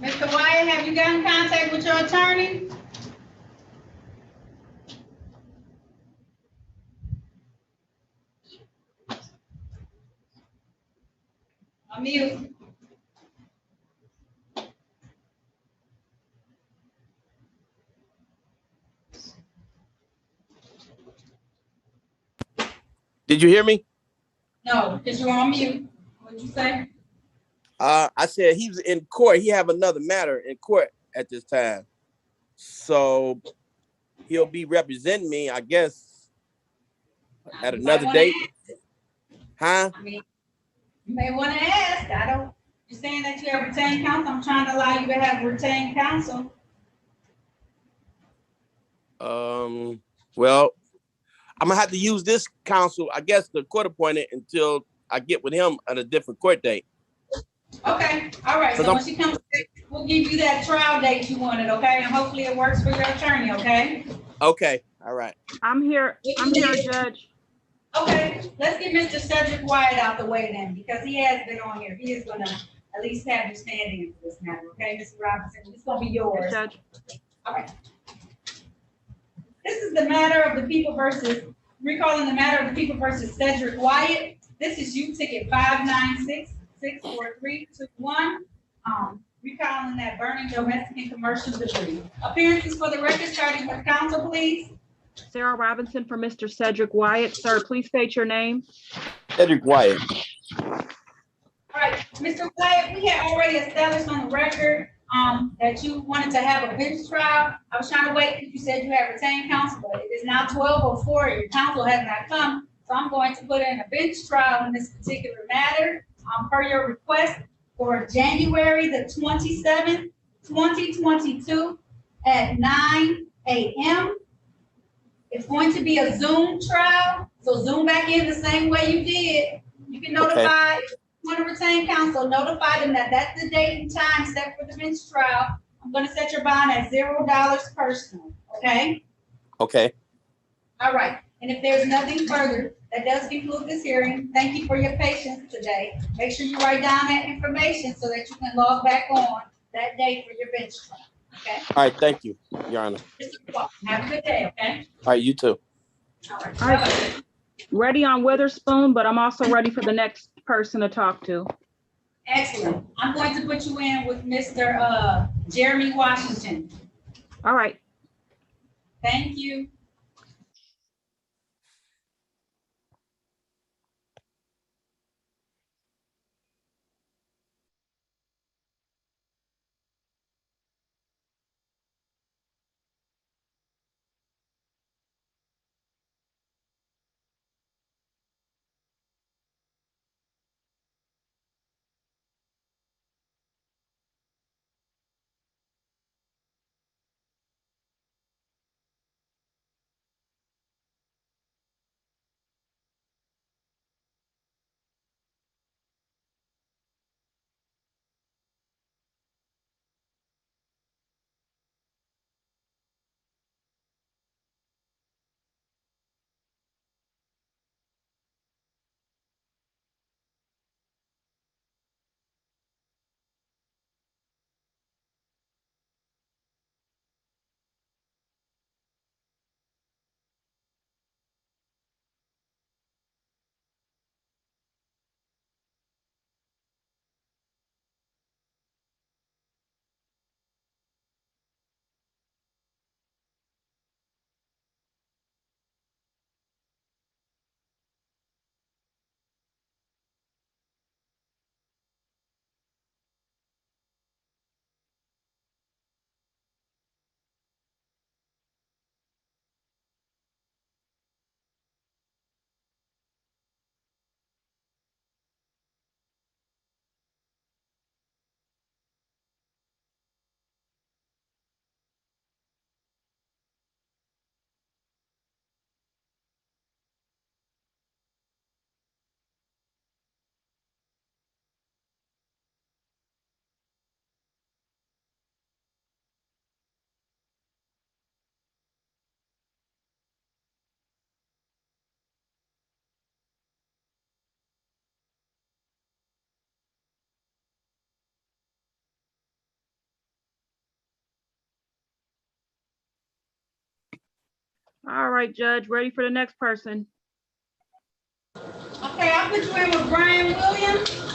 Mr. Wyatt, have you got in contact with your attorney? I'm mute. Did you hear me? No, because you're on mute. What'd you say? I said he was in court. He have another matter in court at this time. So he'll be representing me, I guess, at another date. Huh? I mean, you may want to ask. I don't, you're saying that you have retained counsel. I'm trying to allow you to have retained counsel. Well, I'm gonna have to use this counsel, I guess, the court appointed until I get with him at a different court date. Okay, all right. So when she comes back, we'll give you that trial date you wanted, okay? And hopefully it works for your attorney, okay? Okay, all right. I'm here, Judge. Okay, let's get Mr. Cedric Wyatt out the way then, because he has been on here. He is gonna at least have you standing for this matter, okay, Mr. Robinson? It's gonna be yours. Yes, Judge. All right. This is the matter of the people versus, recalling the matter of the people versus Cedric Wyatt. This is U ticket 596-64321. Recalling that burning domestic and commercial debris. Appearances for the record, starting with counsel, please. Sarah Robinson for Mr. Cedric Wyatt. Sir, please state your name. Cedric Wyatt. All right, Mr. Wyatt, we had already established on the record that you wanted to have a bench trial. I was trying to wait because you said you had retained counsel, but it is now 12:04. Your counsel has not come, so I'm going to put in a bench trial in this particular matter per your request for January the 27th, 2022 at 9 a.m. It's going to be a Zoom trial, so Zoom back in the same way you did. You can notify, if you want to retain counsel, notify them that that's the date and time set for the bench trial. I'm going to set your bond at $0 personal, okay? Okay. All right, and if there's nothing further, that does conclude this hearing. Thank you for your patience today. Make sure you write down that information so that you can log back on that date for your bench trial, okay? All right, thank you, Your Honor. Have a good day, okay? All right, you too. All right. All right. Ready on Witherspoon, but I'm also ready for the next person to talk to. Excellent. I'm going to put you in with Mr. Jeremy Washington. All right. Thank you. All right, Judge, ready for the next person. Okay, I'll put you in with Brian Williams.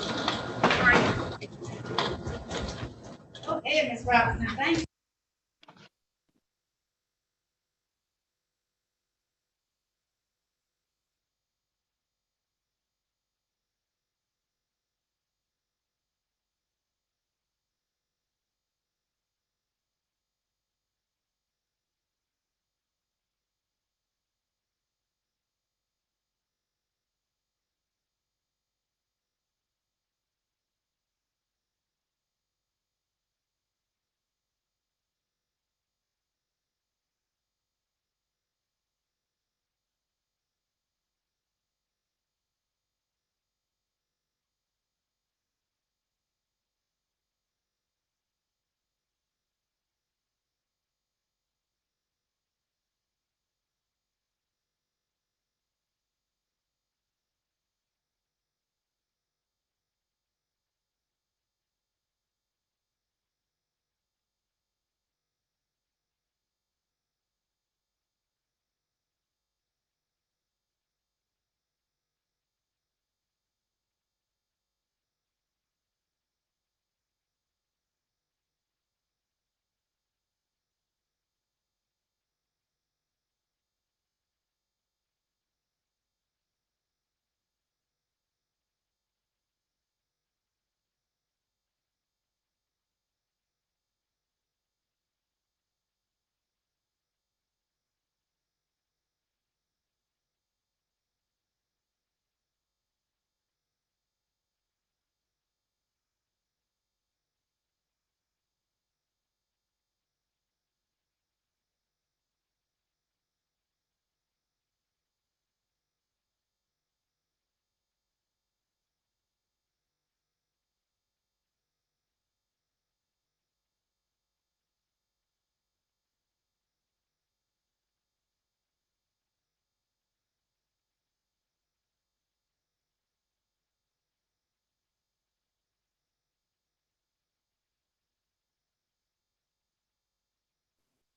Go ahead, Ms. Robinson, thank you.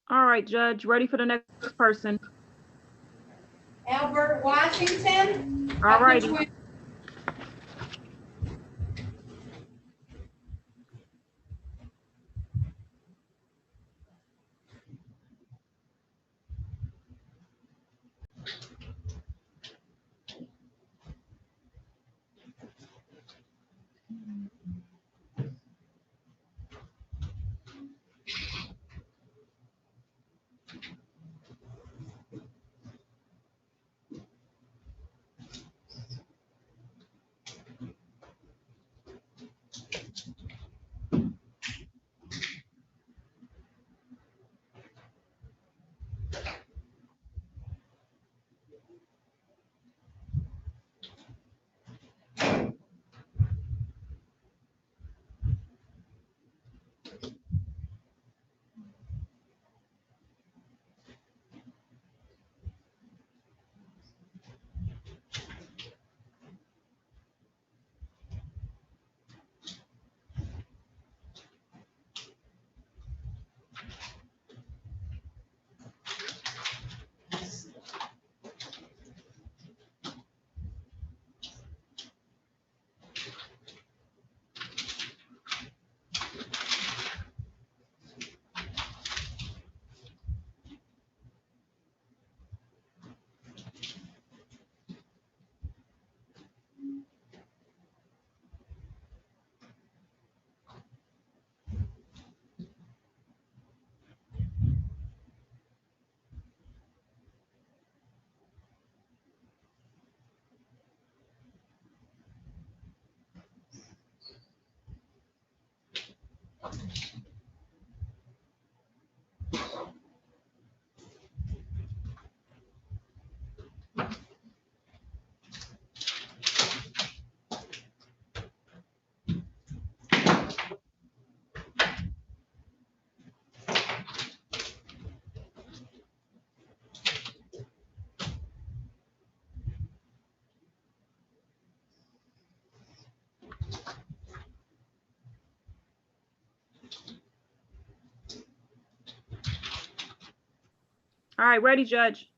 All right, Judge, ready for the next person. Albert Washington. All righty. All right, ready, Judge.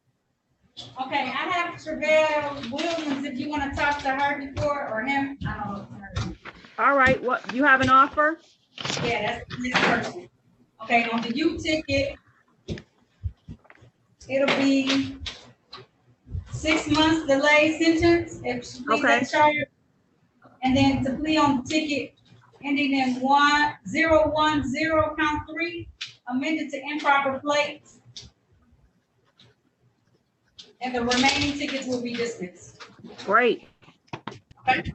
Okay, I have Travell Williams, if you want to talk to her before, or him, I don't know. All right, what, you have an offer? Yeah, that's this person. Okay, on the U ticket, it'll be 6 months delay sentence if she pleads that charge. And then to plea on the ticket ending in 1010 count 3, amended to improper plates. And the remaining tickets will be dismissed. Great. Okay.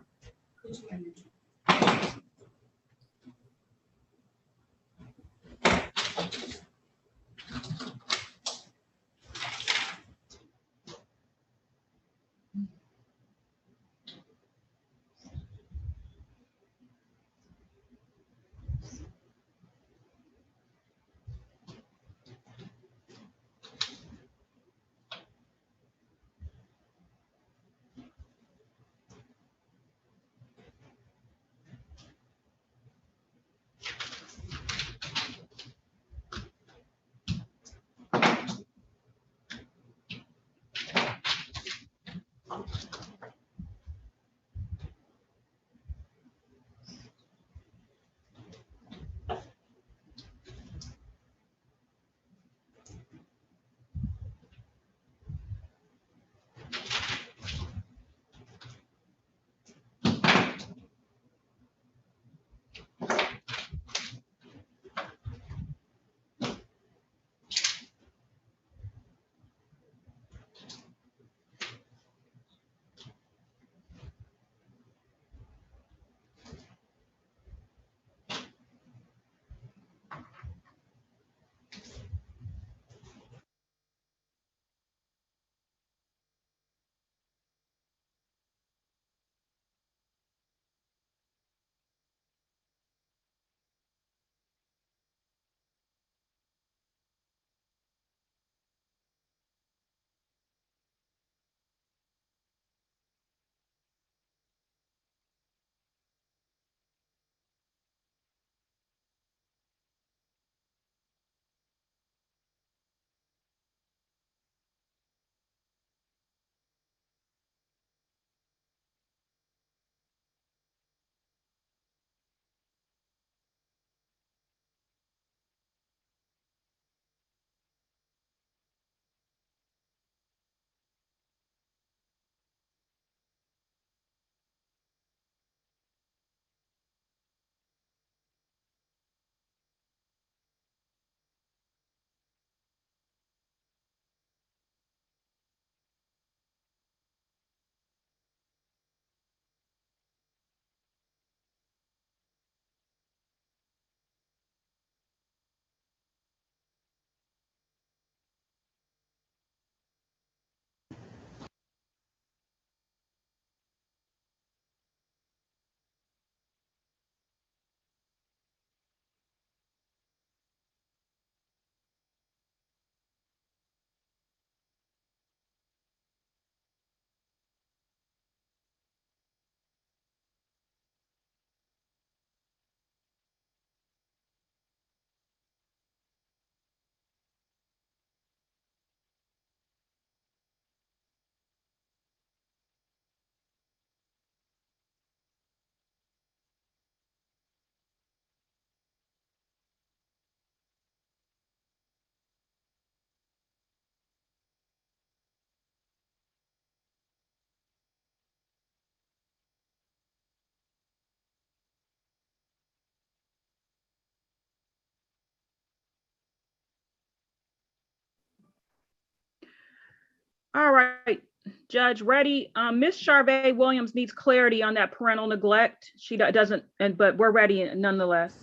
All right, Judge, ready. Ms. Charvet Williams needs clarity on that parental neglect. She doesn't, but we're ready nonetheless.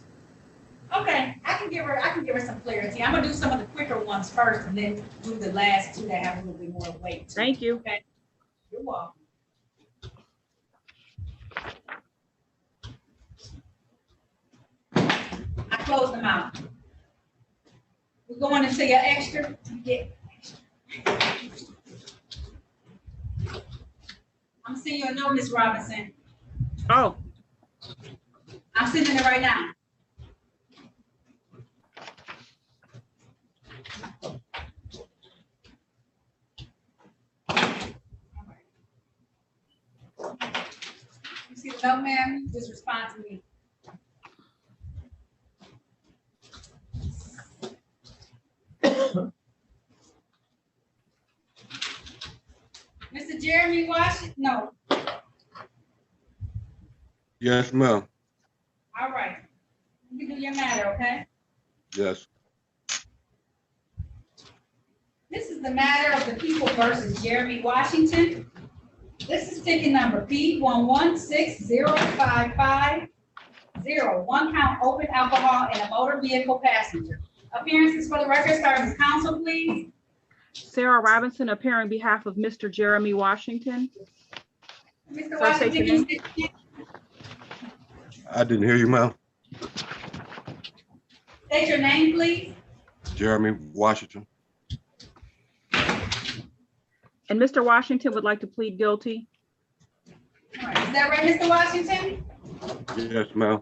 Okay, I can give her some clarity. I'm gonna do some of the quicker ones first and then do the last two that have a little bit more weight. Thank you. Okay. You're welcome. I closed them out. We're going into your extra. I'm sending you a note, Ms. Robinson. Oh. I'm sending it right now. No, ma'am, just respond to me. Mr. Jeremy Washington, no, Yes, ma'am. all right. You can do your matter, okay? Yes. This is the matter of the people versus Jeremy Washington. This is ticket number P116055. 1 count open alcohol in a motor vehicle passenger. Appearances for the record, starting with counsel, please. Sarah Robinson appearing on behalf of Mr. Jeremy Washington. Mr. Sir, state Washington, your can name. you I didn't hear you, ma'am. state your name, please? Jeremy Washington. And Mr. Washington would like to plead guilty. All right, is that right, Mr. Washington? Yes, ma'am.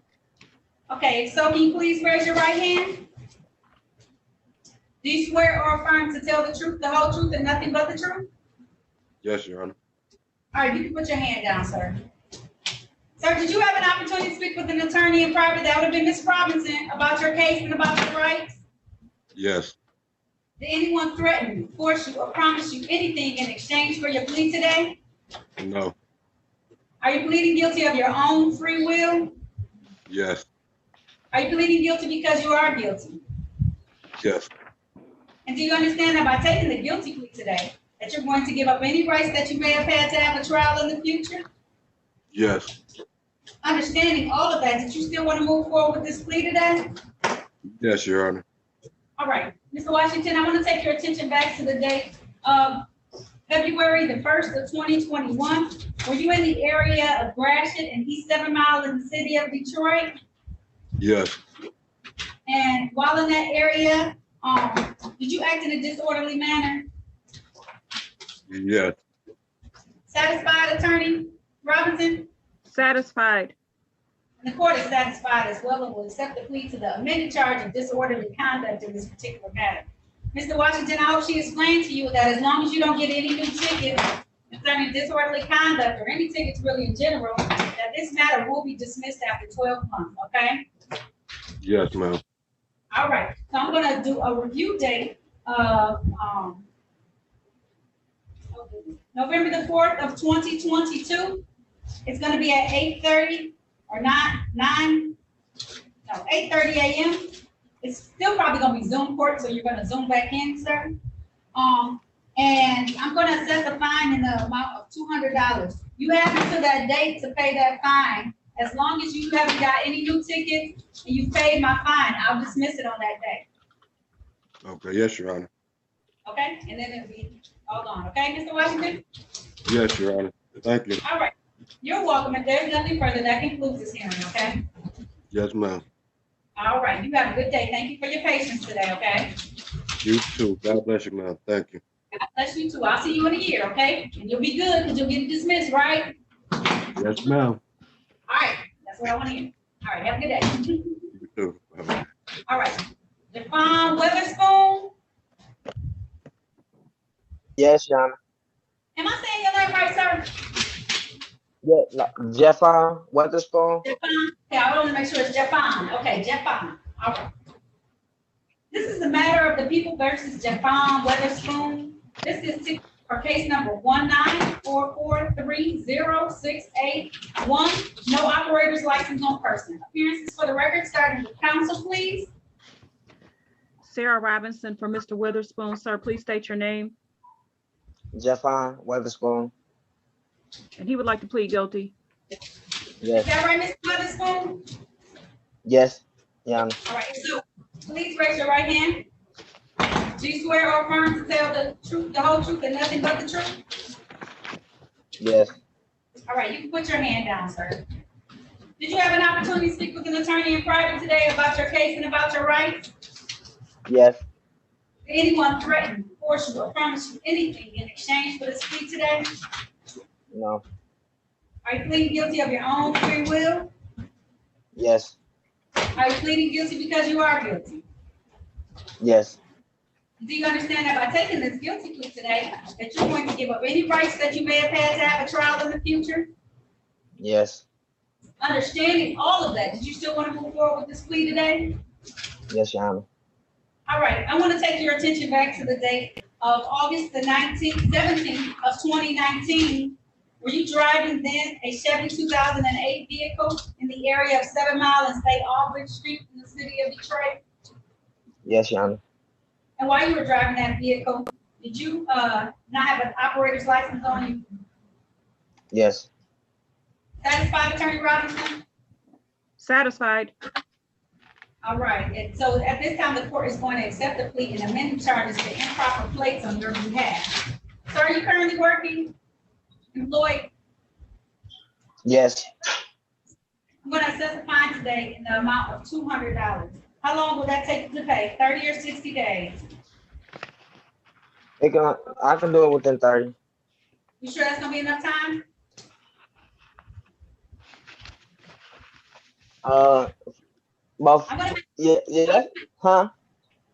Okay, so can you please raise your right hand? Do you swear or affirm to tell the truth, the whole truth, and nothing but the truth? Yes, Your Honor. All right, you can put your hand down, sir. Sir, did you have an opportunity to speak with an attorney in private? That would have been Ms. Robinson about your case and about your rights? Yes. Did anyone threaten you, force you, or promise you anything in exchange for your plea today? No. Are you pleading guilty of your own free will? Yes. Are you pleading guilty because you are guilty? Yes. And do you understand that by taking the guilty plea today, that you're going to give up any rights that you may have had to have a trial in the future? Yes. Understanding all of that, did you still want to move forward with this plea today? Yes, Your Honor. All right, Mr. Washington, I want to take your attention back to the date of February the 1st of 2021. Were you in the area of Gratiot and East 7 Mile in the city of Detroit? Yes. And while in that area, did you act in a disorderly manner? Yes. Satisfied, Attorney Robinson? Satisfied. And the court is satisfied as well and will accept the plea to the amended charge of disorderly conduct in this particular matter. Mr. Washington, I hope she explained to you that as long as you don't get any new tickets concerning disorderly conduct or any tickets really in general, that this matter will be dismissed after 12 months, okay? Yes, ma'am. All right, so I'm gonna do a review date of November the 4th of 2022. It's gonna be at 8:30 or 8:30 a.m. It's still probably gonna be Zoom court, so you're gonna Zoom back in, sir. And I'm gonna assess a fine in the amount of $200. You have until that date to pay that fine. As long as you haven't got any new tickets and you've paid my fine, I'll dismiss it on that day. Okay. Yes, Your Honor. Okay, and then it'll be all gone. Okay, Mr. Washington? Yes, Your Honor. Thank you. All right. You're welcome. If there's nothing further, that concludes this hearing, okay? Yes, ma'am. All right, you have a good day. Thank you for your patience today, okay? You too. God bless you, ma'am. Thank you. God bless you too. I'll see you in a year, okay? And you'll be good because you'll get dismissed, right? Yes, ma'am. All right, that's what I want to hear. All right, have a good day. You too. Bye-bye. All right. Devon Witherspoon, Yes, Yana. am I saying your name right, sir? Yeah, Jeffon Weatherspoon. Jeffon? Okay, I want to make sure it's Jeffon. Okay, Jeffon. All right. This is the matter of the people versus Jeffon Weatherspoon. This is for case number 194430681. No operator's license on person. Appearances for the record, starting with counsel, please. Sarah Robinson for Mr. Witherspoon. Sir, please state your name. Jeffon Weatherspoon. And he would like to plead guilty. Yes. Is that right, Mr. Witherspoon? Yes, Yana. All right, so please raise your right hand. Do you swear or affirm to tell the truth, the whole truth, and nothing but the truth? Yes. All right, you can put your hand down, sir. Did you have an opportunity to speak with an attorney in private today about your case and about your rights? Yes. Did anyone threaten, force you, or promise you anything in exchange for this plea today? No. Are you pleading guilty of your own free will? Yes. Are you pleading guilty because you are guilty? Yes. Do you understand that by taking this guilty plea today, that you're going to give up any rights that you may have had to have a trial in the future? Yes. Understanding all of that, did you still want to move forward with this plea today? Yes, Your Honor. All right, I want to take your attention back to the date of August the 17th of 2019. Were you driving then a Chevy 2008 vehicle in the area of 7 Mile and State Albridge Street in the city of Detroit? Yes, Your Honor. And while you were driving that vehicle, did you not have an operator's license on you? Yes. Satisfied, Attorney Robinson? Satisfied. All right, and so at this time, the court is going to accept the plea and amend the charges to improper plates on your behalf. So are you currently working, employed? Yes. I'm going to assess a fine today in the amount of $200. How long will that take you to pay? 30 or 60 days? I can do it within 30. You sure that's going to be enough time? About, yeah, huh?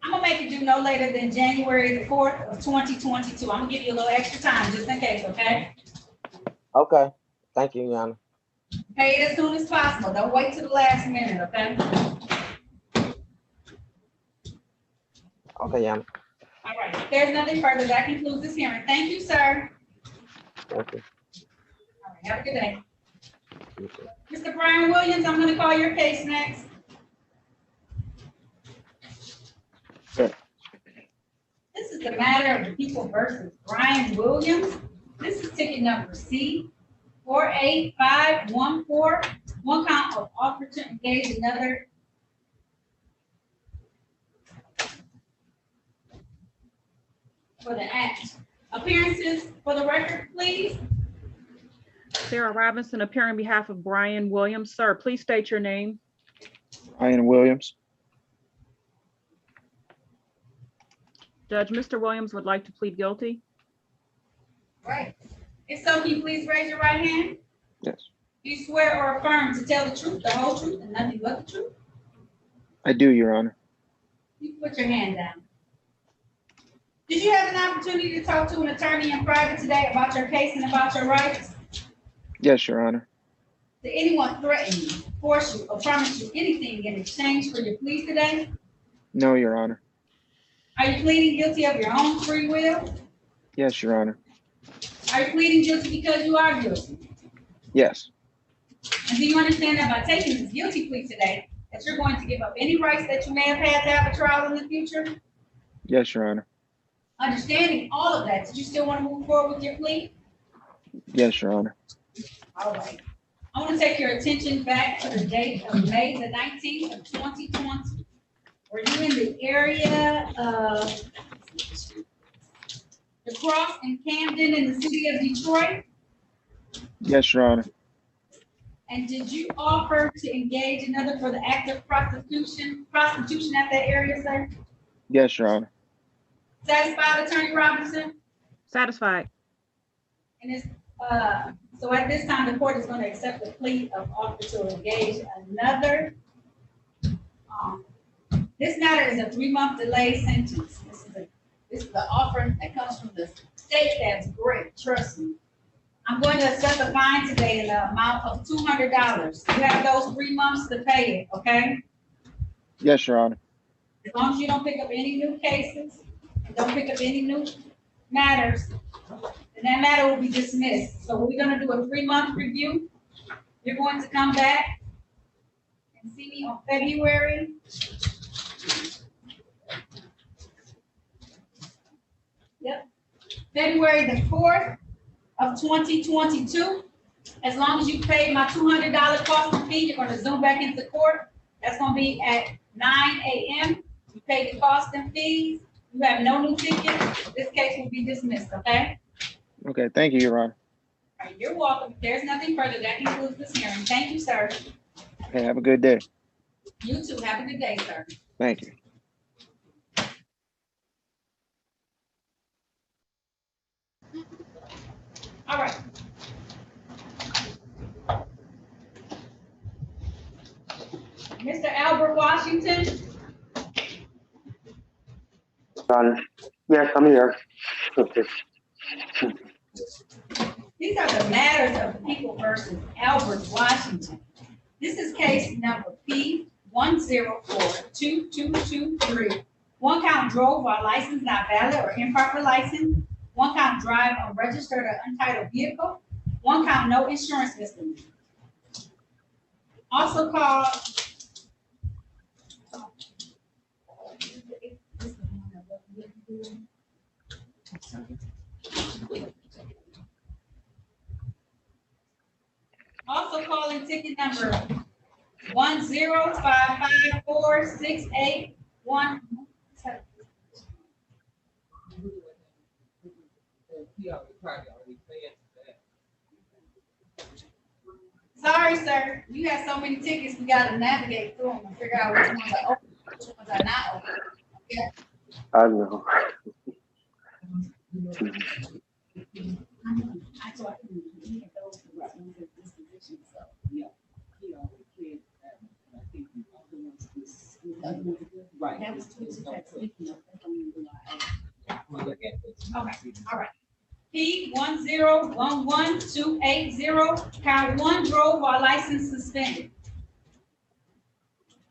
I'm gonna make it due no later than January the 4th of 2022. I'm gonna give you a little extra time just in case, okay? Okay. Thank you, Your Honor. Pay it as soon as possible. Don't wait till the last minute, okay? Okay, Your Honor. All right. If there's nothing further, that concludes this hearing. Thank you, sir. Thank you. All right. Have a good day. Mr. Brian Williams, I'm gonna call your case next. Sure. This is the matter of the people versus Brian Williams. This is ticket number C48514. One count of offer to engage another. For the act. Appearances for the record, please. Sarah Robinson, appearing on behalf of Brian Williams. Sir, please state your name. Brian Williams. Judge, Mr. Williams would like to plead guilty. Right. If so, can you please raise your right hand? Yes. Do you swear or affirm to tell the truth, the whole truth, and nothing but the truth? I do, Your Honor. You can put your hand down. Did you have an opportunity to talk to an attorney in private today about your case and about your rights? Yes, Your Honor. Did anyone threaten you, force you, or promise you anything in exchange for your pleas today? No, Your Honor. Are you pleading guilty of your own free will? Yes, Your Honor. Are you pleading guilty because you are guilty? Yes. And do you understand that by taking this guilty plea today, that you're going to give up any rights that you may have had to have a trial in the future? Yes, Your Honor. Understanding all of that, did you still want to move forward with your plea? Yes, Your Honor. All right. I want to take your attention back to the date of May the 19th of 2020. Were you in the area of the Cross and Camden in the city of Detroit? Yes, Your Honor. And did you offer to engage another for the act of prostitution at that area, sir? Yes, Your Honor. Satisfied, Attorney Robinson? Satisfied. And it's, so at this time, the court is going to accept the plea of offer to engage another. This matter is a 3-month delay sentence. This is the offer that comes from the state. That's great, trust me. I'm going to assess a fine today in the amount of $200. You have those 3 months to pay it, okay? Yes, Your Honor. As long as you don't pick up any new cases, and don't pick up any new matters, then that matter will be dismissed. So we're gonna do a 3-month review. You're going to come back and see me on February. Yep, February the 4th of 2022. As long as you paid my $200 cost and fee, you're gonna zoom back into court. That's gonna be at 9 a.m. You pay the cost and fees. You have no new tickets. This case will be dismissed, okay? Okay, thank you, Your Honor. All right, you're welcome. If there's nothing further, that concludes this hearing. Thank you, sir. Okay, have a good day. You too. Have a good day, sir. Thank you. All right. Mr. Albert Washington. Yes, I'm here. Okay. These are the matters of the people versus Albert Washington. This is case number P10422223. One count drove while license not valid or improper license. One count drive unregistered or untitled vehicle. One count no insurance misdemeanor. Also called calling ticket number 1055468. Sorry, sir. You have so many tickets, we gotta navigate through them and figure out which ones are open, which ones are not open. Yeah. I know. Right. That was okay, all right. P1011280, count 1 drove while license suspended.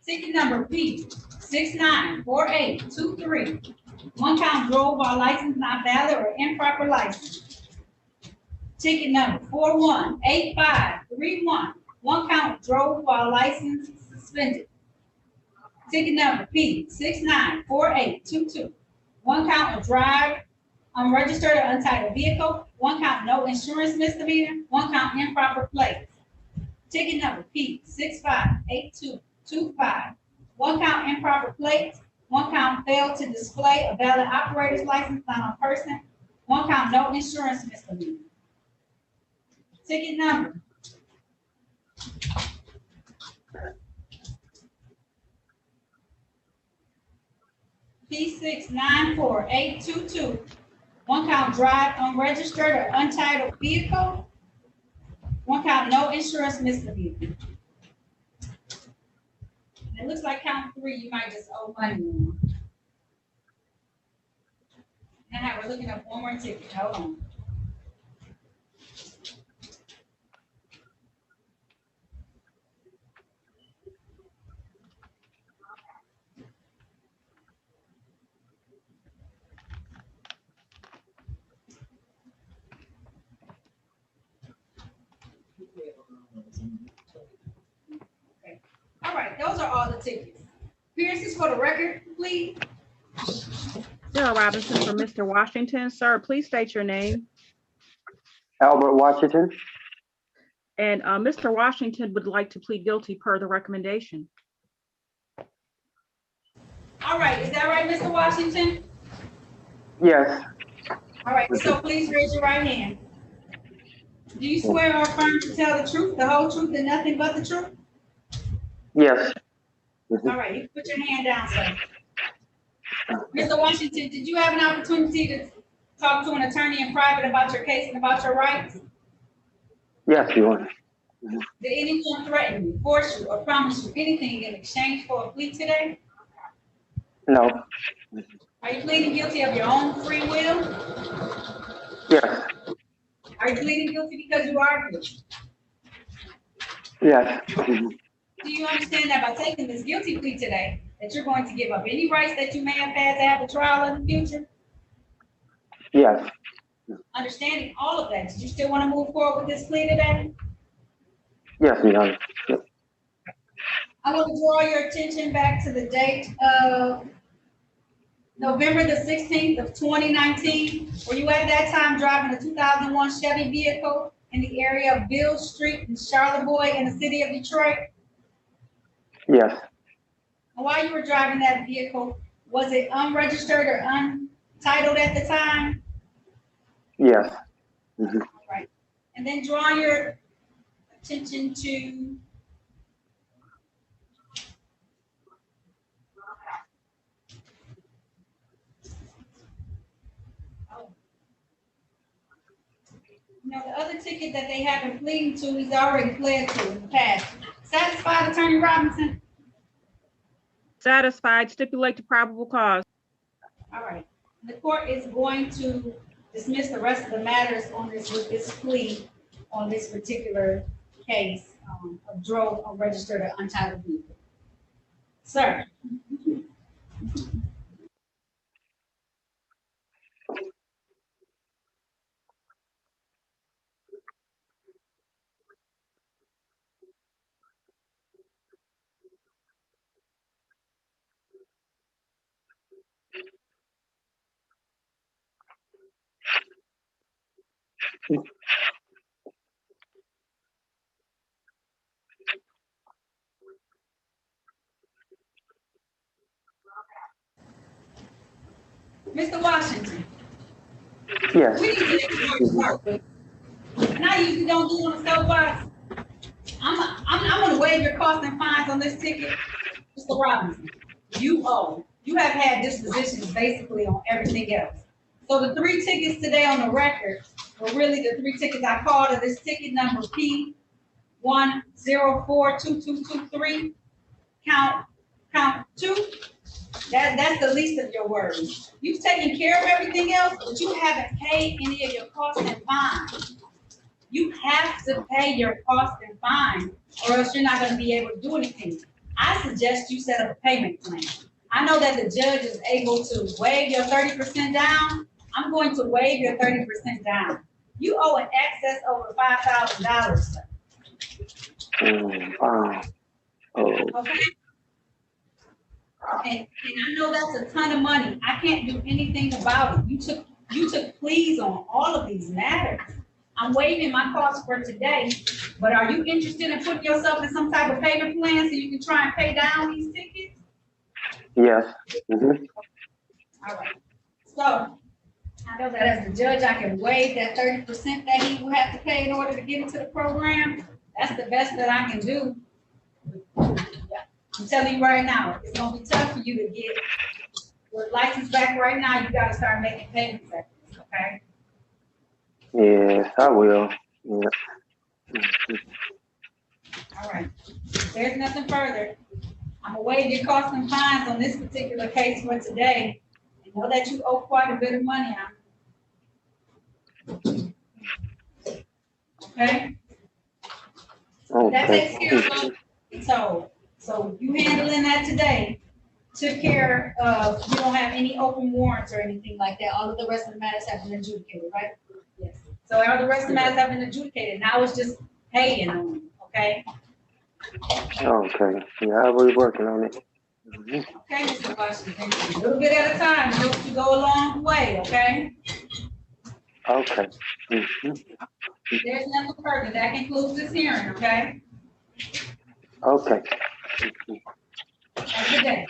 Ticket number P694823. One count drove while license not valid or improper license. Ticket number 418531. One count drove while license suspended. Ticket number P694822. One count drive unregistered or untitled vehicle. One count no insurance misdemeanor. One count improper plates. Ticket number P658225. One count improper plates. One count failed to display a valid operator's license not on person. One count no insurance misdemeanor. Ticket number P694822. One count drive unregistered or untitled vehicle. One count no insurance misdemeanor. It looks like count 3, you might just owe money on. Now we're looking up one more ticket. Hold on. Okay. All right, those are all the tickets. Appearances for the record, please. Sarah Robinson for Mr. Washington. Sir, please state your name. Albert Washington. And Mr. Washington would like to plead guilty per the recommendation. All right, is that right, Mr. Washington? Yes. All right, so please raise your right hand. Do you swear or affirm to tell the truth, the whole truth, and nothing but the truth? Yes. All right, you put your hand down, sir. Mr. Washington, did you have an opportunity to talk to an attorney in private about your case and about your rights? Yes, you are. Did anyone threaten you, force you, or promise you anything in exchange for a plea today? No. Are you pleading guilty of your own free will? Yes. Are you pleading guilty because you argued? Yes. Do you understand that by taking this guilty plea today, that you're going to give up any rights that you may have had to have a trial in the future? Yes. Understanding all of that, did you still want to move forward with this plea today? Yes, Your Honor. Yes. I want to draw your attention back to the date of November the 16th of 2019. Were you at that time driving a 2001 Chevy vehicle in the area of Bill Street in Charlevoix in the city of Detroit? Yes. And while you were driving that vehicle, was it unregistered or untitled at the time? Yes. All right. And then draw your attention to the other ticket that they haven't pleaded to, he's already pled to in the past. Satisfied, Attorney Robinson? Satisfied, stipulate to probable cause. All right. The court is going to dismiss the rest of the matters on this with this plea on this particular case drove or registered an untitled vehicle. Sir. Mr. Washington. Yes. We need to get to work. And I usually don't do on the soapbox. I'm gonna waive your costs and fines on this ticket. Mr. Robinson, you have had dispositions basically on everything else. So the 3 tickets today on the record were really the 3 tickets I called of this ticket number P1042223, count 2. That's the least of your worries. You've taken care of everything else, but you haven't paid any of your costs and fines. You have to pay your costs and fines, or else you're not going to be able to do anything. I suggest you set up a payment plan. I know that the judge is able to waive your 30% down. I'm going to waive your 30% down. You owe an excess over $5,000, sir. Okay? And I know that's a ton of money. I can't do anything about it. You took pleas on all of these matters. I'm waiving my costs for today, but are you interested in putting yourself in some type of payment plan so you can try and pay down these tickets? Yes. Mm-hmm. All right. So I know that as the judge, I can waive that 30% that he will have to pay in order to get into the program. That's the best that I can do. I'm telling you right now, it's gonna be tough for you to get your license back right now. You gotta start making payments at this, okay? Yes, I will. Yeah. All right. If there's nothing further, I'm gonna waive your costs and fines on this particular case for today. I know that you owe quite a bit of money on. Okay? That takes care of it. So you handling that today took care of, you don't have any open warrants or anything like that. All of the rest of the matters have been adjudicated, right? Yes. So all the rest of the matters have been adjudicated. Now it's just paying on them, okay? Okay. Yeah, I'll be working on it. Okay, Mr. Washington. A little bit at a time helps you go a long way, okay? Okay. There's nothing further. That concludes this hearing, okay? Okay. Have a good day.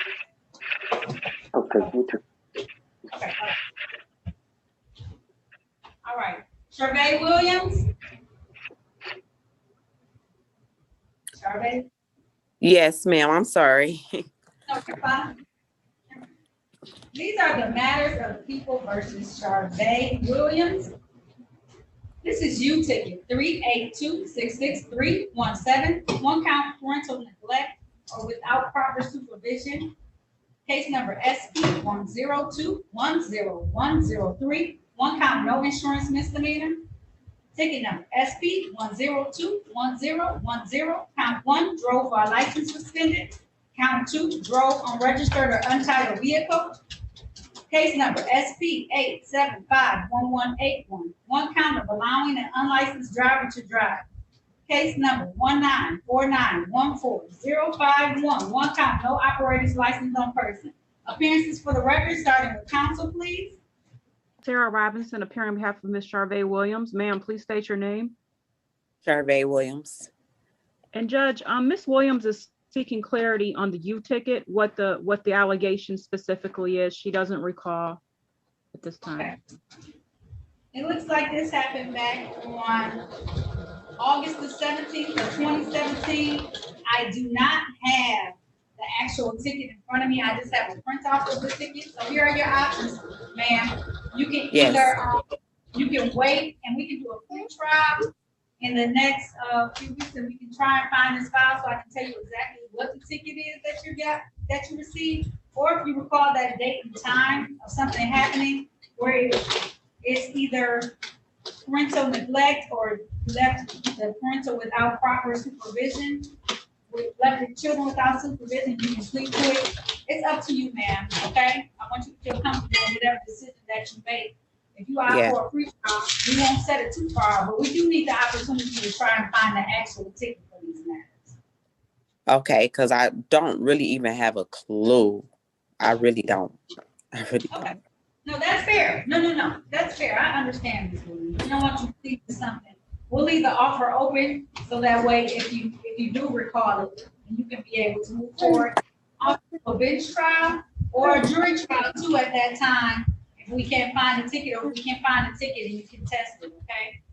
Okay, you too. Okay. All right. Charvay Williams? Charvay? Yes, ma'am. I'm sorry. Okay, fine. These are the matters of the people versus Charvay Williams. This is U ticket 382663117, 1 count parental neglect or without proper supervision. Case number SP 102-10103, 1 count no insurance misdemeanor. Ticket number SP 102-1010, count 1 drove while license suspended. Count 2 drove unregistered or untitled vehicle. Case number SP 8751181, 1 count of allowing an unlicensed driver to drive. Case number 194914051, 1 count no operator's license on person. Appearances for the record, starting with counsel, please. Sarah Robinson, appearing on behalf of Ms. Charvay Williams. Ma'am, please state your name. Charvay Williams. And Judge, Ms. Williams is seeking clarity on the U ticket, what the allegation specifically is. She doesn't recall at this time. Okay. It looks like this happened back on August the 17th of 2017. I do not have the actual ticket in front of me. I just have a print off of the ticket. So here are your options, ma'am. You can either you can wait and we can do a free trial in the next few weeks, and we can try and find this file so I can tell you exactly what the ticket is that you received, or if you recall that date and time of something happening where it's either parental neglect or left the parental without proper supervision, left the children without supervision, you can plead to it. It's up to you, ma'am, okay? I want you to feel comfortable in whatever decision that you make. If you opt for a pre-trial, we won't set it too far, but we do need the opportunity to try and find the actual ticket for these matters. Okay, because I don't really even have a clue. I really don't. Okay. No, that's fair. No. That's fair. I understand this, Louise. We don't want you to plead to something. We'll leave the offer open so that way if you do recall it, you can be able to move forward on a bench trial or a jury trial too at that time. If we can't find a ticket or if we can't find a ticket and you can test it, okay?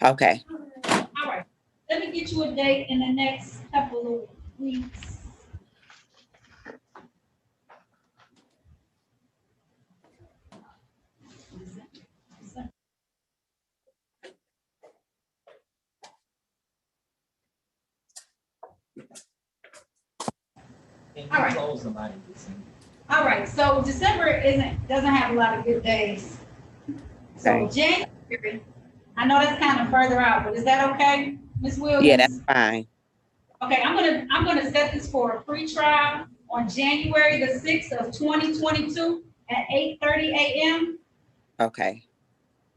Okay. All right. Let me get you a date in the next couple of weeks. All right. All right, so December doesn't have a lot of good days. So January, I know that's kind of further out, but is that okay, Ms. Williams? Yeah, that's fine. Okay, I'm gonna set this for a pre-trial on January the 6th of 2022 at 8:30 a.m. Okay.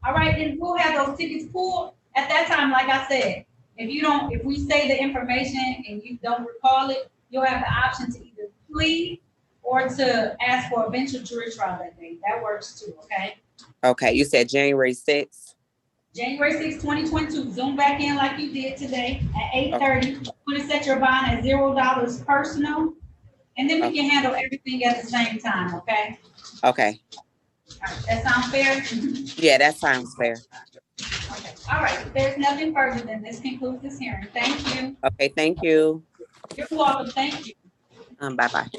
All right, then we'll have those tickets pulled at that time. Like I said, if we say the information and you don't recall it, you'll have the option to either plead or to ask for a bench or jury trial that day. That works too, okay? Okay, you said January 6th? January 6th, 2022, zoom back in like you did today at 8:30. I'm gonna set your bond at $0 personal, and then we can handle everything at the same time, okay? Okay. All right, that sounds fair? Yeah, that sounds fair. Okay. All right, if there's nothing further, then this concludes this hearing. Thank you. Okay, thank you. You're welcome, thank you. Bye-bye.